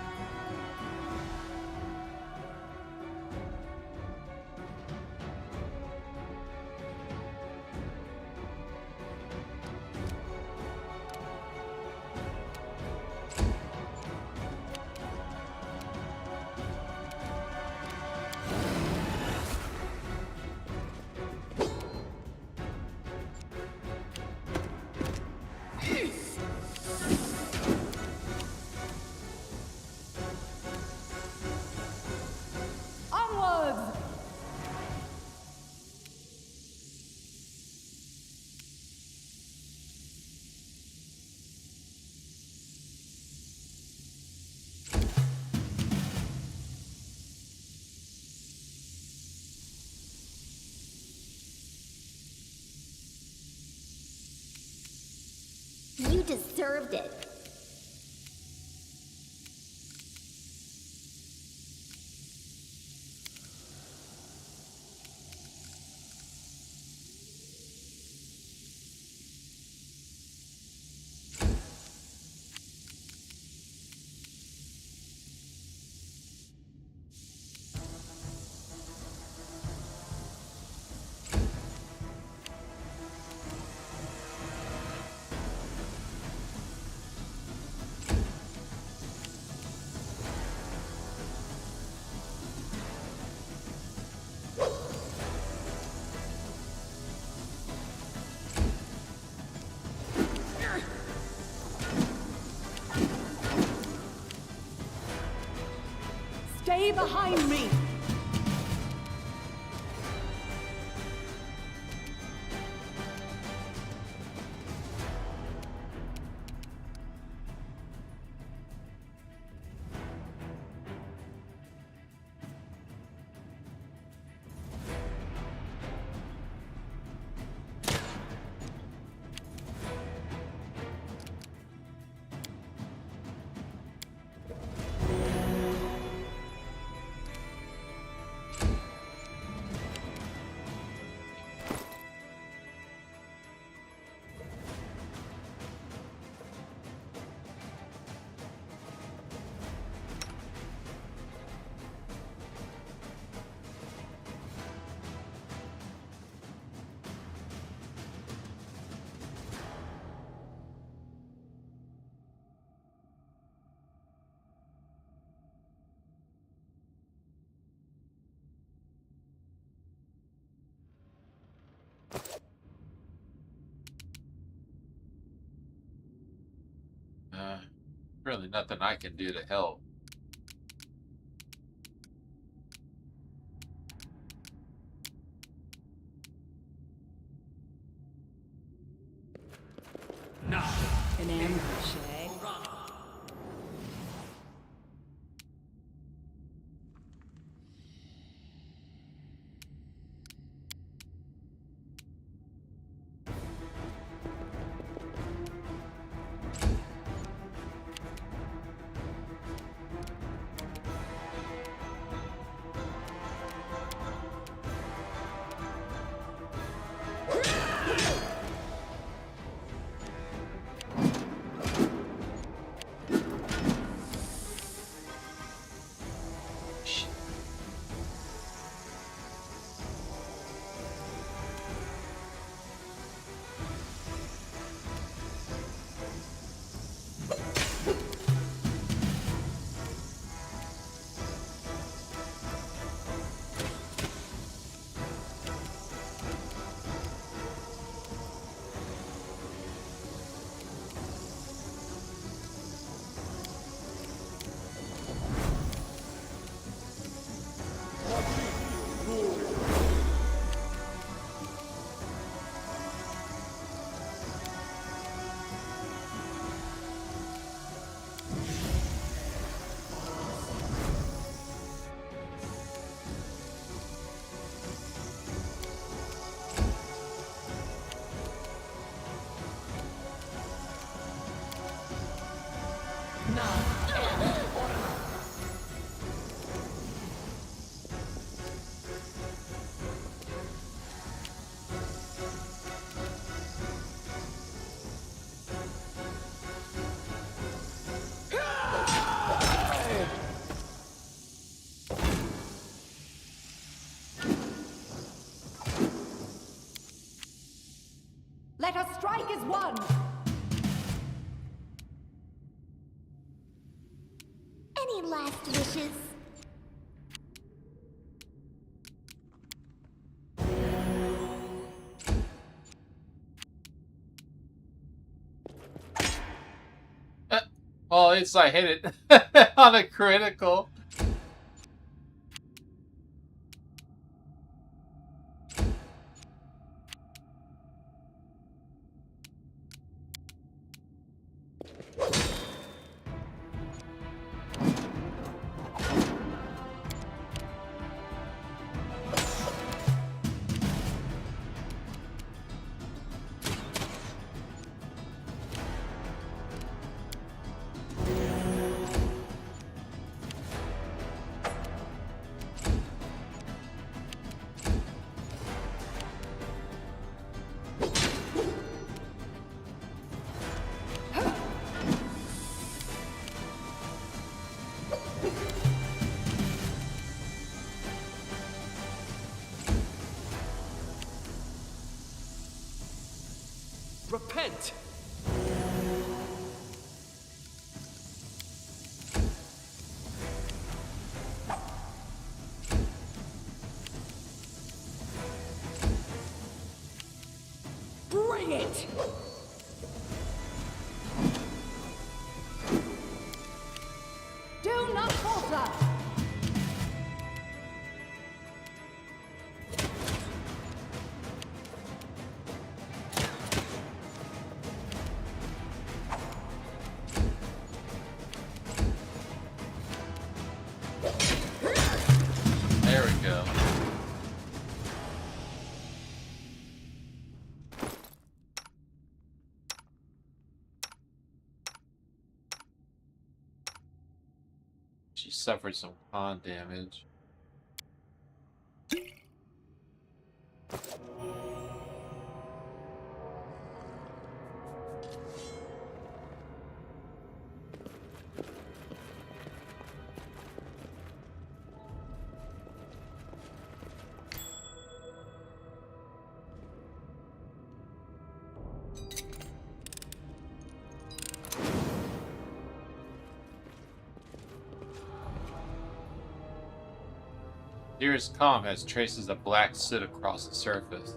Onwards! You deserved it. Stay behind me! really nothing I can do to help. An ambush, eh? Let us strike as one! Any last wishes? Well, at least I hit it on a critical. Repent! Bring it! Do not falter! There we go. She suffered some con damage. Dearest comm has traces of black soot across the surface.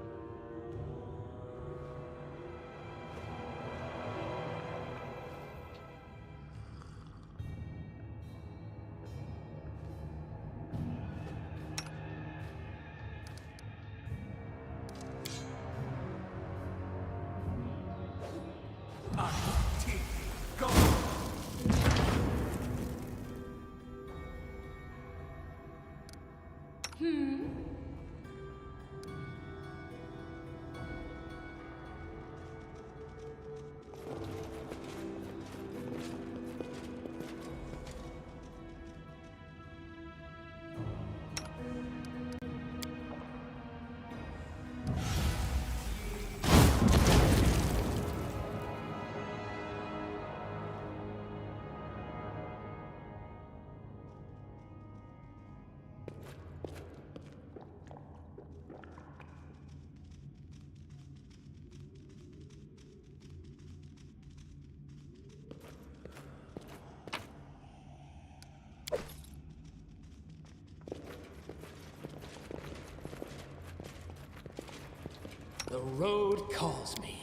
The road calls me.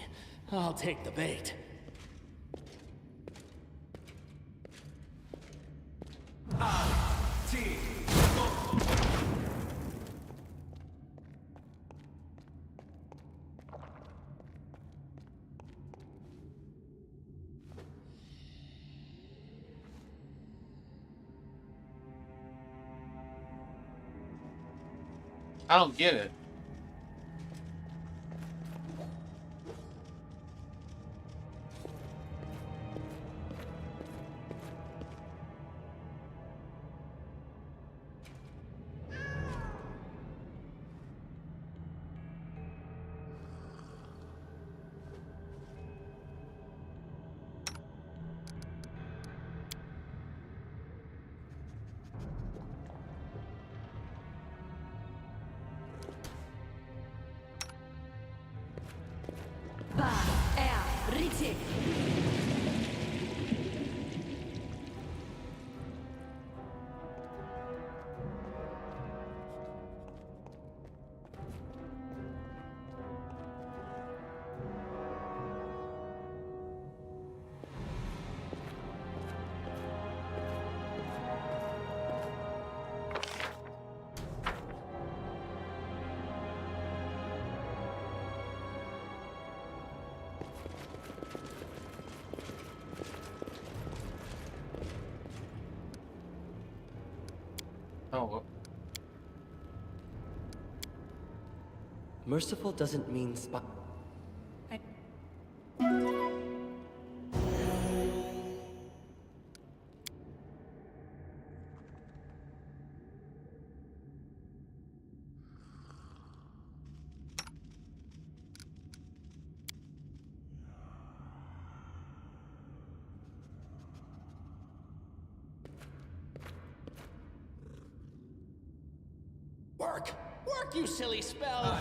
I'll take the bait. I don't get it. Oh. Merciful doesn't mean Work! Work, you silly spell!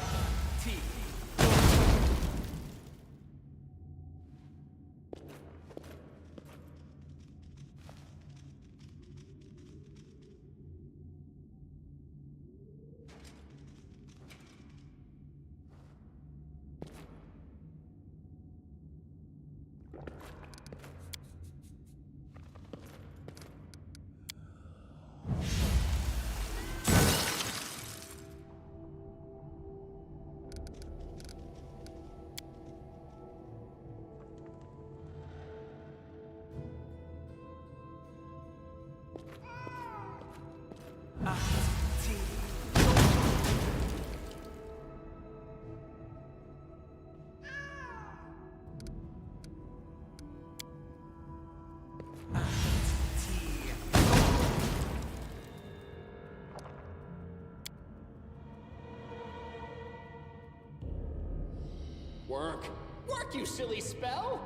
Work! Work, you silly spell!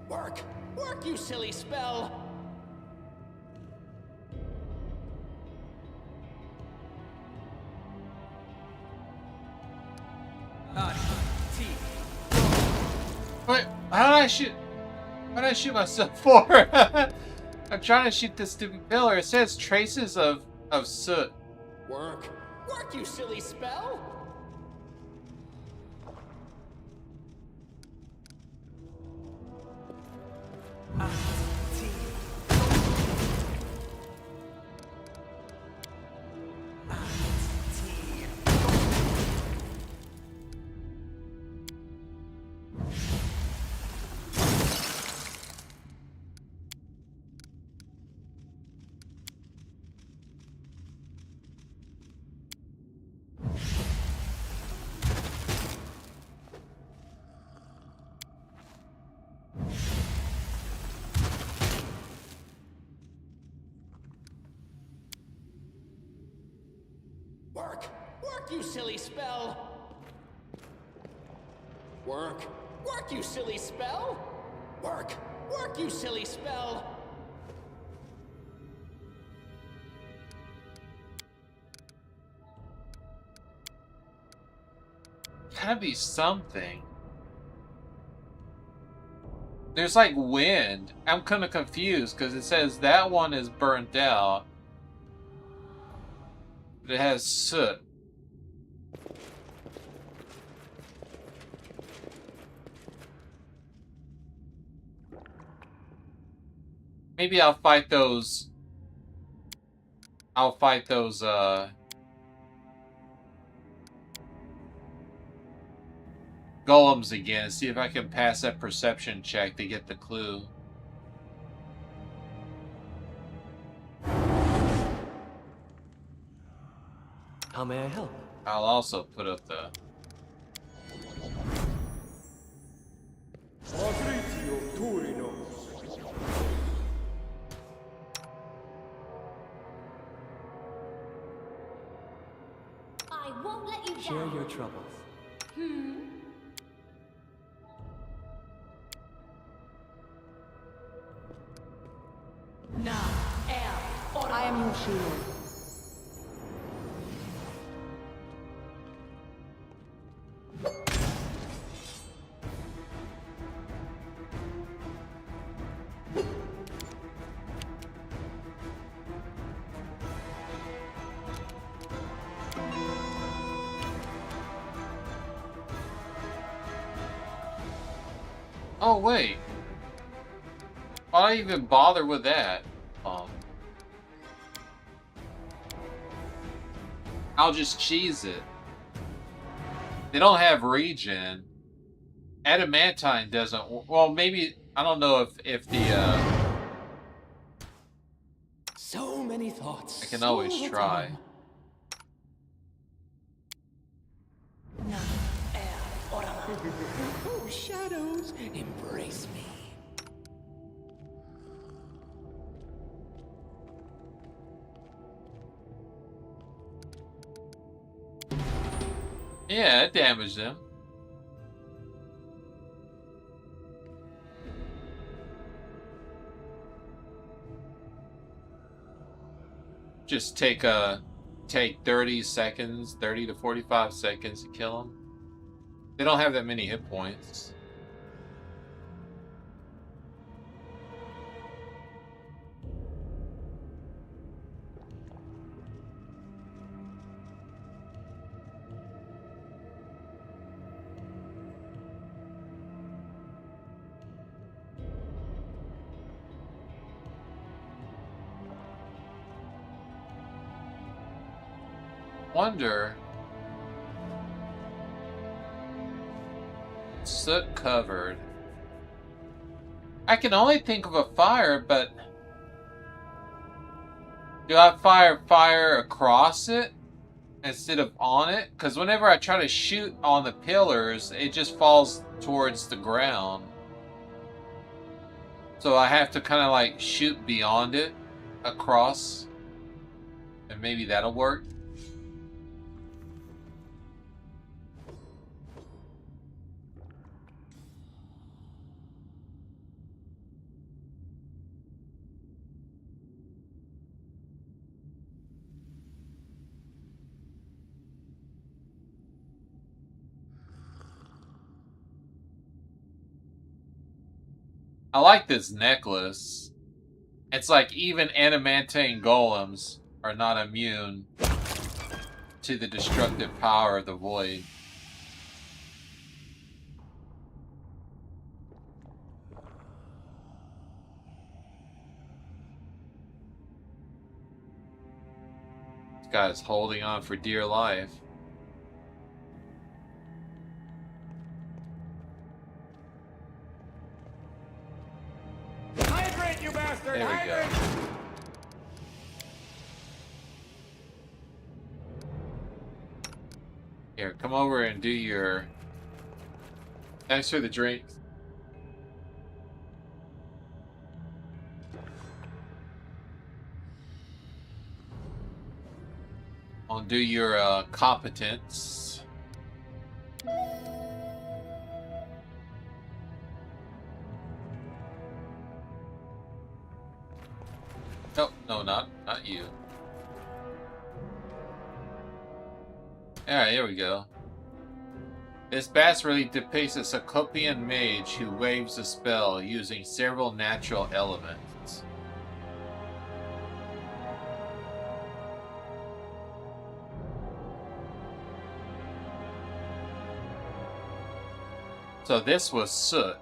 Work! Work, you silly spell! Wait, how did I shoot? What did I shoot myself for? I'm trying to shoot this stupid pillar. It says traces of soot. Work! Work, you silly spell! Work! Work, you silly spell! Work! Work, you silly spell! Work! Work, you silly spell! Gotta be something. There's like wind. I'm kind of confused because it says that one is burnt out. But it has soot. Maybe I'll fight those. Golems again and see if I can pass that perception check to get the clue. How may I help? I'll also put up the... I won't let you Share down. your troubles. I am your shield. Oh, wait. Why even bother with that? I'll just cheese it. They don't have regen. Adamantine doesn't... Well, maybe... I don't know if the... So many thoughts. I can always so try. time. Oh, shadows, embrace me. Yeah, it damaged them. Just take 30 seconds, 30 to 45 seconds to kill them. They don't have that many hit points. Wonder. Soot covered. I can only think of a fire, but do I fire across it instead of on it? Because whenever I try to shoot on the pillars, it just falls towards the ground. So I have to kind of like shoot beyond it, across, and maybe that'll work. I like this necklace. It's like even adamantine golems are not immune to the destructive power of the void. This guy's holding on for dear life. Hydrate, you bastard! There we go. Here, come over and do your... Thanks for the drinks. Undo your competence. Nope, no, not you. Alright, here we go. This bas relief depicts a Cyclopean mage who waves a spell using several natural elements. So this was soot.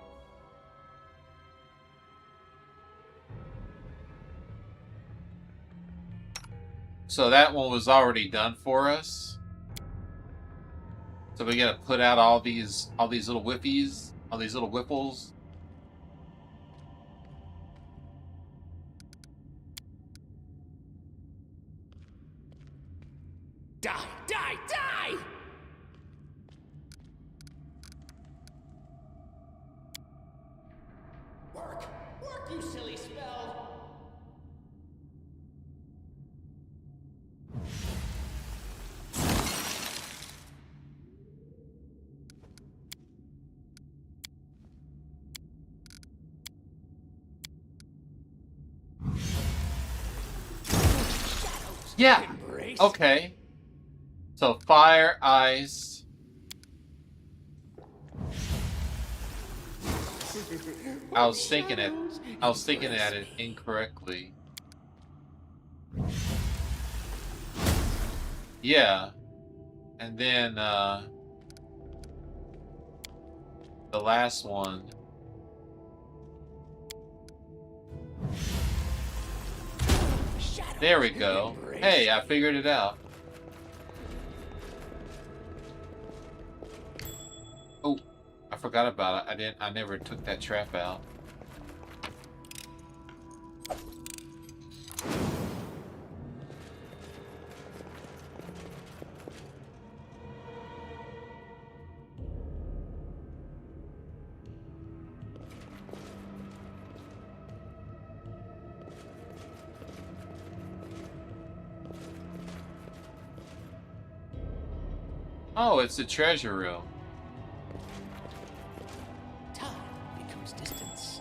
So that one was already done for us. So we gotta put out all these little whiffies, all these little whipples. Die, die, die! Work, work, you silly spell! Yeah. Embrace. Okay. So fire, ice. I was thinking at it incorrectly. Yeah. And then the last one. There we go. Hey, I figured it out. Oh, I forgot about it. I never took that trap out. Oh, it's the treasure room. Time becomes distance.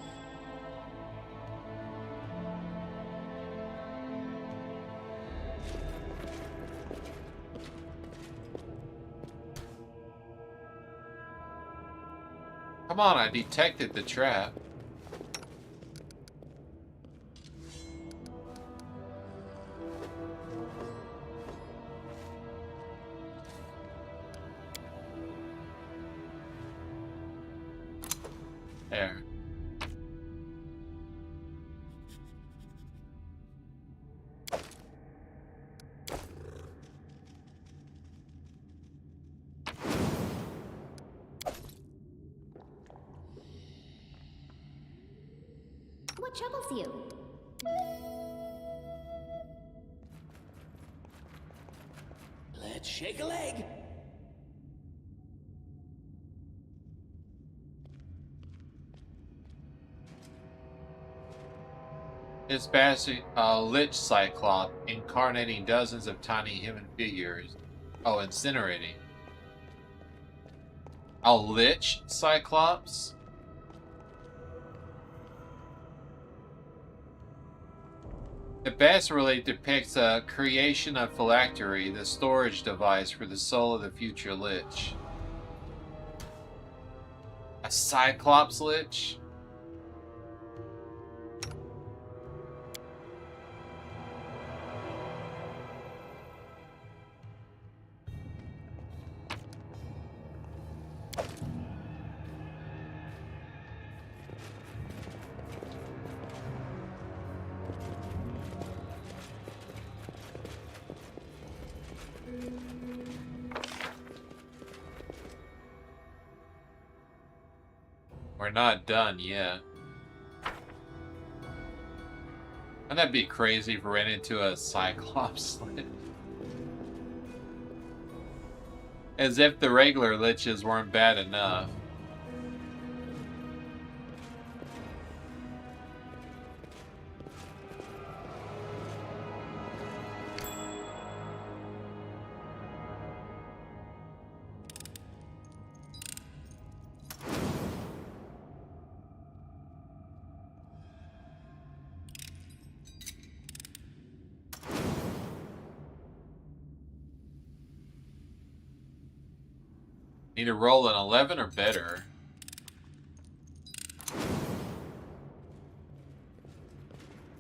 Come on, I detected the trap. There. What troubles you? Let's shake a leg. It's basically a lich cyclops incarnating dozens of tiny human figures. Oh, incinerating. A lich cyclops? The bas relief depicts a creation of phylactery, the storage device for the soul of the future lich. A cyclops lich? We're not done yet. Wouldn't that be crazy if we ran into a cyclops lich? As if the regular liches weren't bad enough. Need to roll an 11 or better.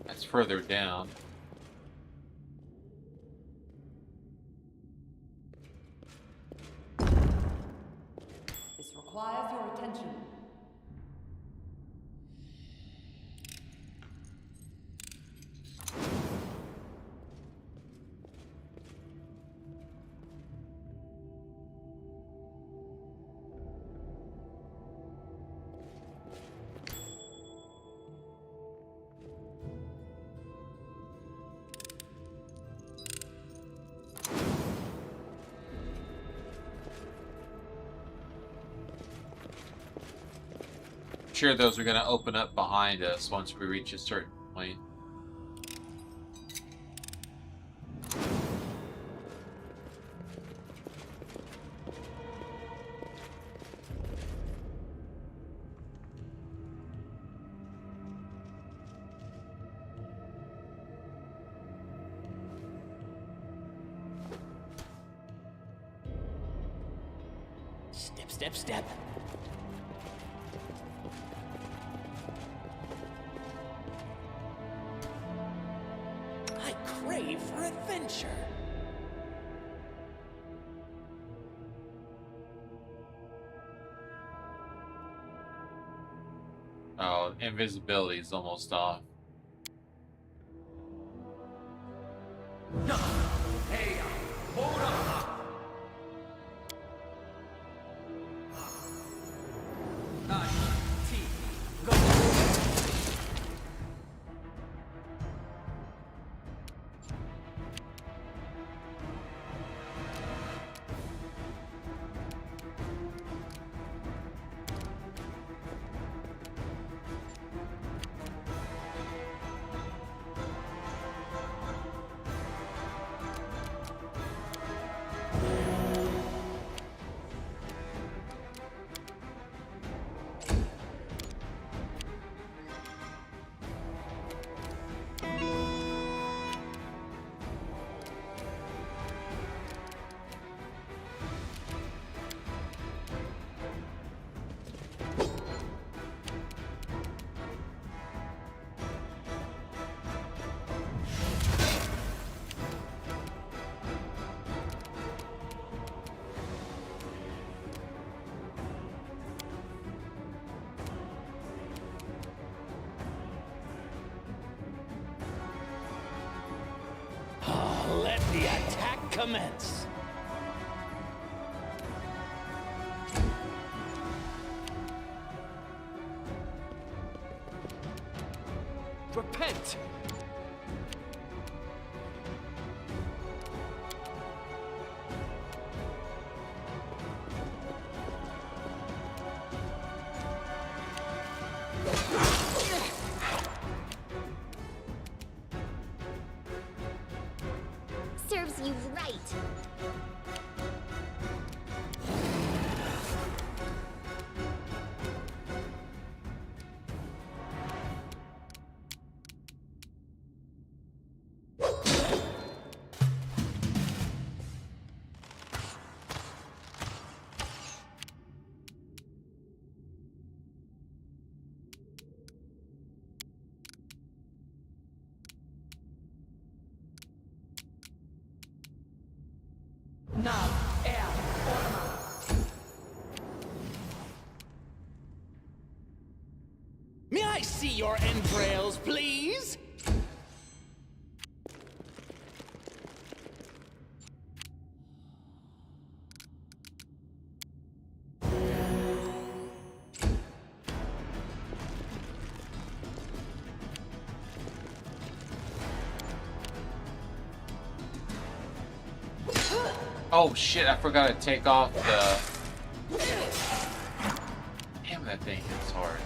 That's further down. This requires your attention. Sure, those are going to open up behind us once we reach a certain point. Step, step, step. I crave for adventure. Oh, invisibility is almost off. Hey, hold on. I-T, go. Let the attack commence. Repent! Serves you right. Now, air, May I see your entrails, please? Oh shit, I forgot to take off the... Damn, that thing hits hard.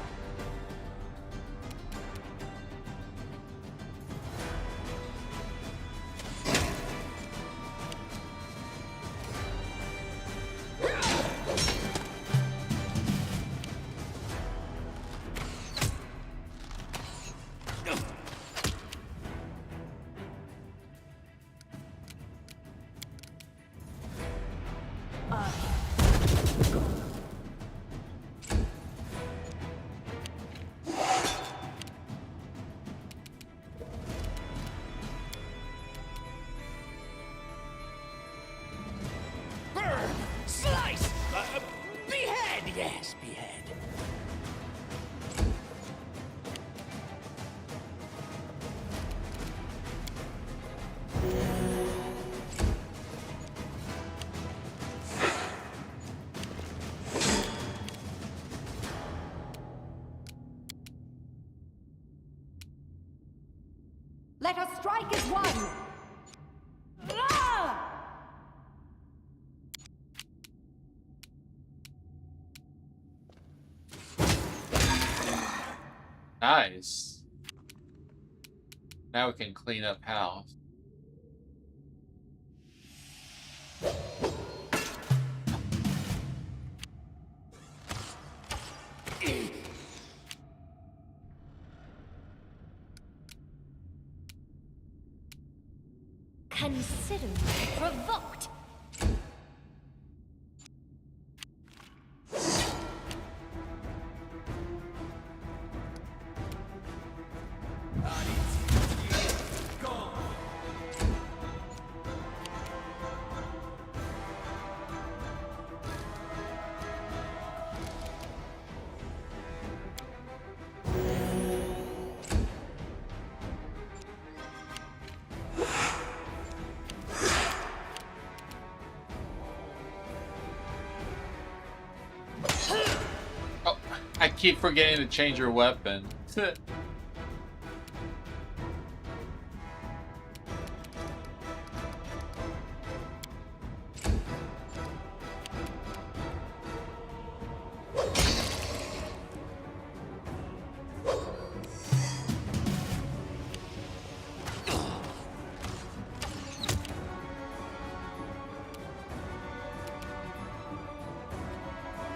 strike is one! Ah! Nice. Now we can clean up house. Consider me provoked. Oh, I keep forgetting to change your weapon.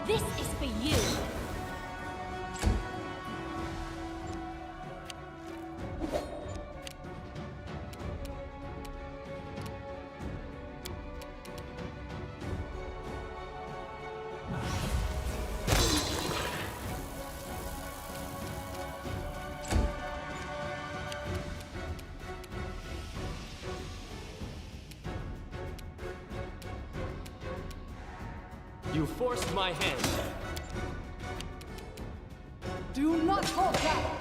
This is for you. You forced my hand. Do not hold back!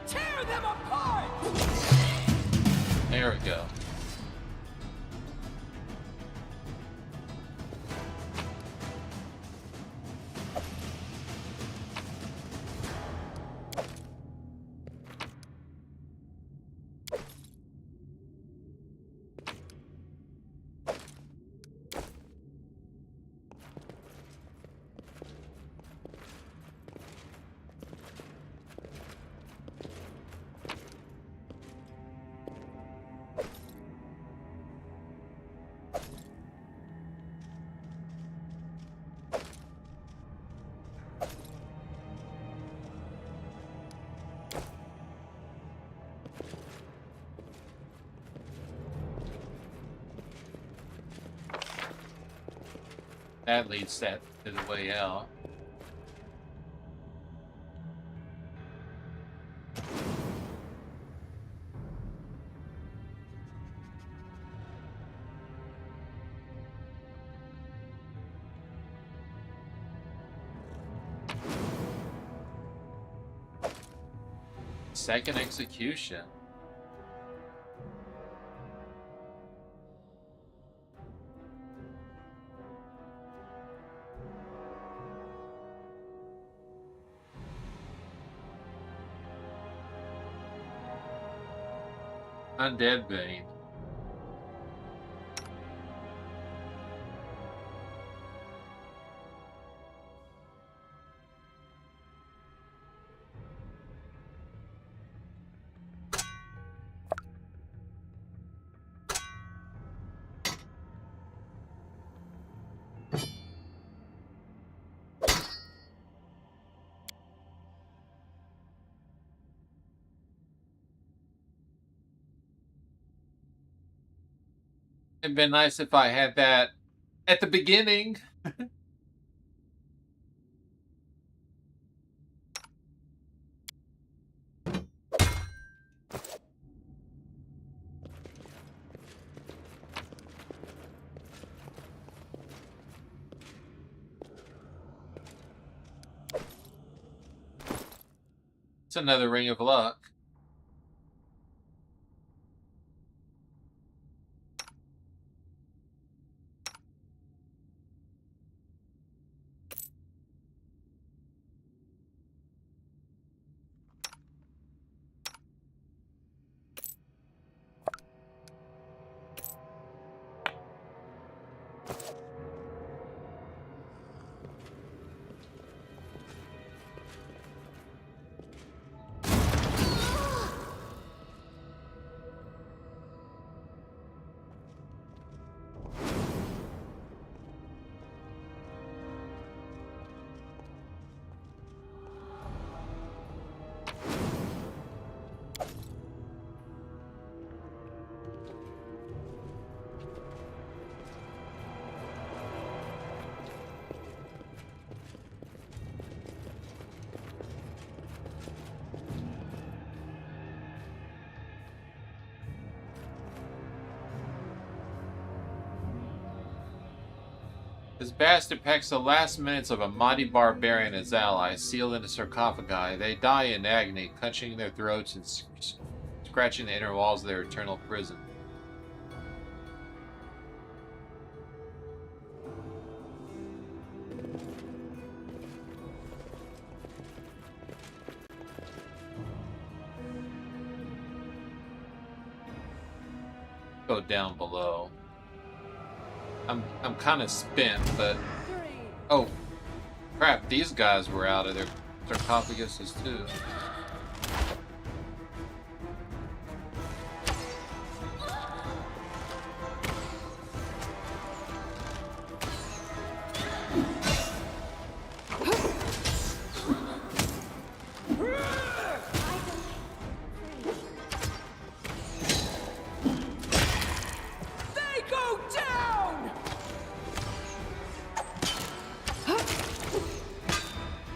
Tear them apart! There we go. That leads that to the way out. Second execution. Undead Bane. It'd been nice if I had that at the beginning. It's another ring of luck. This bastard pecks the last minutes of a mighty barbarian and his allies, sealed in a sarcophagi. They die in agony, clenching their throats and scratching the inner walls of their eternal prison. Go down below. I'm kind of spent, but oh crap! These guys were out of their sarcophaguses too.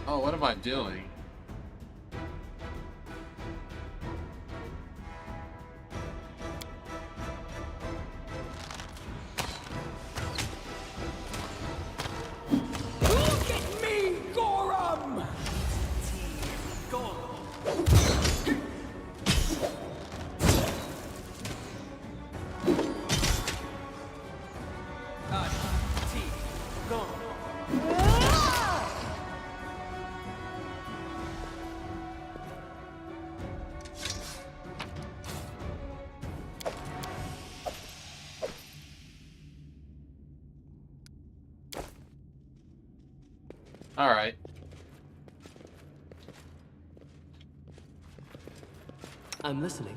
Oh, what am I doing? Look at me, Gorum! All right. I'm listening.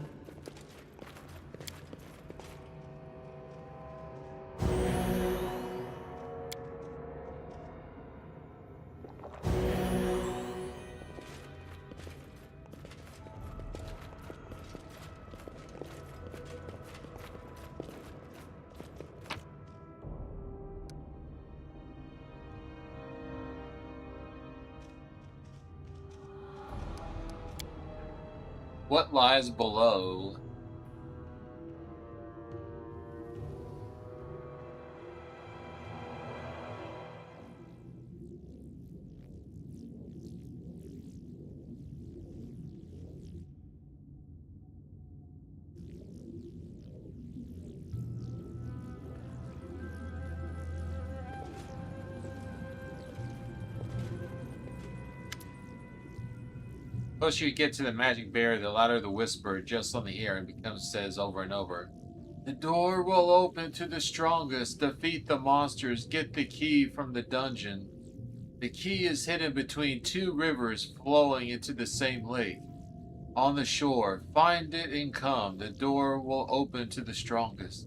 What lies below? The closer you get to the magic barrier, the louder the whisper just on the air and becomes says over and over. The door will open to the strongest. Defeat the monsters. Get the key from the dungeon. The key is hidden between two rivers flowing into the same lake. On the shore, find it and come. The door will open to the strongest.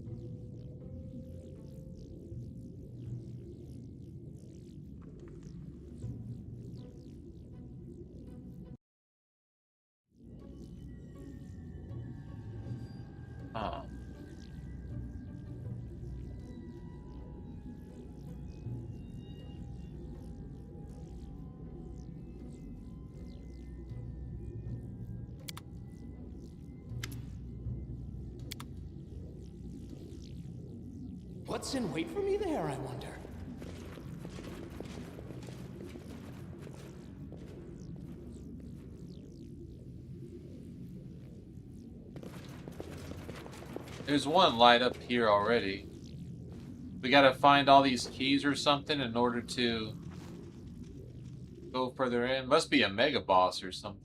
Oh. What's in wait for me there, I wonder? There's one light up here already. We gotta find all these keys or something in order to go further in. Must be a mega boss or something.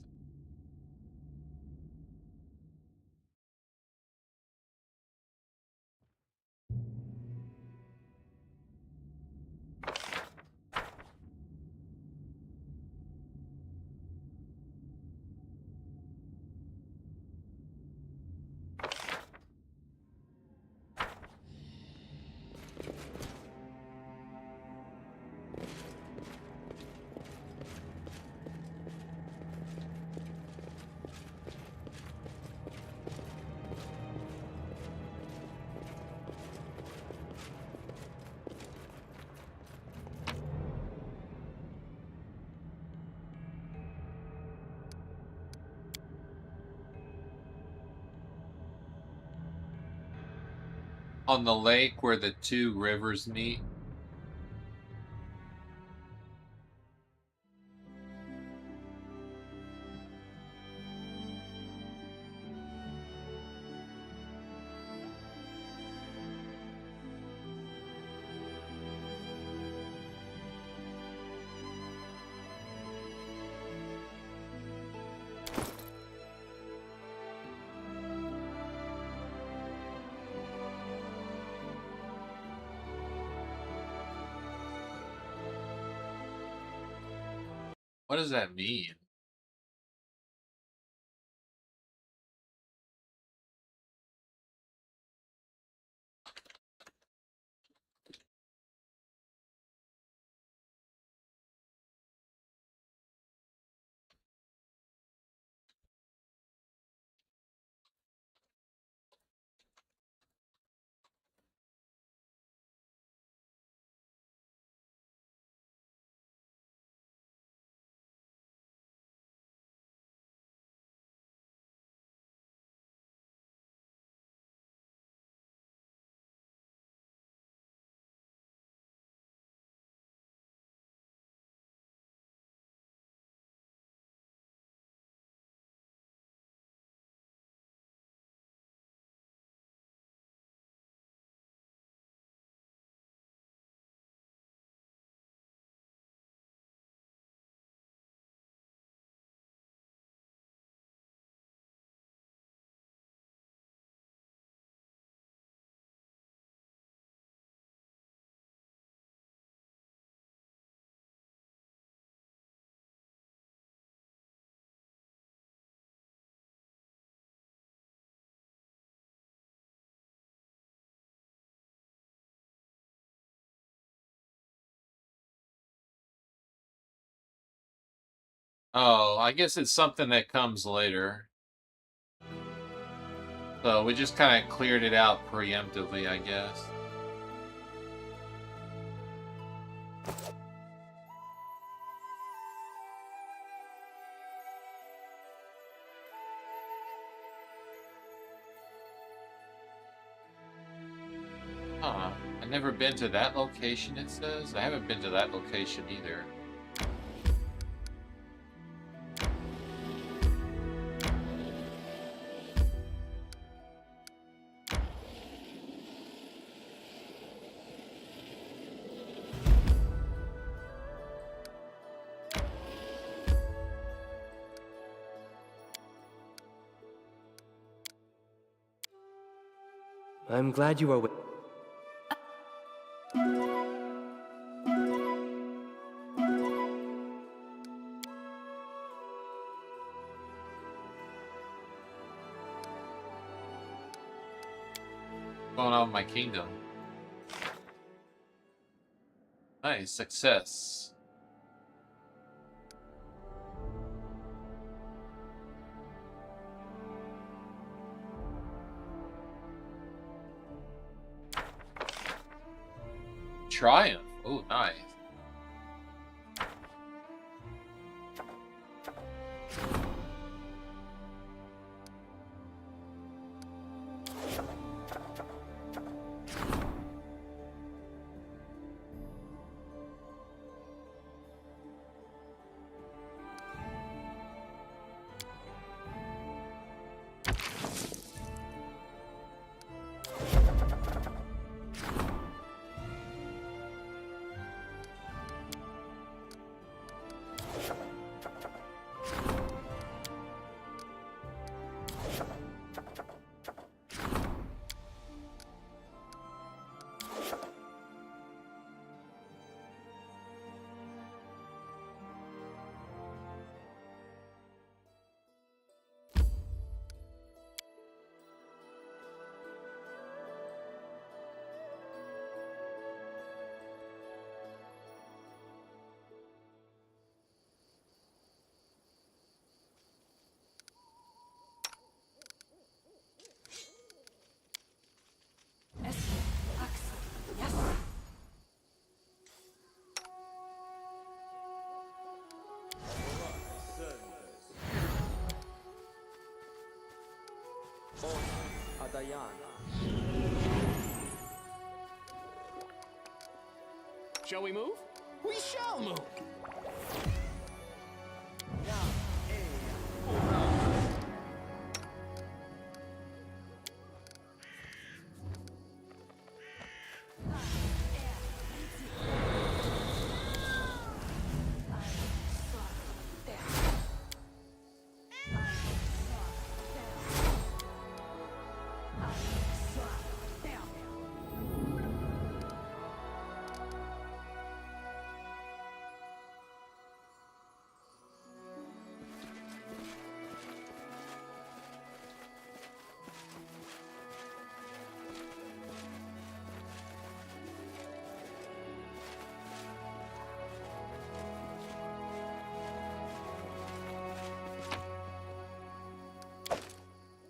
On the lake where the two rivers meet. What does that mean? Oh, I guess it's something that comes later. So we just kind of cleared it out preemptively, I guess. Huh. I've never been to that location, it says. I haven't been to that location either. I'm glad you are with. Going on with my kingdom. Nice, success. Triumph. Oh, nice. Shall we move? We shall move!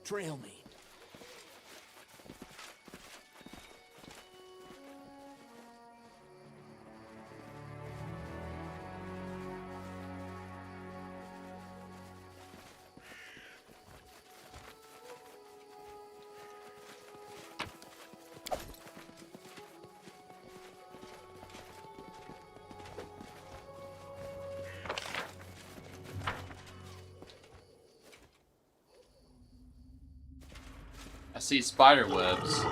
Trail me. I see spider webs.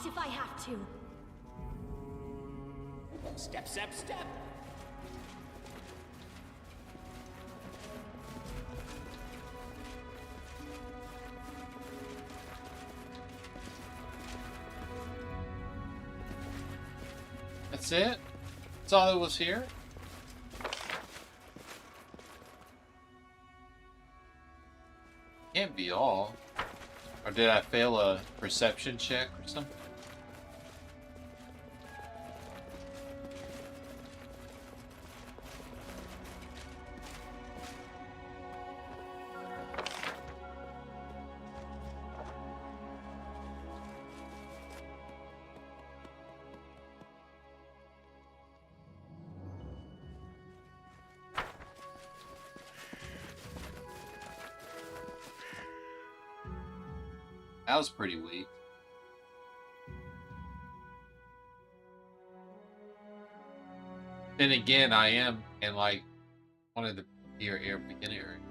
If I have to. Step, step, step! That's it? That's all that was here? Can't be all. Or did I fail a perception check or something? That was pretty weak. Then again, I am in like one of the beginning areas.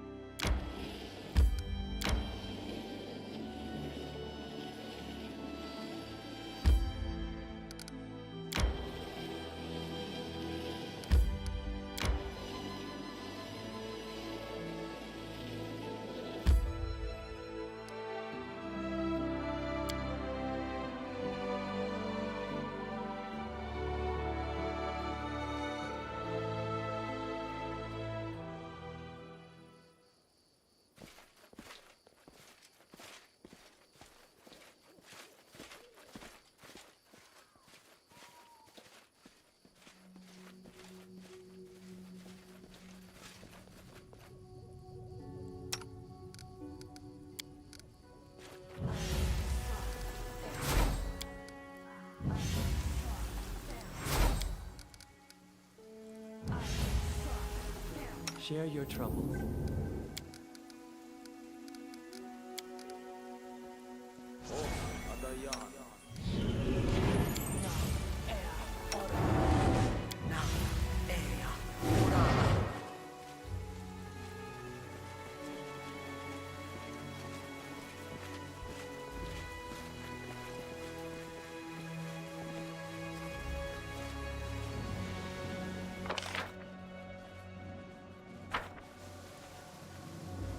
share your troubles.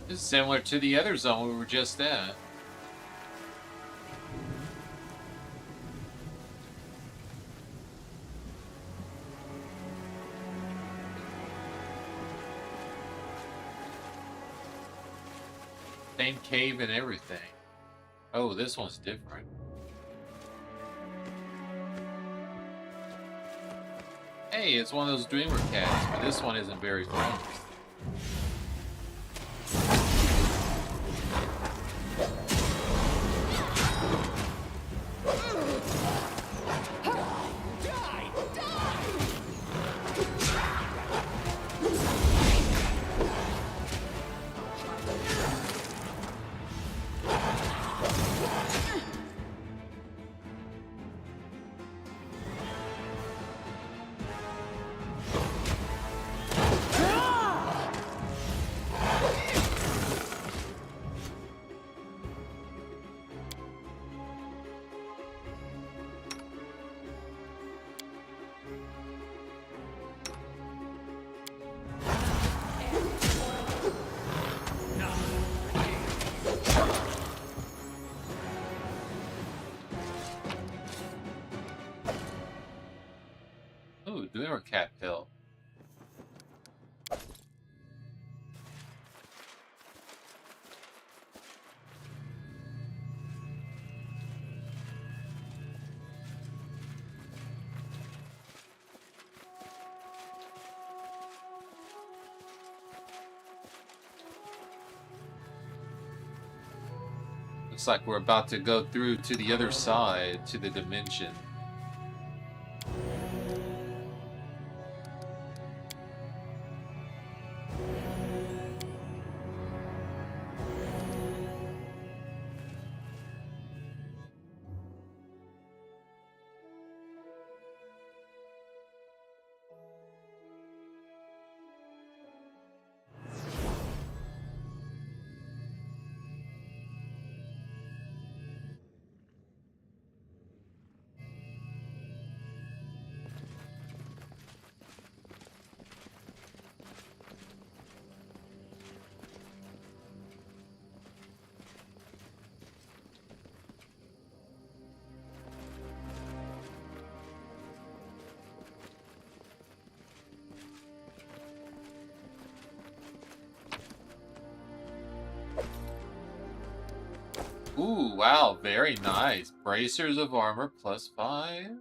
This is similar to the other zone we were just in. Same cave and everything. Oh, this one's different. Hey, it's one of those dreamer cats, but this one isn't very friendly. Ooh, dreamer cat pill. Looks like we're about to go through to the other side, to the dimension. Ooh, wow, very nice. Bracers of armor +5.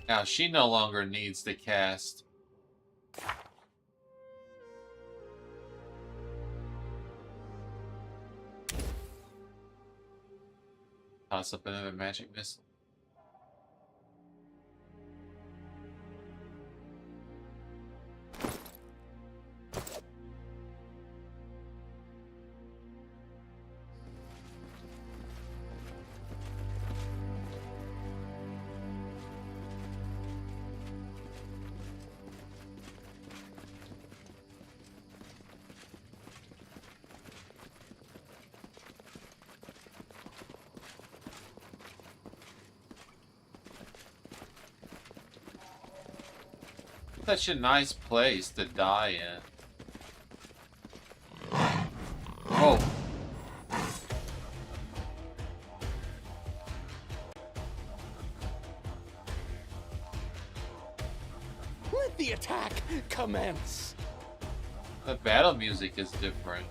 Now she no longer needs to cast. Toss up another magic missile. Such a nice place to die in. Oh. Let the attack commence. The battle music is different.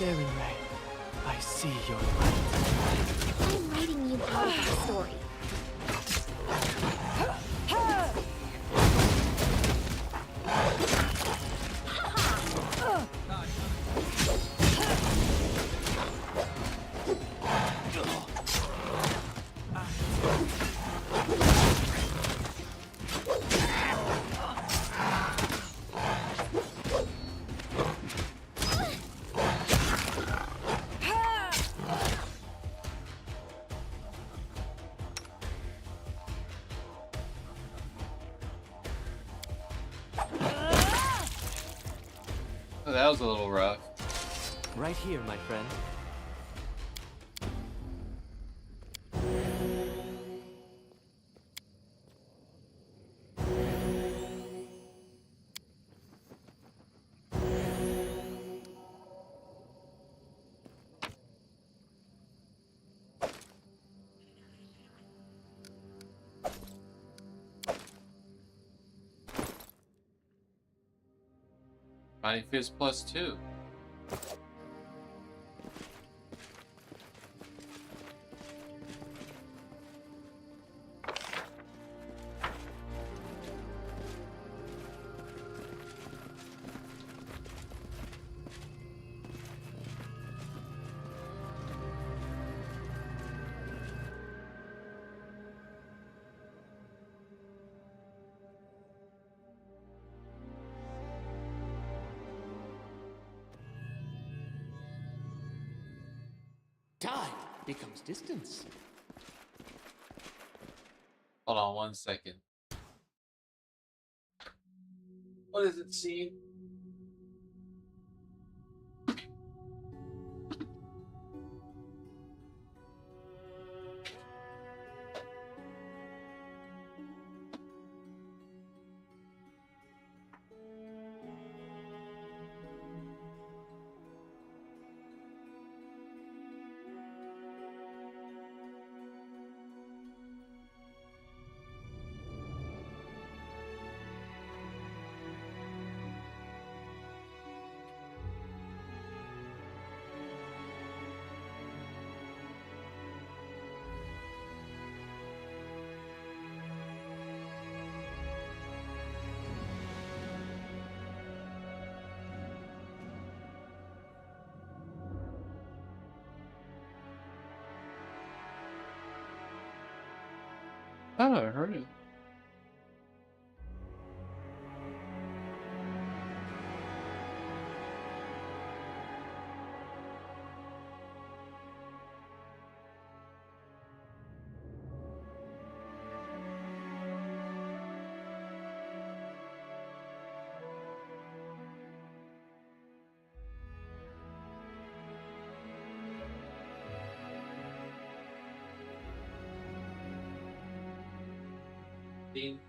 Staring Ray, I see your light. I'm writing you out of the story. Oh, that was a little rough. Right here, my friend. Mighty Fist +2. Time becomes distance. Hold on 1 second. What is it, scene? Oh, I heard it. Scene.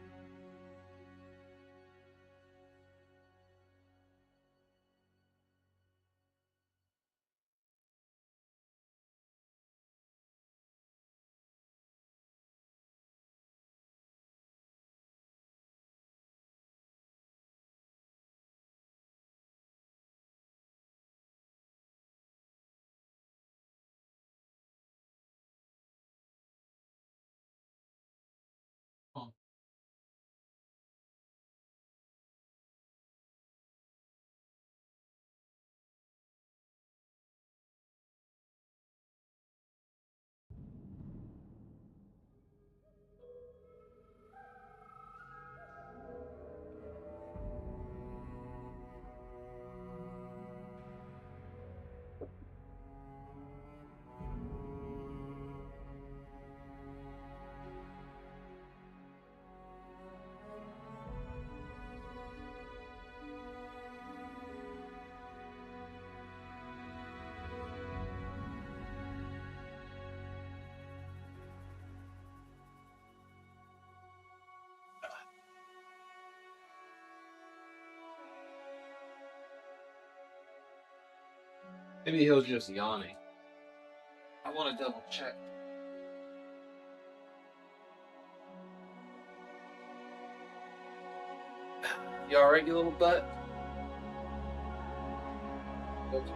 Oh. Maybe he was just yawning. I want to double check. You alright, you little butt? Okay.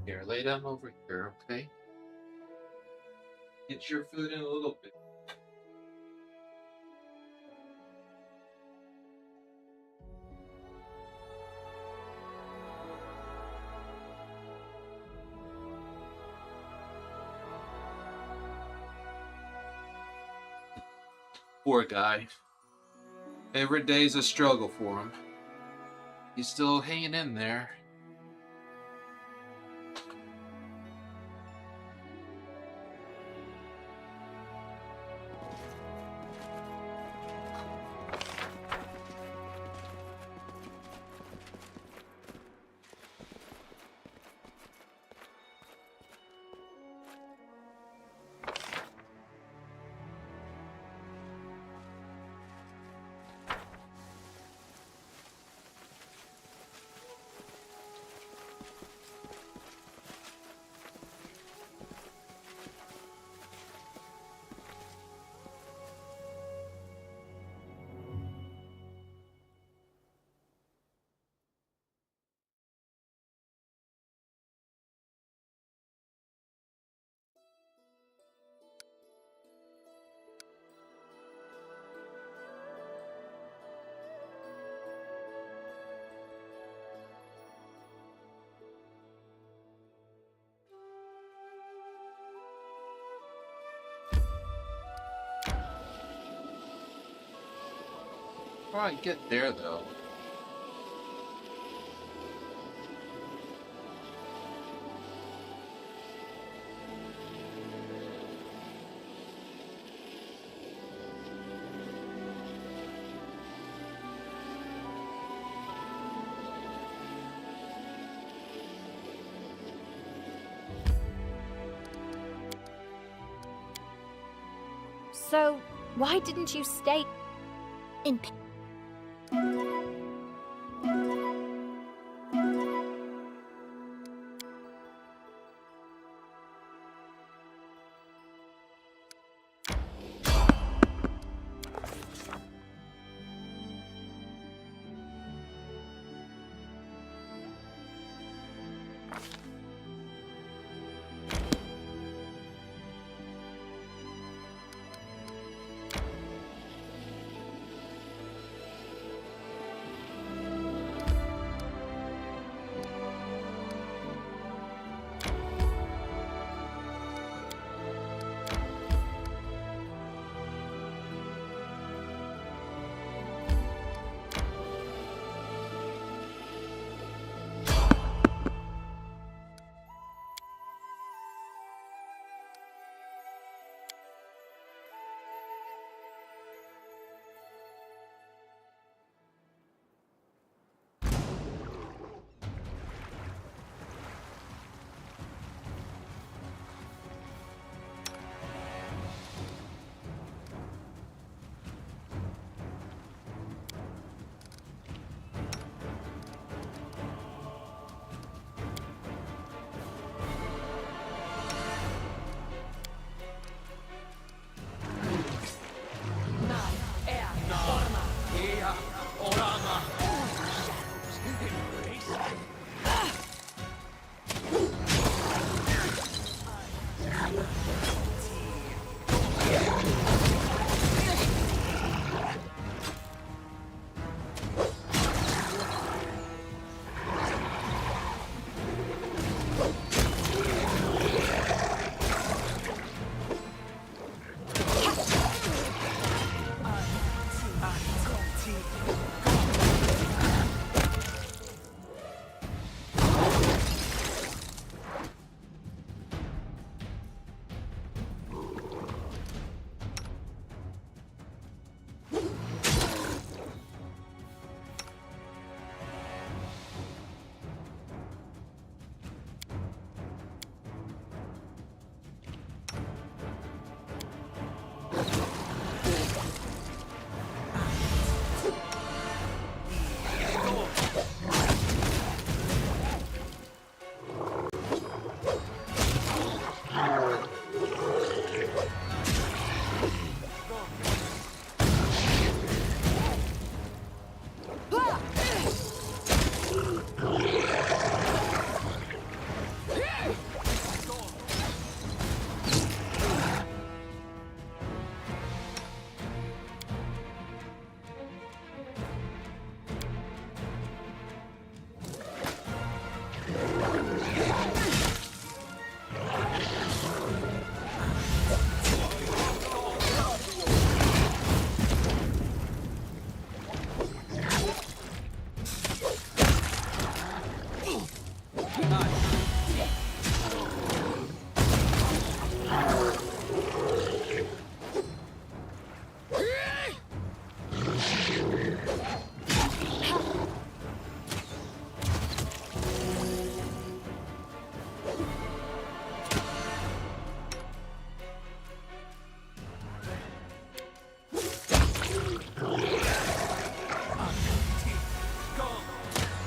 Here, lay down over here, okay? Get your food in a little bit. Poor guy. Every day's a struggle for him. He's still hanging in there. Probably get there though. So, why didn't you stay in?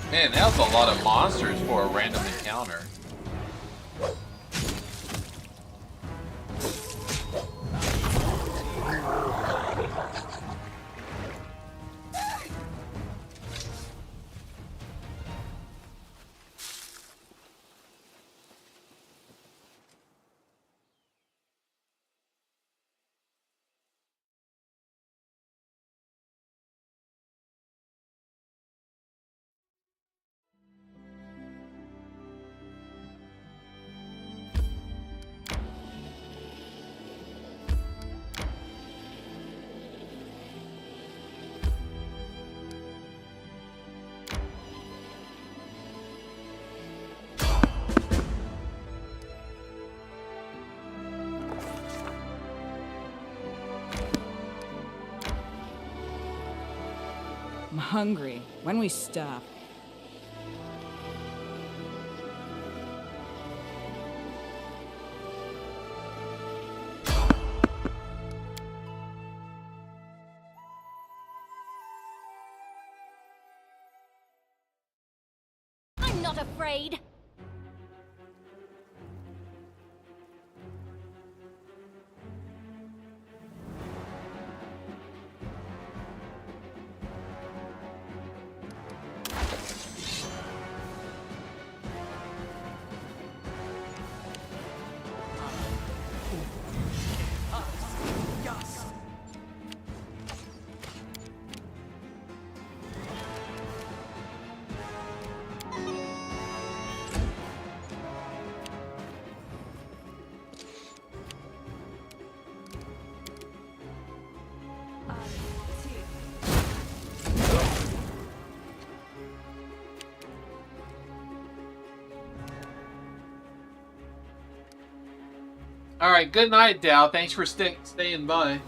Man, that was a lot of monsters for a random encounter. I'm hungry. When we stop? I'm not afraid. All right, good night, Dow. Thanks for staying by.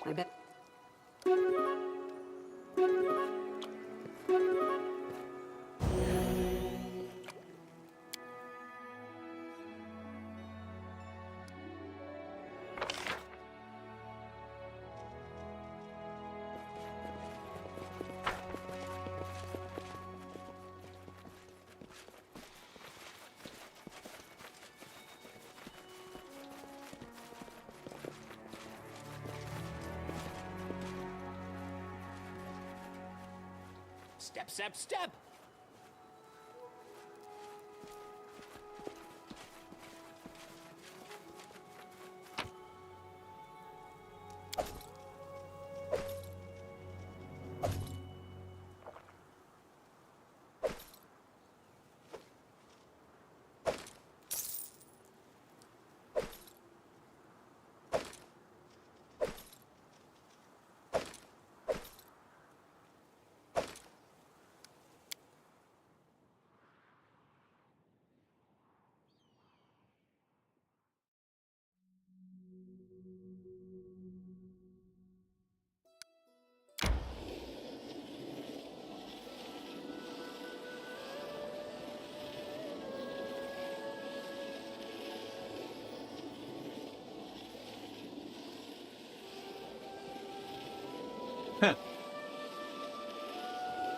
I bet. Step, step, step!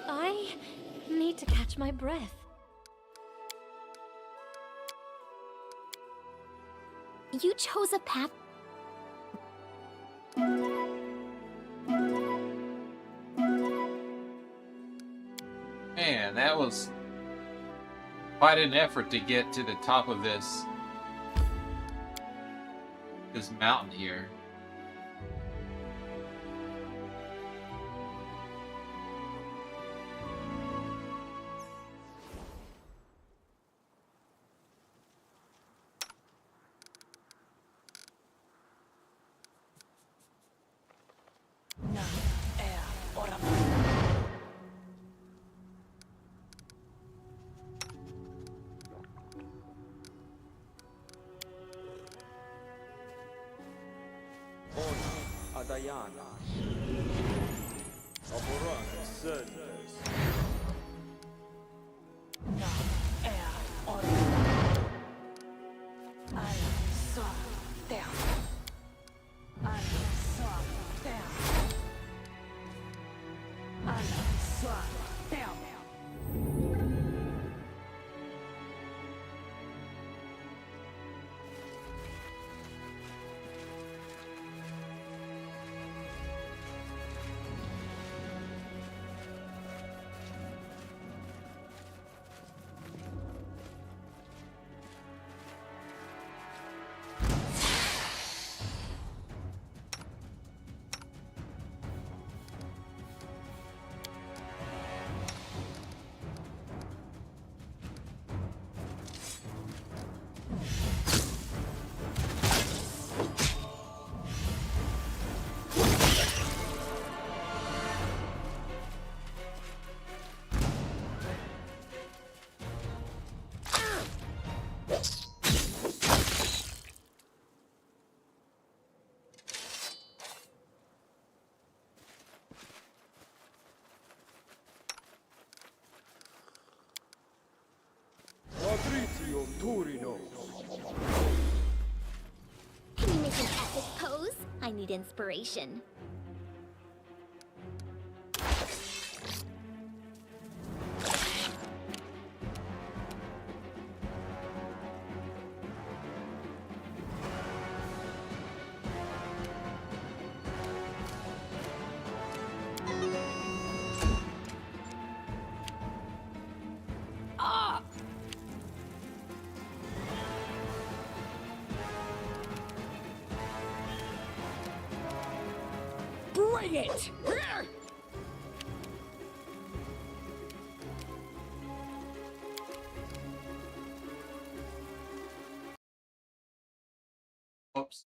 I need to catch my breath. You chose a path. Man, that was quite an effort to get to the top of this mountain here. Adayana. Aburan Senders. Can you make an epic pose? I need inspiration. Bring it! Oops.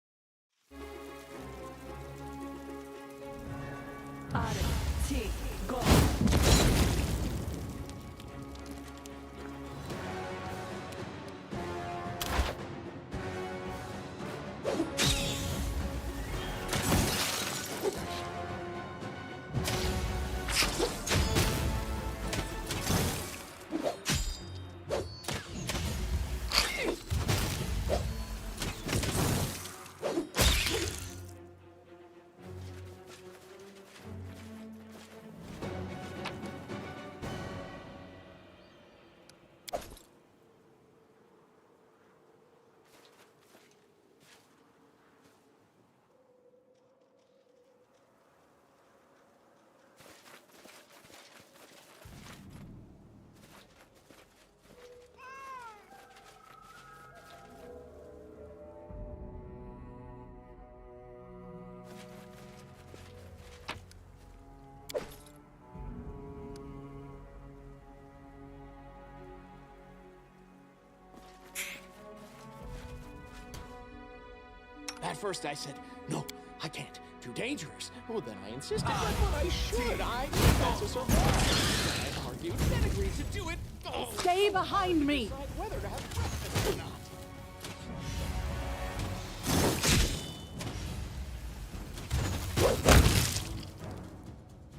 first I said, no, I can't. Too dangerous. Well, then I insisted, but I should. I think that's a surprise. I argued, then agreed to do it. Oh, Stay behind me! decide whether to have breakfast or not.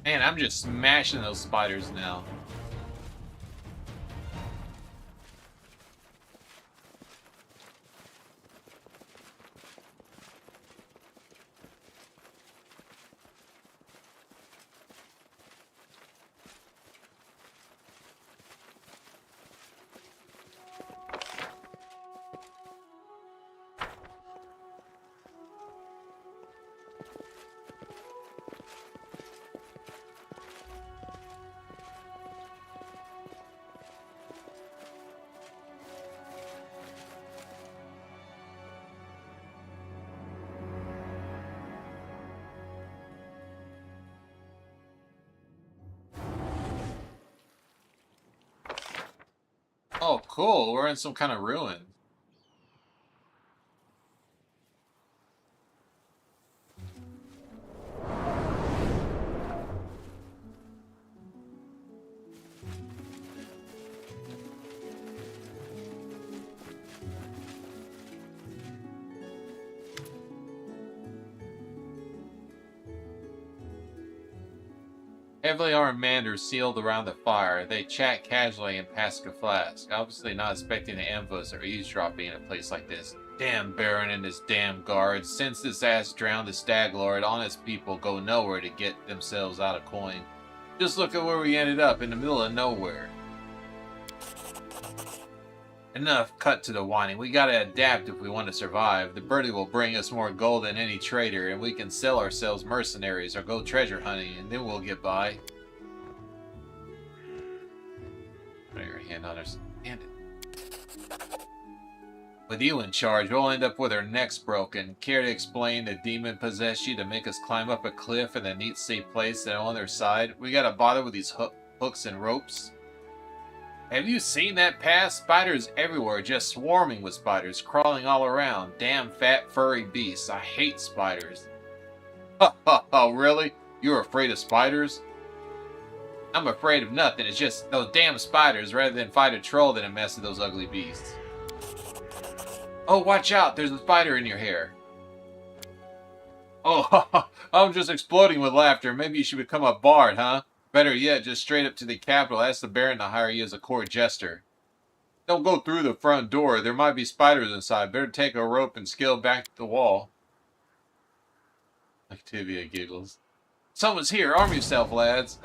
Man, I'm just smashing those spiders now. Oh, cool. We're in some kind of ruin. Heavily armed men are sealed around the fire. They chat casually and pass a flask, obviously not expecting an ambush or eavesdropping in a place like this. Damn Baron and his damn guards. Since this ass drowned the Stag Lord, honest people go nowhere to get themselves out of coin. Just look at where we ended up, in the middle of nowhere. Enough cut to the whining. We gotta adapt if we want to survive. The birdie will bring us more gold than any trader, and we can sell ourselves mercenaries or go treasure hunting, and then we'll get by. Put your hand on her. Hand it. With you in charge, we'll end up with our necks broken. Care to explain the demon possessed you to make us climb up a cliff in a neat safe place and on their side? We gotta bother with these hooks and ropes? Have you seen that path? Spiders everywhere, just swarming with spiders, crawling all around. Damn fat, furry beasts. I hate spiders. Ha ha ha, really? You're afraid of spiders? I'm afraid of nothing. It's just those damn spiders rather than fight a troll than a mess of those ugly beasts. Oh, watch out! There's a spider in your hair. Oh, I'm just exploding with laughter. Maybe you should become a bard, huh? Better yet, just straight up to the capital, ask the Baron to hire you as a court jester. Don't go through the front door. There might be spiders inside. Better take a rope and scale back the wall. Activia giggles. Someone's here. Arm yourself, lads.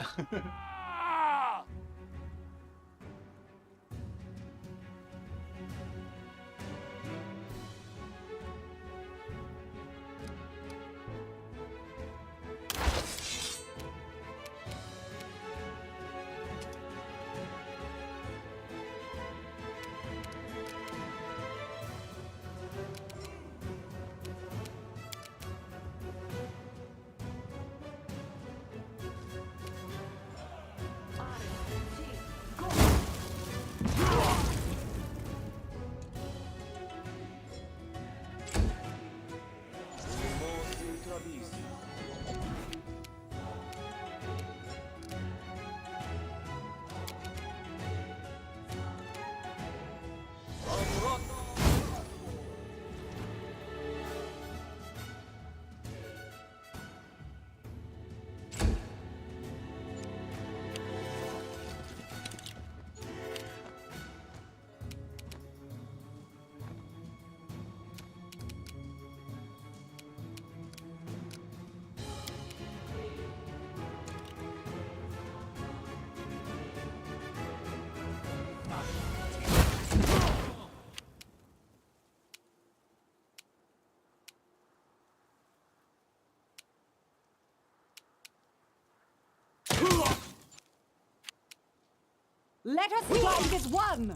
Let us find as one!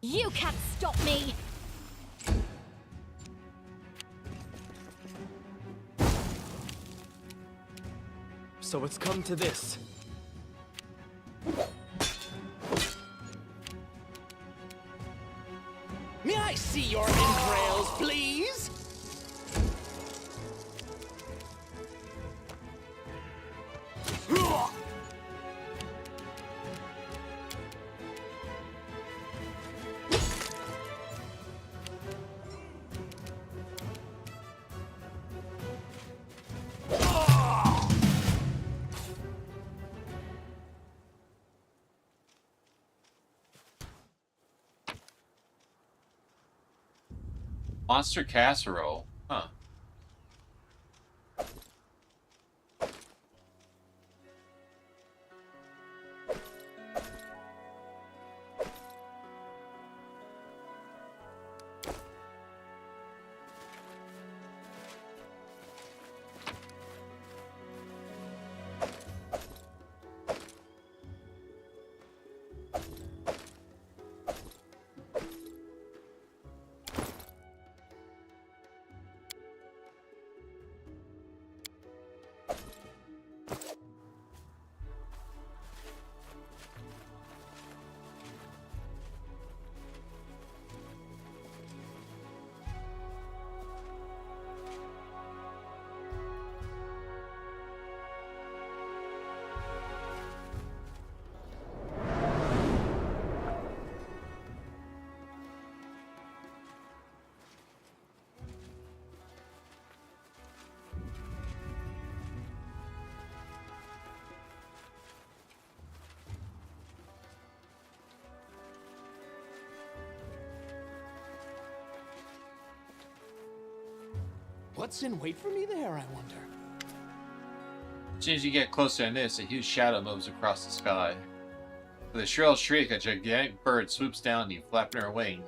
You can't stop me! So it's come to this. May I see your entrails, please? Monster casserole. Huh. What's in wait for me there, I wonder? As soon as you get closer to this, a huge shadow moves across the sky. With a shrill shriek, a gigantic bird swoops down on you, flapping her wings.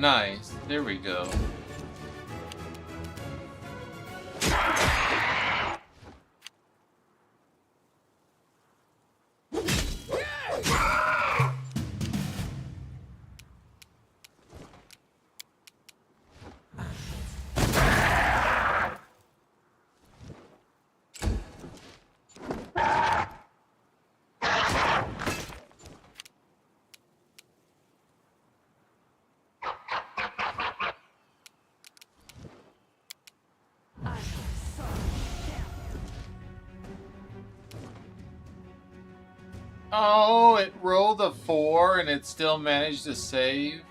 Nice. There we go. Oh, it rolled a 4 and it still managed to save.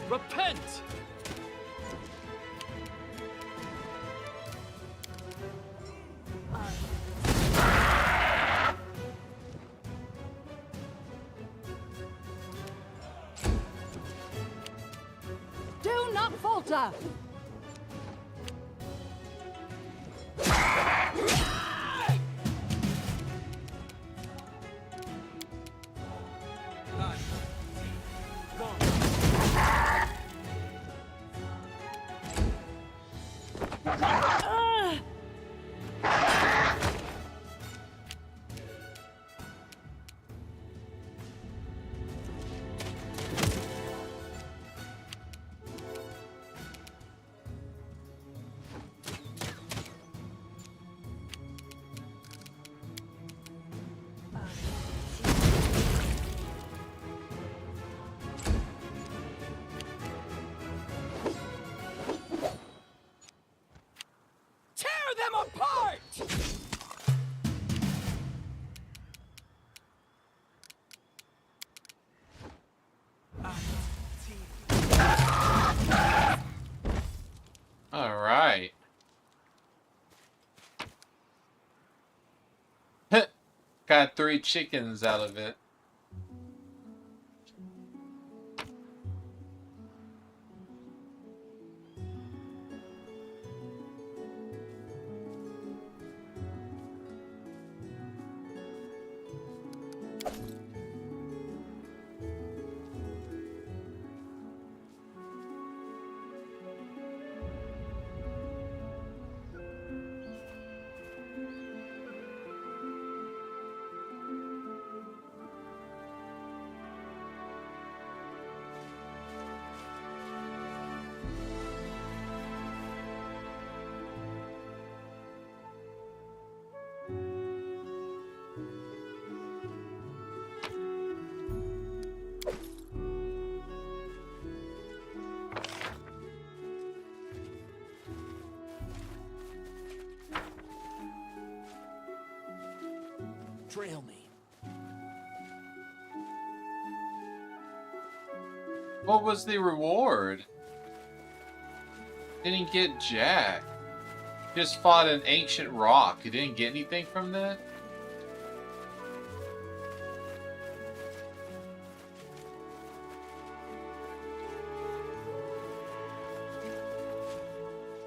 Repent! Do not falter! Tear them apart! All right. Got 3 chickens out of it. Trail me. What was the reward? Didn't get jack. Just fought an ancient rock. You didn't get anything from that?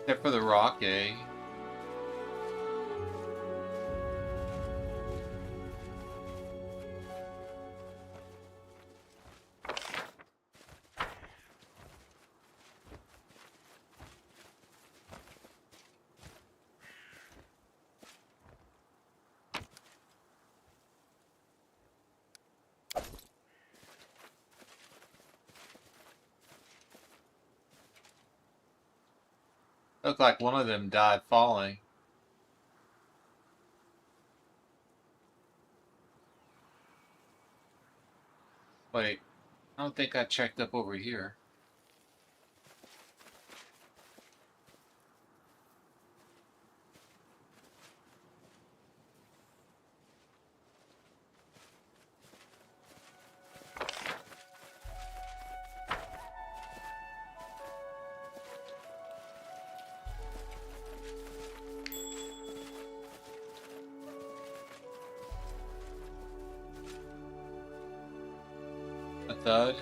Except for the rock, eh? Looked like one of them died falling. Wait, I don't think I checked up over here. A thud.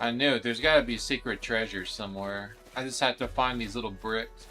I knew it. There's got to be secret treasure somewhere. I just have to find these little bricks.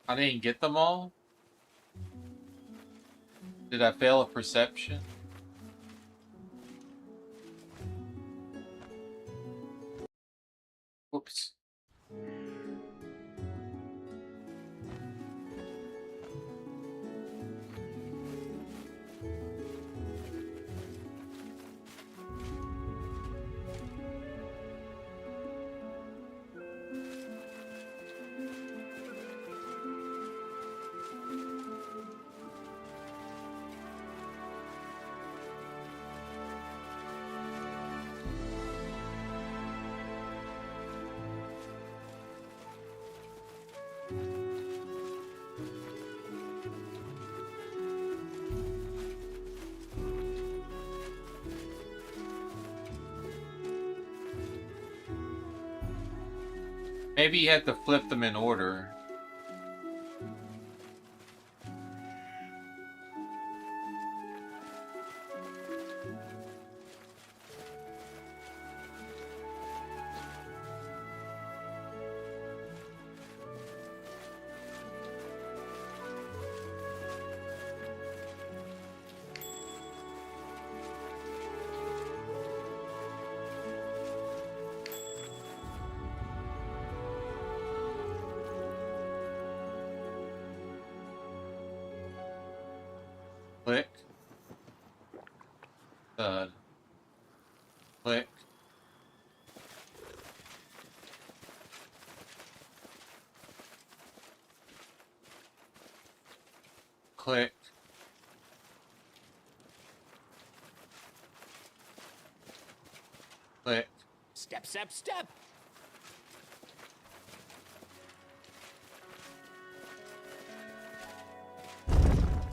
I didn't get them all? Did I fail a perception? Whoops. Maybe you had to flip them in order. Click. Thud. Click. Click. Click. Step, step, step!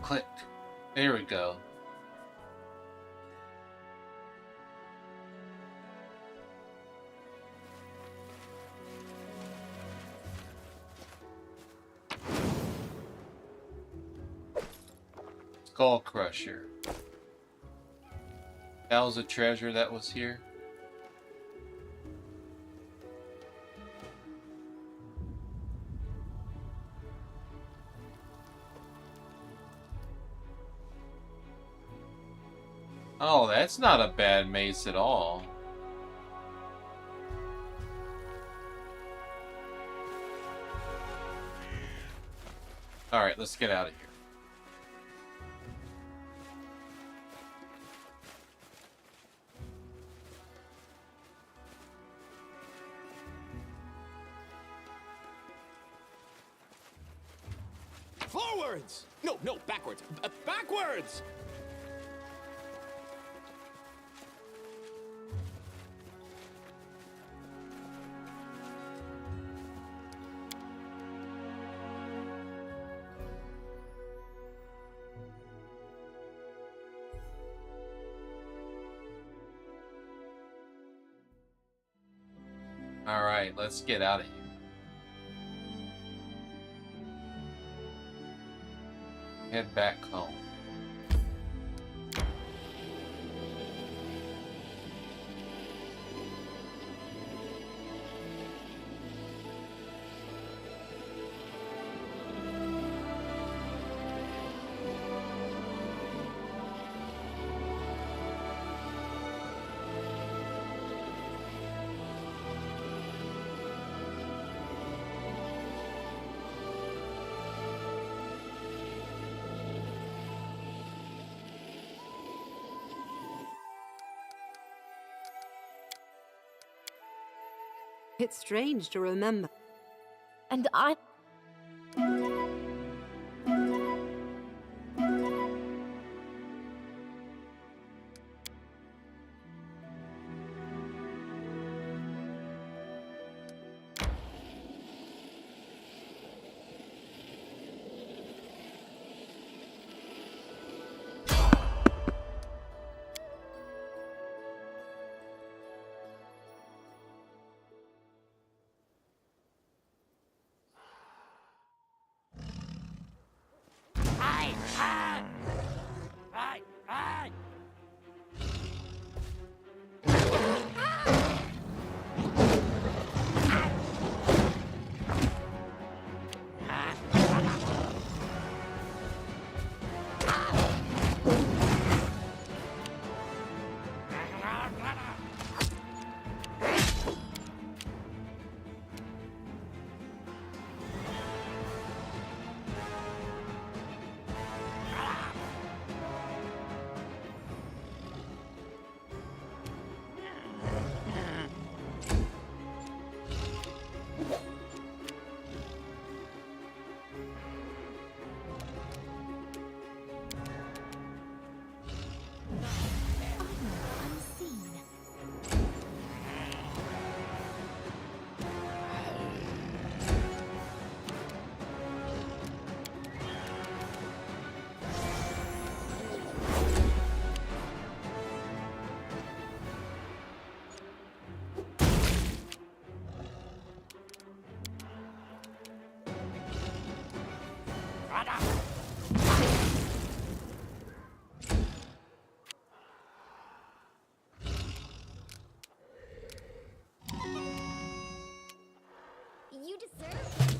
Click. There we go. Skull Crusher. That was a treasure that was here. Oh, that's not a bad mace at all. Alright, let's get out of here. Forwards! No, no, backwards. Backwards! Alright, let's get out of here. Head back home. It's strange to remember. And I... You deserve...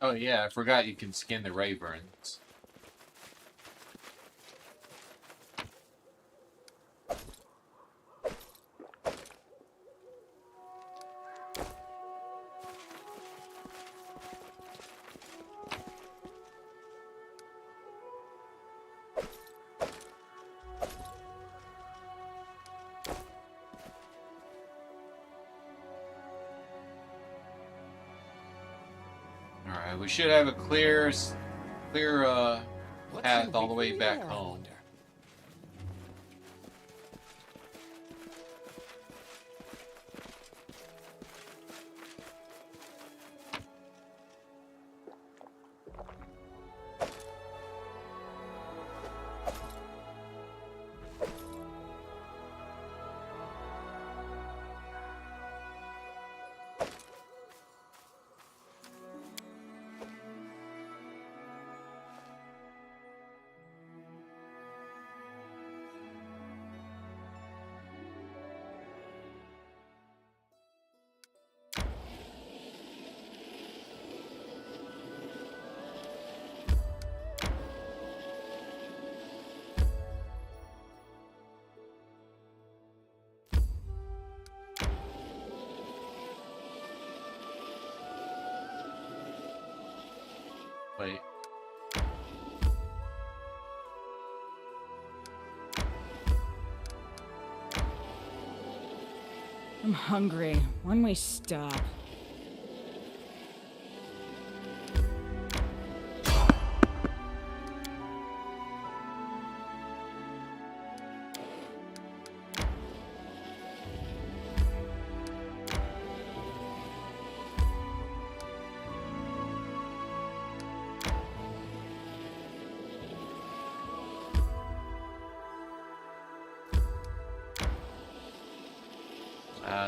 Oh yeah, I forgot you can skin the Ravens. Alright, we should have a clear path all the way back home. Wait. I'm hungry. When we stop.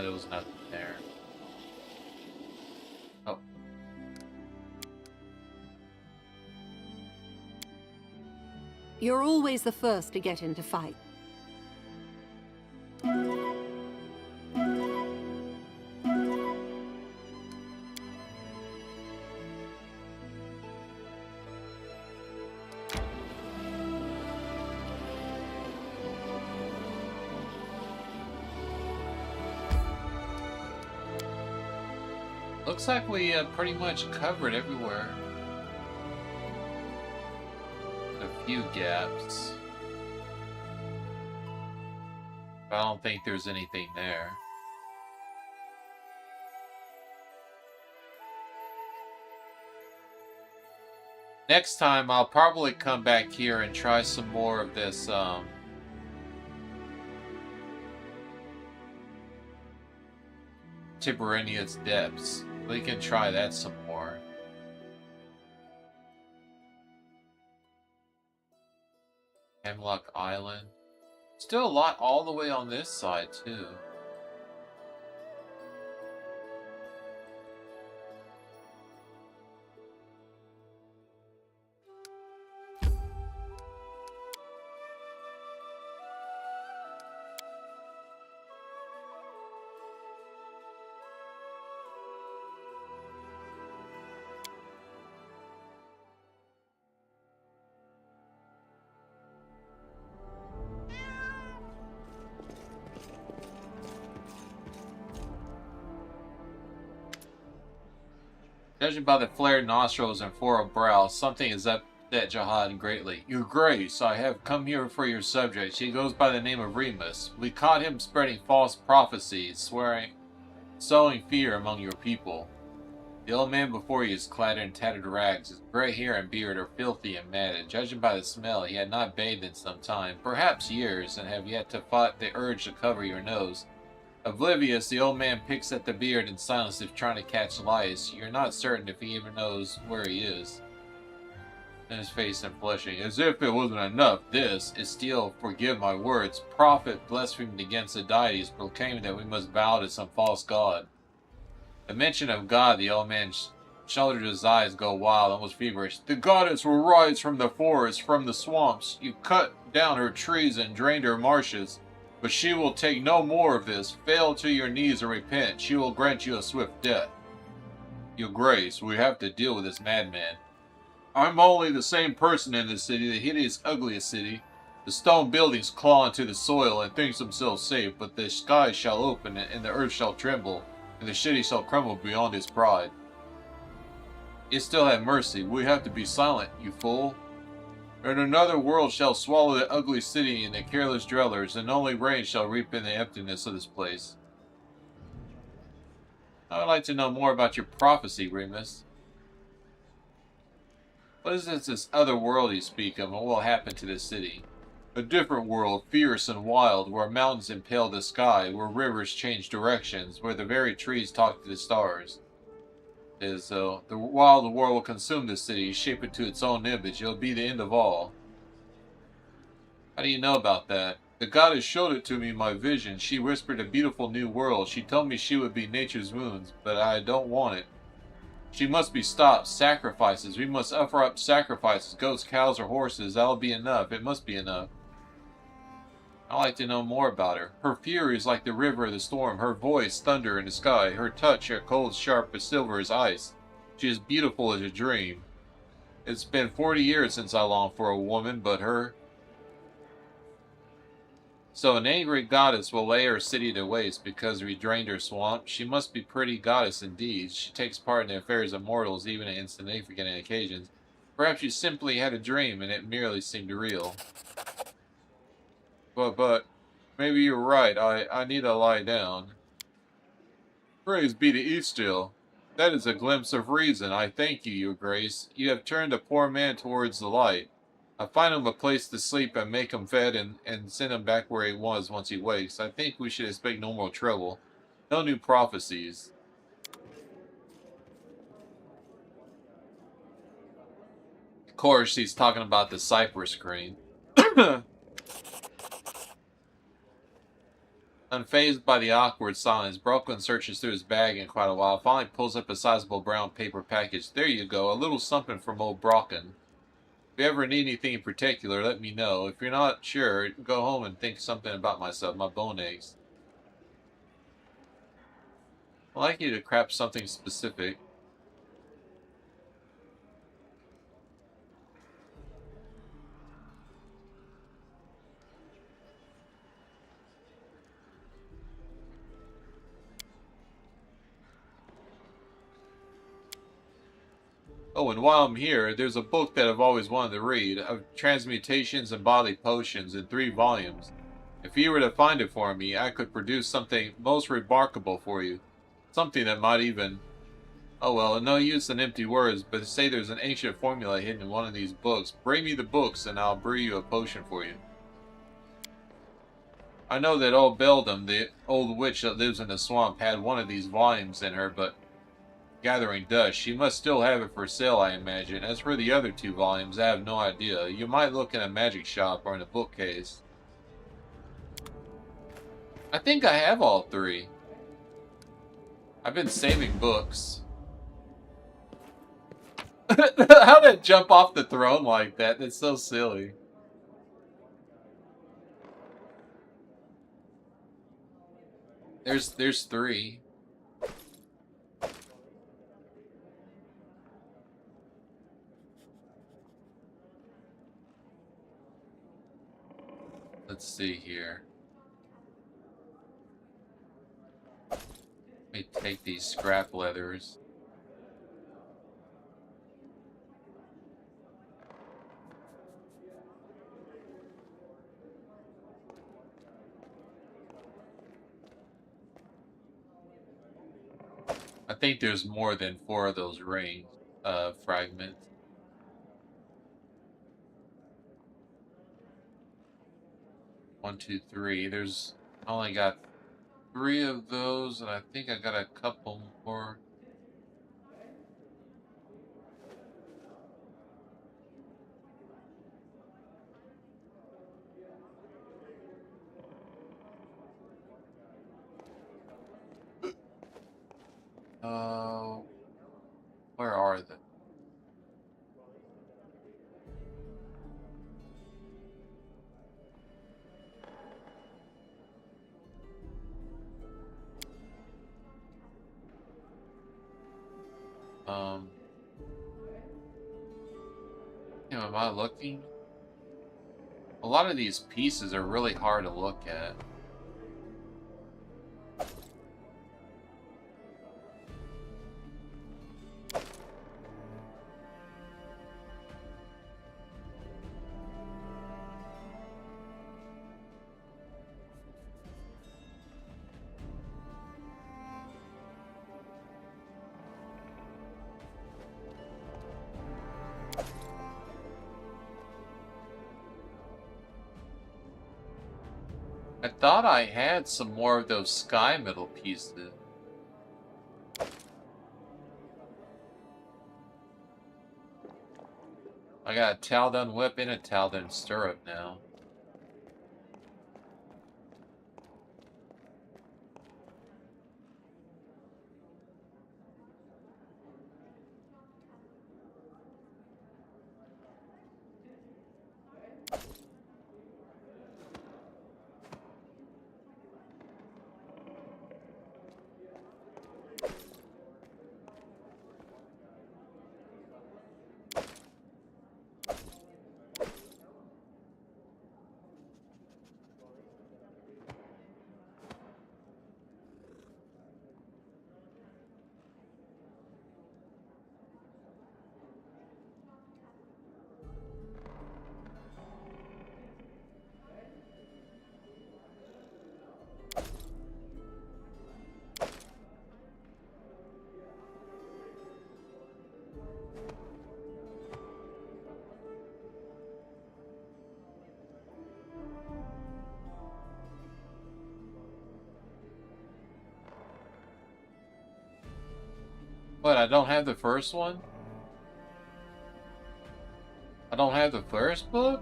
There was nothing there. Oh. You're always the first to get into fight. Looks like we pretty much covered everywhere. A few gaps. But I don't think there's anything there. Next time, I'll probably come back here and try some more of this, Tiberinia's Depths. We can try that some more. Hemlock Island. Still a lot all the way on this side, too. Judging by the flared nostrils and furrowed brow, something has upset Jihad greatly. Your Grace, I have come here for your subject. He goes by the name of Remus. We caught him spreading false prophecies, sowing fear among your people. The old man before you is clad in tattered rags. His gray hair and beard are filthy and matted. Judging by the smell, he had not bathed in some time, perhaps years, and have yet to fight the urge to cover your nose. Oblivious, the old man picks at the beard in silence if trying to catch lice. You're not certain if he even knows where he is. Then his face and blushing. As if it wasn't enough, this is still, forgive my words, prophet blasphemed against the deities, proclaiming that we must bow to some false god. The mention of God, the old man shouldered his eyes go wild, almost feverish. The goddess will rise from the forest, from the swamps. You cut down her trees and drained her marshes. But she will take no more of this. Fail to your knees and repent. She will grant you a swift death. Your Grace, we have to deal with this madman. I'm only the same person in this city, the hideous, ugliest city. The stone buildings claw into the soil and thinks themselves safe, but the sky shall open and the earth shall tremble, and the city shall crumble beyond its pride. It still have mercy. We have to be silent, you fool. And another world shall swallow the ugly city and the careless dwellers, and only rain shall reap in the emptiness of this place. I would like to know more about your prophecy, Remus. What is this other world you speak of, and what will happen to this city? A different world, fierce and wild, where mountains impale the sky, where rivers change directions, where the very trees talk to the stars. It is though. The wild world will consume the city, shape it to its own image. It'll be the end of all. How do you know about that? The goddess showed it to me in my vision. She whispered a beautiful new world. She told me she would be nature's wounds, but I don't want it. She must be stopped. Sacrifices. We must offer up sacrifices. Goats, cows, or horses. That'll be enough. It must be enough. I'd like to know more about her. Her fury is like the river of the storm. Her voice, thunder in the sky. Her touch, cold, sharp, but silver as ice. She is beautiful as a dream. It's been 40 years since I longed for a woman, but her... So an angry goddess will lay her city to waste because we drained her swamp. She must be pretty goddess indeed. She takes part in the affairs of mortals, even at insignificant occasions. Perhaps you simply had a dream and it merely seemed real. But, maybe you're right. I need to lie down. Praise be to Eastil. That is a glimpse of reason. I thank you, your grace. You have turned a poor man towards the light. I find him a place to sleep and make him fed and send him back where he was once he wakes. I think we should expect no more trouble. No new prophecies. Of course, he's talking about the cipher screen. Unfazed by the awkward silence, Brooklyn searches through his bag in quite a while, finally pulls up a sizable brown paper package. There you go, a little something from old Brocken. If you ever need anything in particular, let me know. If you're not sure, go home and think something about myself, my bone aches. I'd like you to craft something specific. Oh, and while I'm here, there's a book that I've always wanted to read, of transmutations and bodily potions in 3 volumes. If you were to find it for me, I could produce something most remarkable for you. Something that might even... Oh well, no use in empty words, but say there's an ancient formula hidden in one of these books. Bring me the books and I'll brew you a potion for you. I know that old Beldam, the old witch that lives in the swamp, had one of these volumes in her, but... gathering dust. She must still have it for sale, I imagine. As for the other 2 volumes, I have no idea. You might look in a magic shop or in a bookcase. I think I have all 3. I've been saving books. How did it jump off the throne like that? That's so silly. There's 3. Let's see here. Let me take these scrap leathers. I think there's more than 4 of those ring fragments. One, two, three. There's I only got 3 of those, and I think I got a couple more. Where are they? Am I looking? A lot of these pieces are really hard to look at. I thought I had some more of those sky metal pieces. I got a Tal'Dun whip and a Tal'Dun stirrup now. What, I don't have the first one? I don't have the first book?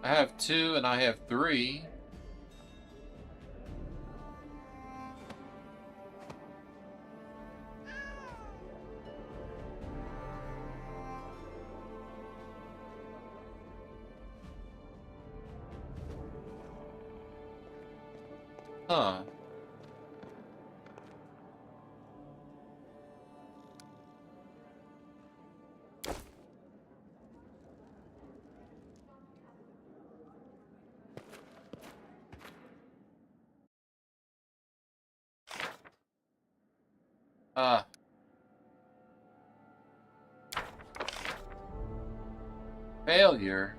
I have 2 and I have 3. Huh. Failure.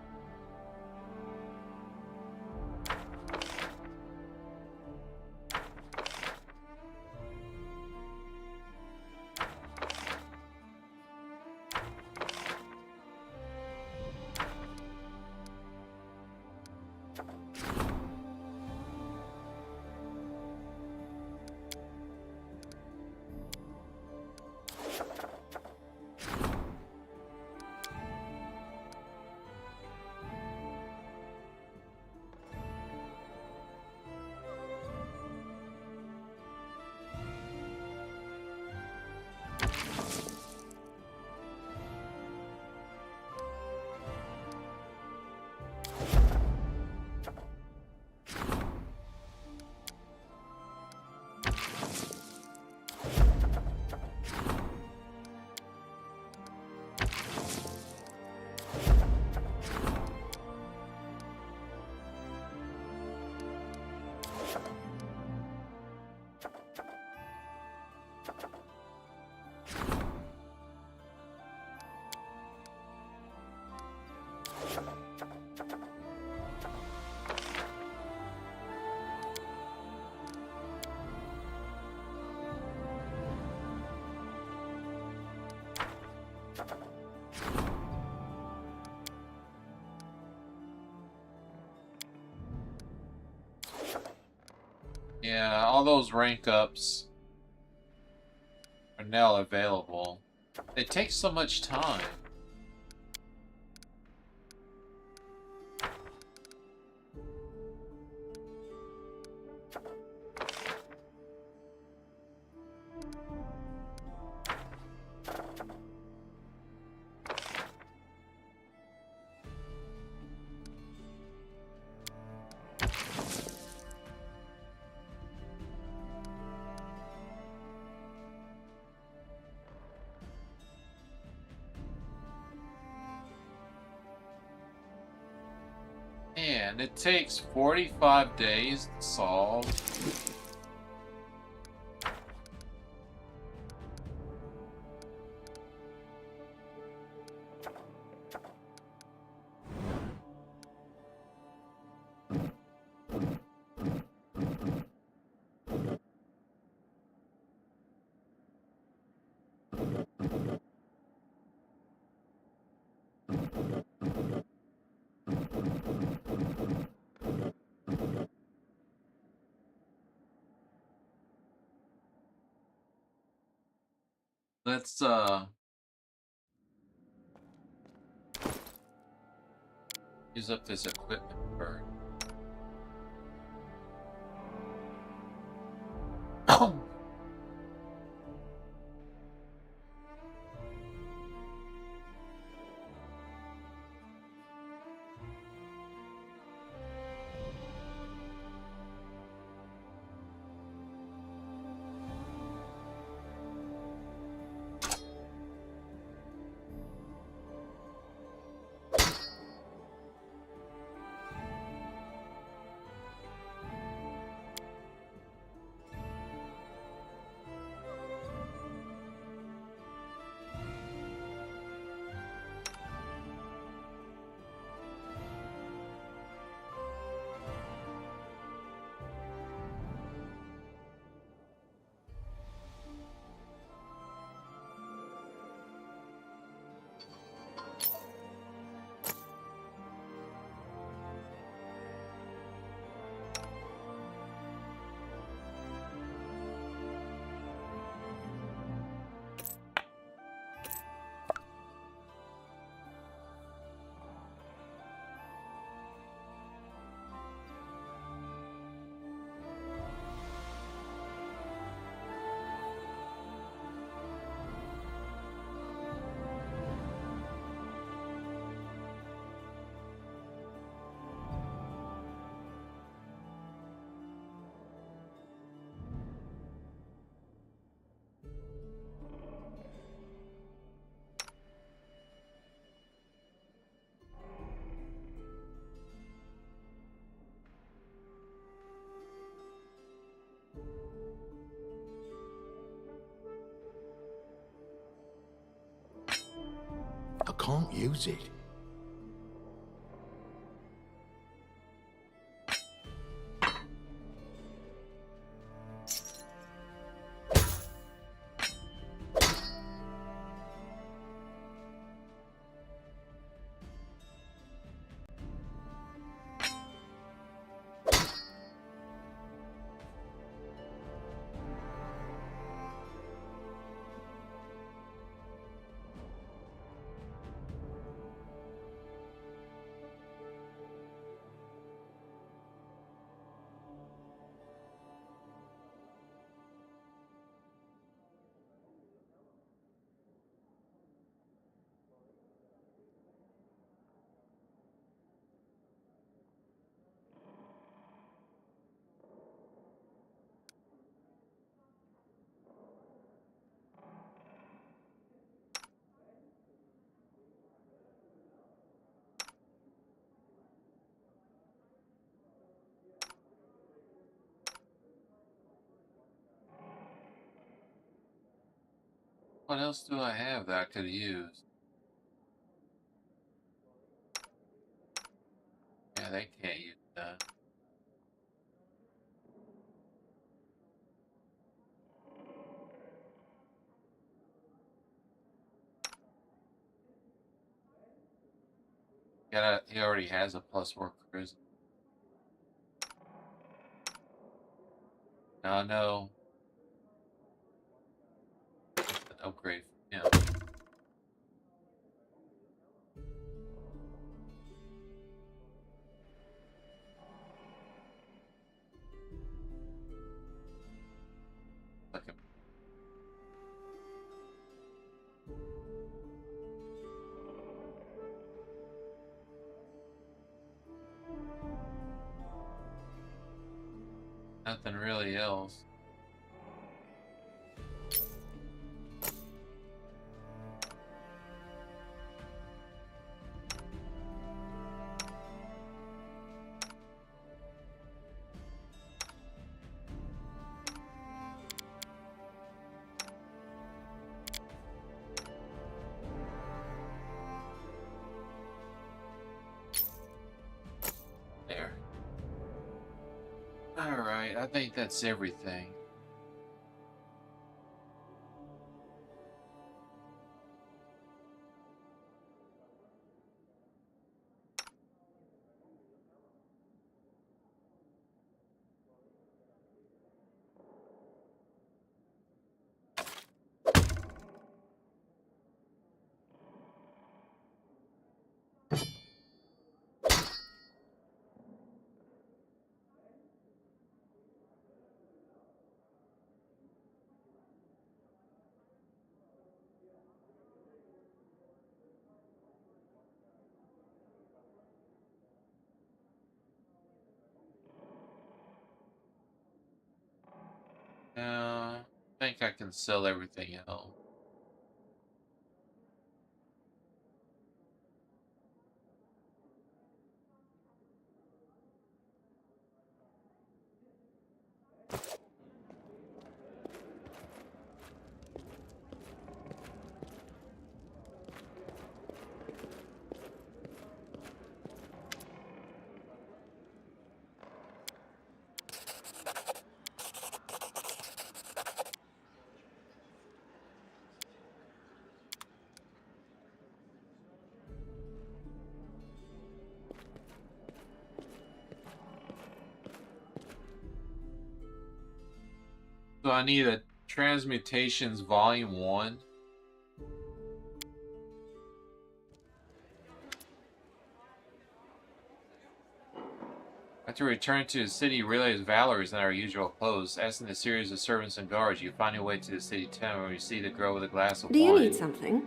Yeah, all those rank ups are now available. It takes so much time. And it takes 45 days to solve. Let's use up this equipment first. I can't use it. What else do I have that I could use? Yeah, they can't use that. Yeah, he already has a +4 charisma. Now I know it's an upgrade for him. Okay. Nothing really else. I think that's everything. I think I can sell everything else. So I need a Transmutations Volume 1. After return to the city, you realize Valor is not our usual clothes. Asking the series of servants and guards, you find your way to the city town where you see the girl with a glass of wine. Do you need something?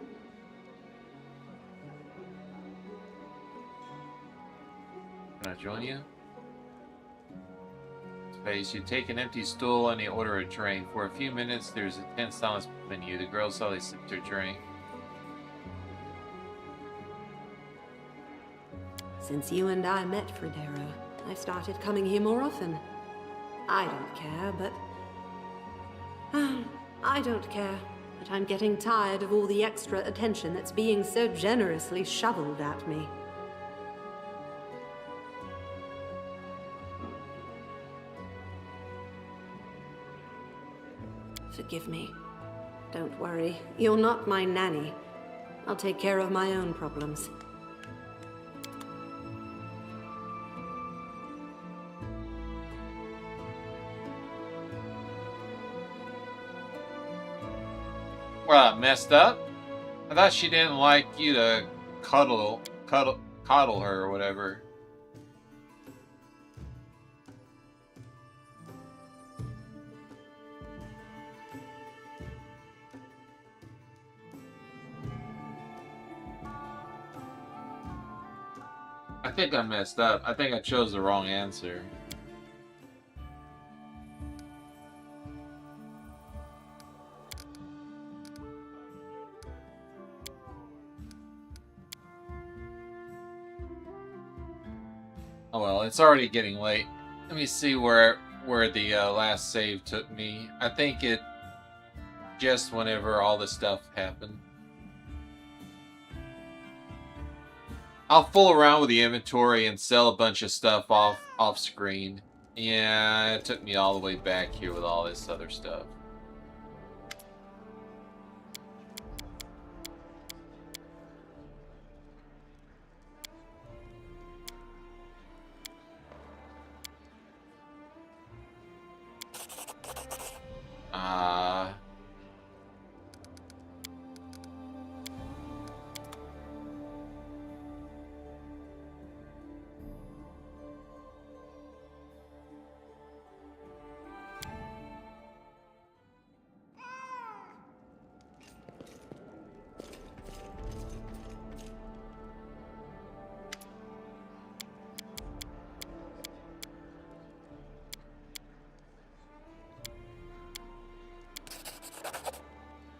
Can I join you? Space. You take an empty stool and you order a drink. For a few minutes, there's a tense silence between you. The girl slowly sips her drink. Since you and I met, Fredero, I've started coming here more often. I don't care, but... I don't care, but I'm getting tired of all the extra attention that's being so generously shoveled at me. Forgive me. Don't worry, you're not my nanny. I'll take care of my own problems. Well, messed up? I thought she didn't like you to coddle her or whatever. I think I messed up. I think I chose the wrong answer. Oh well, it's already getting late. Let me see where the last save took me. I think it just whenever all this stuff happened. I'll fool around with the inventory and sell a bunch of stuff off screen. Yeah, it took me all the way back here with all this other stuff.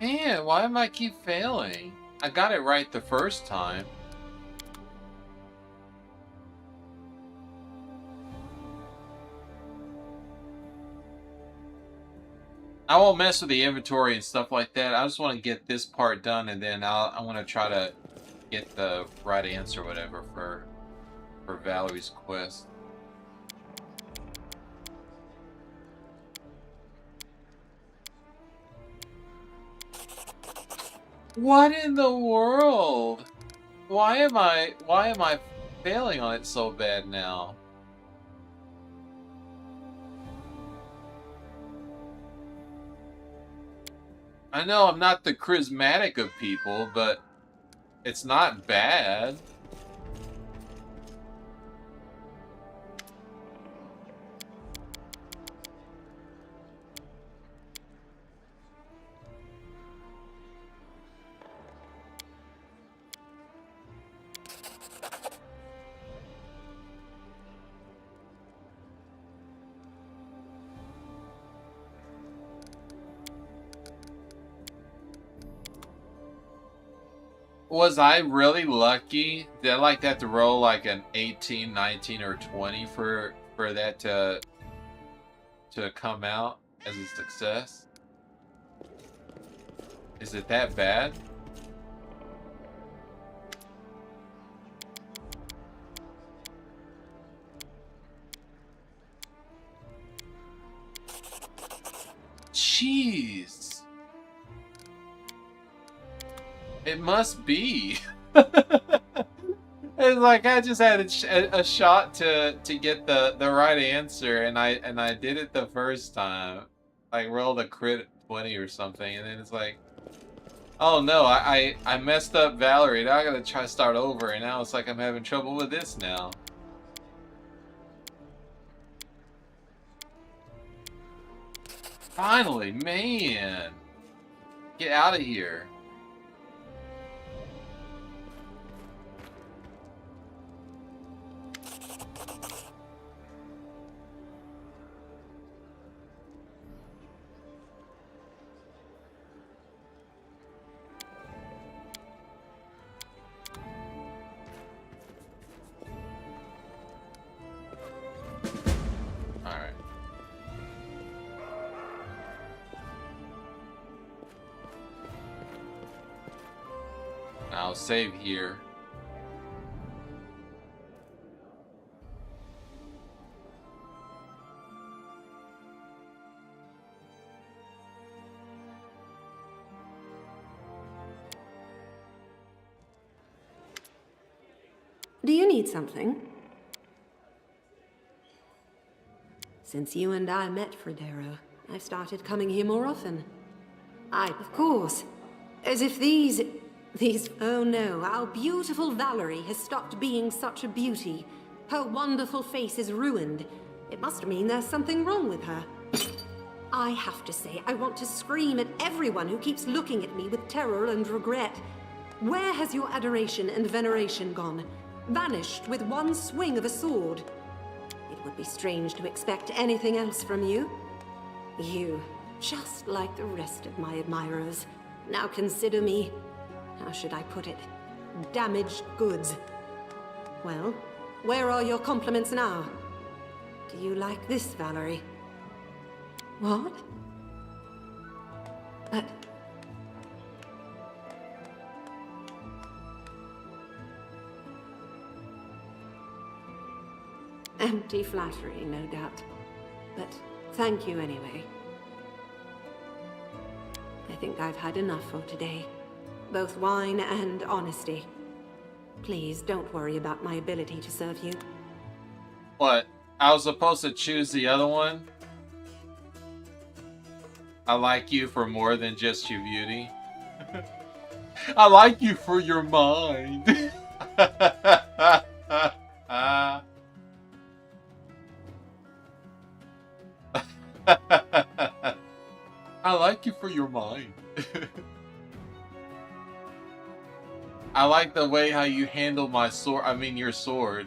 Man, why am I keep failing? I got it right the first time. I won't mess with the inventory and stuff like that. I just want to get this part done, and then I want to try to get the right answer or whatever for Valerie's quest. What in the world? Why am I failing on it so bad now? I know I'm not the charismatic of people, but it's not bad. Was I really lucky? Did I like that to roll like an 18, 19, or 20 for that to come out as a success? Is it that bad? Jeez. It must be. It's like I just had a shot to get the right answer, and I did it the first time. Like rolled a crit 20 or something, and then it's like, oh no, I messed up Valerie. Now I gotta try to start over, and now it's like I'm having trouble with this now. Finally, man, get out of here. I'll save here. Do you need something? Since you and I met, Fredero, I've started coming here more often. Of course. As if these... Oh no, our beautiful Valerie has stopped being such a beauty. Her wonderful face is ruined. It must mean there's something wrong with her. I have to say, I want to scream at everyone who keeps looking at me with terror and regret. Where has your adoration and veneration gone? Vanished with one swing of a sword. It would be strange to expect anything else from you. You, just like the rest of my admirers, now consider me, how should I put it, damaged goods. Well, where are your compliments now? Do you like this, Valerie? What? But... empty flattery, no doubt. But thank you anyway. I think I've had enough for today. Both wine and honesty. Please don't worry about my ability to serve you. What? I was supposed to choose the other one? I like you for more than just your beauty. I like you for your mind. I like you for your mind. I like the way how you handle my sword. I mean, your sword.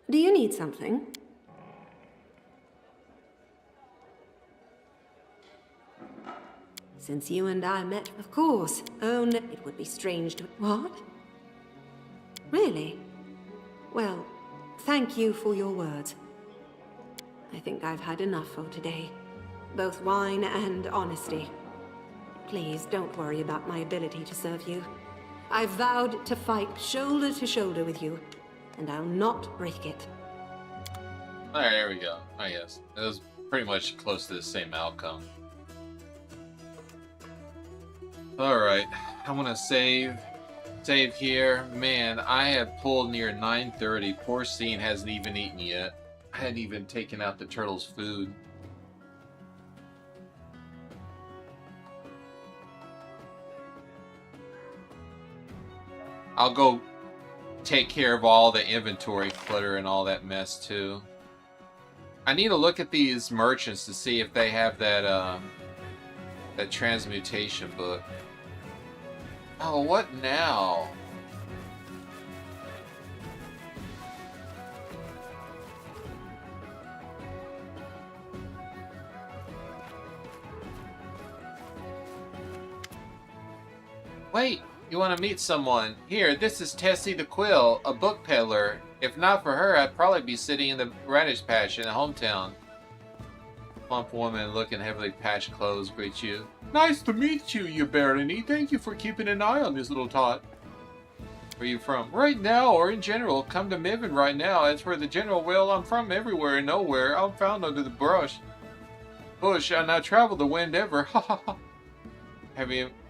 Do you need something? Since you and I met, of course. Oh, no, it would be strange to... What? Really? Well, thank you for your words. I think I've had enough for today. both wine and honesty. Please don't worry about my ability to serve you. I've vowed to fight shoulder to shoulder with you, and I'll not break it. Alright, there we go. Oh, yes. It was pretty much close to the same outcome. Alright, I'm gonna save here. Man, I have pulled near 9:30. Poor Scene hasn't even eaten yet. I hadn't even taken out the turtle's food. I'll go take care of all the inventory clutter and all that mess too. I need to look at these merchants to see if they have that that transmutation book. Oh, what now? Wait, you want to meet someone? Here, this is Tessie the Quill, a book peddler. If not for her, I'd probably be sitting in the radish patch in the hometown. Plump woman looking heavily patched clothes greets you. Nice to meet you, you Barony. Thank you for keeping an eye on this little tot. Where are you from? Right now, or in general. Come to Miven right now. As for the general, well, I'm from everywhere and nowhere. I'm found under the bush, and I travel the wind ever. Ha ha ha.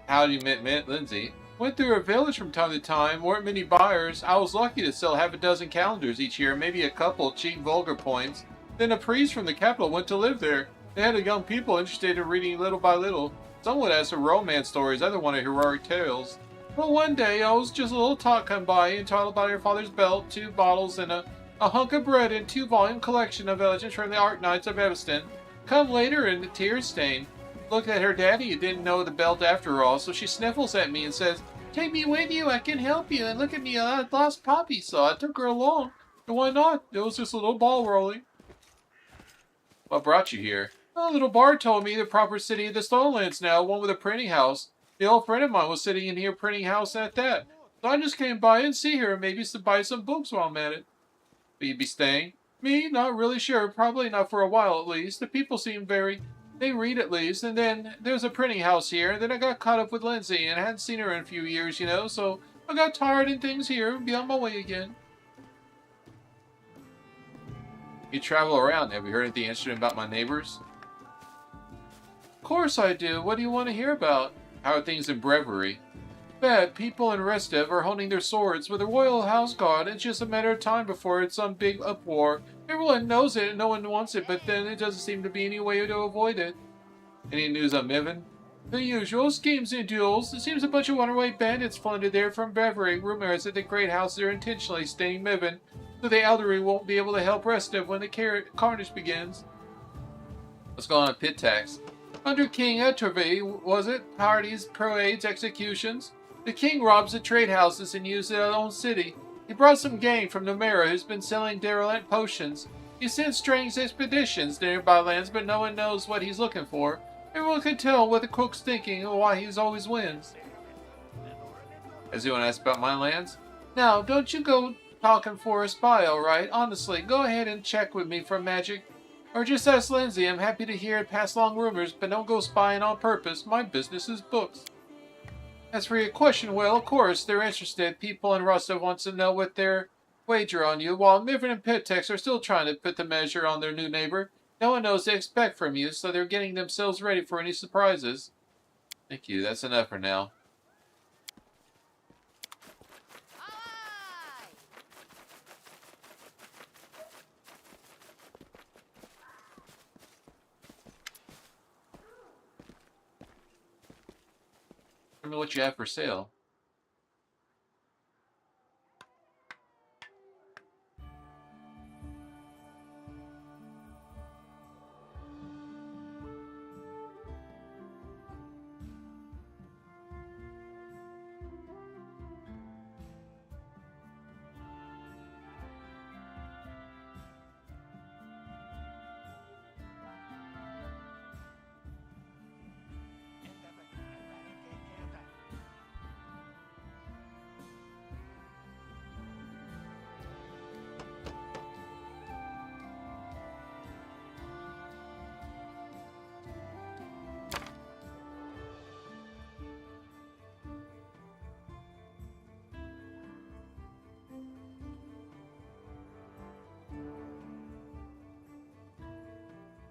How do you met Lindsay? Went through a village from time to time. Weren't many buyers. I was lucky to sell half a dozen calendars each year, maybe a couple cheap vulgar points. Then a priest from the capital went to live there. They had a young people interested in reading little by little. Some would ask for romance stories, other wanted heroic tales. Well, one day I was just a little tot come by and told about your father's belt, 2 bottles, and a hunk of bread and 2-volume collection of legends from the Art Knights of Evanston. Come later and the tears stain. Looked at her daddy and didn't know the belt after all, so she sniffles at me and says, "Take me with you, I can help you." And look at me, I lost Poppy, so I took her along. And why not? It was just a little ball rolling. What brought you here? A little bard told me the proper city of the Stonelands now, one with a printing house. The old friend of mine was sitting in here printing house at that. So I just came by and see her, maybe to buy some books while I'm at it. Will you be staying? Me? Not really sure. Probably not for a while at least. The people seem they read at least, and then there's a printing house here, and then I got caught up with Lindsay, and I hadn't seen her in a few years, you know, so I got tired and things here, and be on my way again. You travel around. Have you heard anything interesting about my neighbors? Of course I do. What do you want to hear about? How are things in Breviary? Bad. People in Restev are holding their swords with the royal house guard. It's just a matter of time before it's some big uproar. Everyone knows it and no one wants it, but then it doesn't seem to be any way to avoid it. Any news on Miven? The usual schemes and duels. It seems a bunch of runaway bandits flooded there from Breviary. Rumor is that the great houses are intentionally staying Miven, so the elderly won't be able to help Restev when the carnage begins. What's going on at Pit Tax? Under King Etreve, was it? Parties, parades, executions? The king robs the trade houses and uses their own city. He brought some gang from Nomera who's been selling derelict potions. He sends strange expeditions to nearby lands, but no one knows what he's looking for. Everyone can tell what the crook's thinking and why he always wins. Has anyone asked about my lands? Now, don't you go talking for a spy, alright? Honestly, go ahead and check with me for magic. Or just ask Lindsay. I'm happy to hear it pass along rumors, but don't go spying on purpose. My business is books. As for your question, well, of course, they're interested. People in Russia want to know what their wager on you, while Miven and Pitex are still trying to put the measure on their new neighbor. No one knows they expect from you, so they're getting themselves ready for any surprises. Thank you. That's enough for now. Tell me what you have for sale.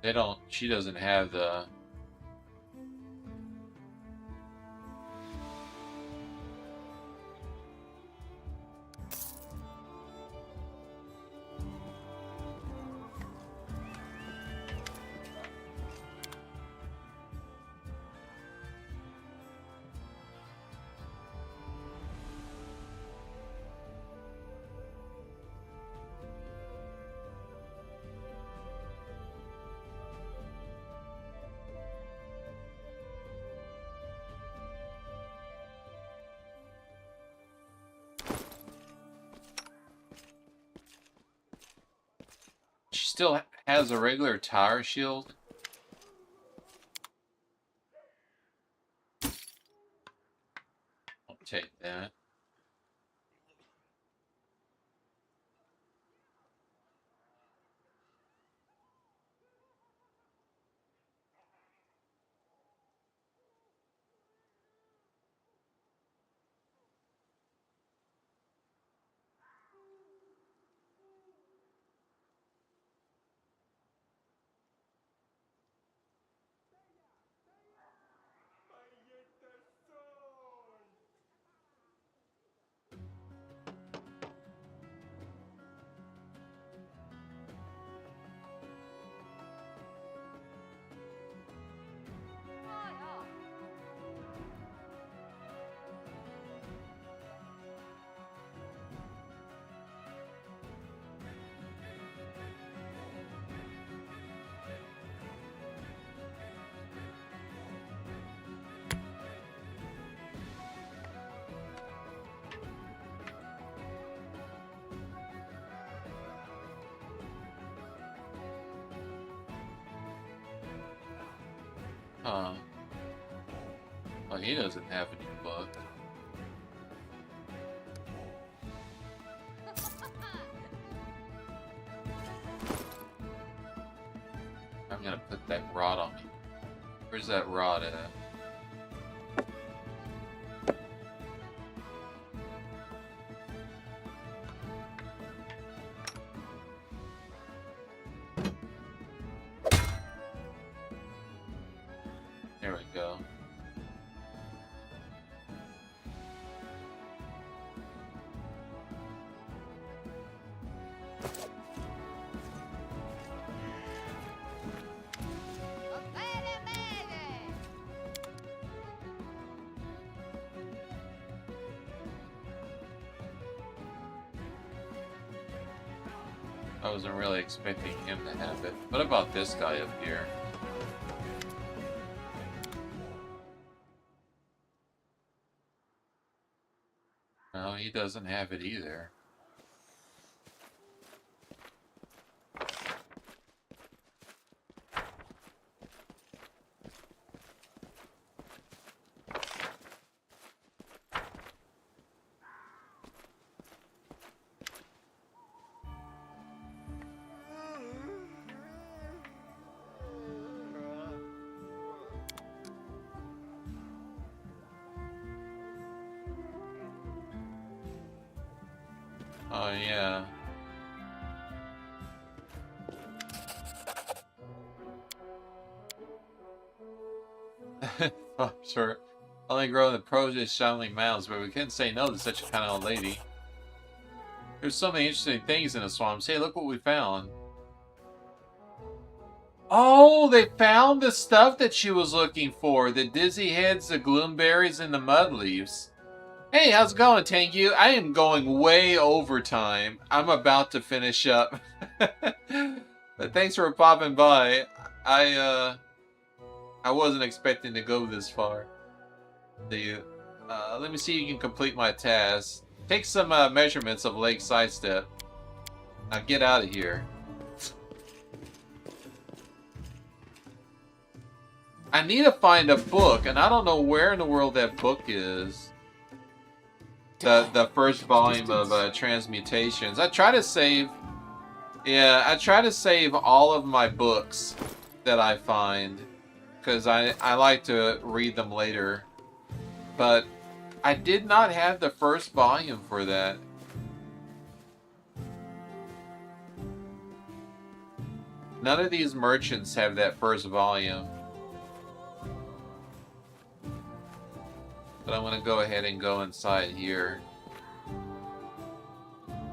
They don't. She doesn't have the. She still has a regular tire shield. I'll take that. Huh. Well, he doesn't have any book. I'm gonna put that rod on me. Where's that rod at? There we go. I wasn't really expecting him to have it. What about this guy up here? No, he doesn't have it either. Oh, yeah. Oh, sure. Only grow in the produce shining mountains, but we couldn't say no to such a kind of lady. There's so many interesting things in the swamps. Hey, look what we found. Oh, they found the stuff that she was looking for. The dizzy heads, the gloomberries, and the mud leaves. Hey, how's it going, Tengu? I am going way over time. I'm about to finish up. But thanks for popping by. I wasn't expecting to go this far. Let me see if you can complete my task. Take some measurements of Lake Sidestep. Now get out of here. I need to find a book, and I don't know where in the world that book is. The first volume of Transmutations. I try to save all of my books that I find, because I like to read them later. But I did not have the first volume for that. None of these merchants have that first volume. But I'm going to go ahead and go inside here.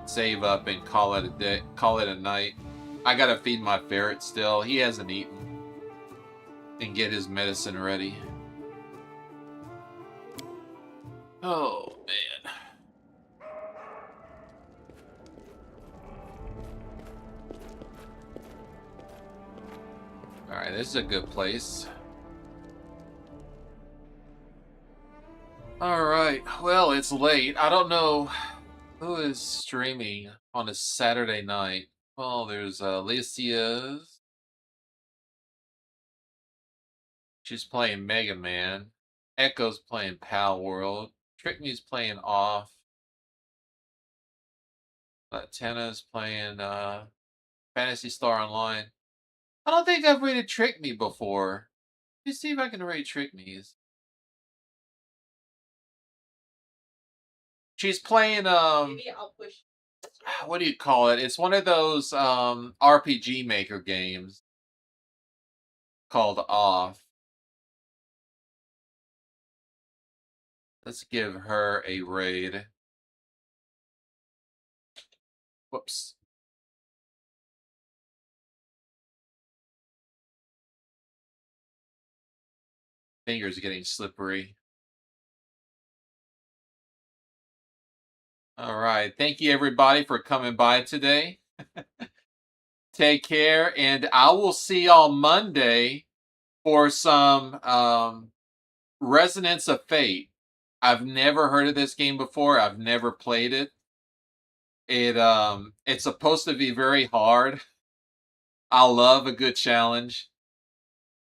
Save up and call it a day, call it a night. I got to feed my ferret still. He hasn't eaten. And get his medicine ready. Oh, man. Alright, this is a good place. Alright, well, it's late. I don't know who is streaming on a Saturday night. Well, there's Alicia. She's playing Mega Man. Echo's playing Pal World. Trick Me's playing Off. Tenna's playing Fantasy Star Online. I don't think I've rated Trick Me before. Let me see if I can rate Trick Me's. She's playing Maybe I'll push. what do you call it? It's one of those RPG Maker games called Off. Let's give her a raid. Whoops. Fingers getting slippery. All right. Thank you, everybody, for coming by today. Take care, and I will see y'all Monday for some Resonance of Fate. I've never heard of this game before. I've never played it. It's supposed to be very hard. I love a good challenge.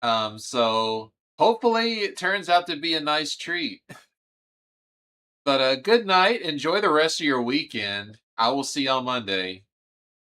So hopefully it turns out to be a nice treat. But good night. Enjoy the rest of your weekend. I will see you on Monday.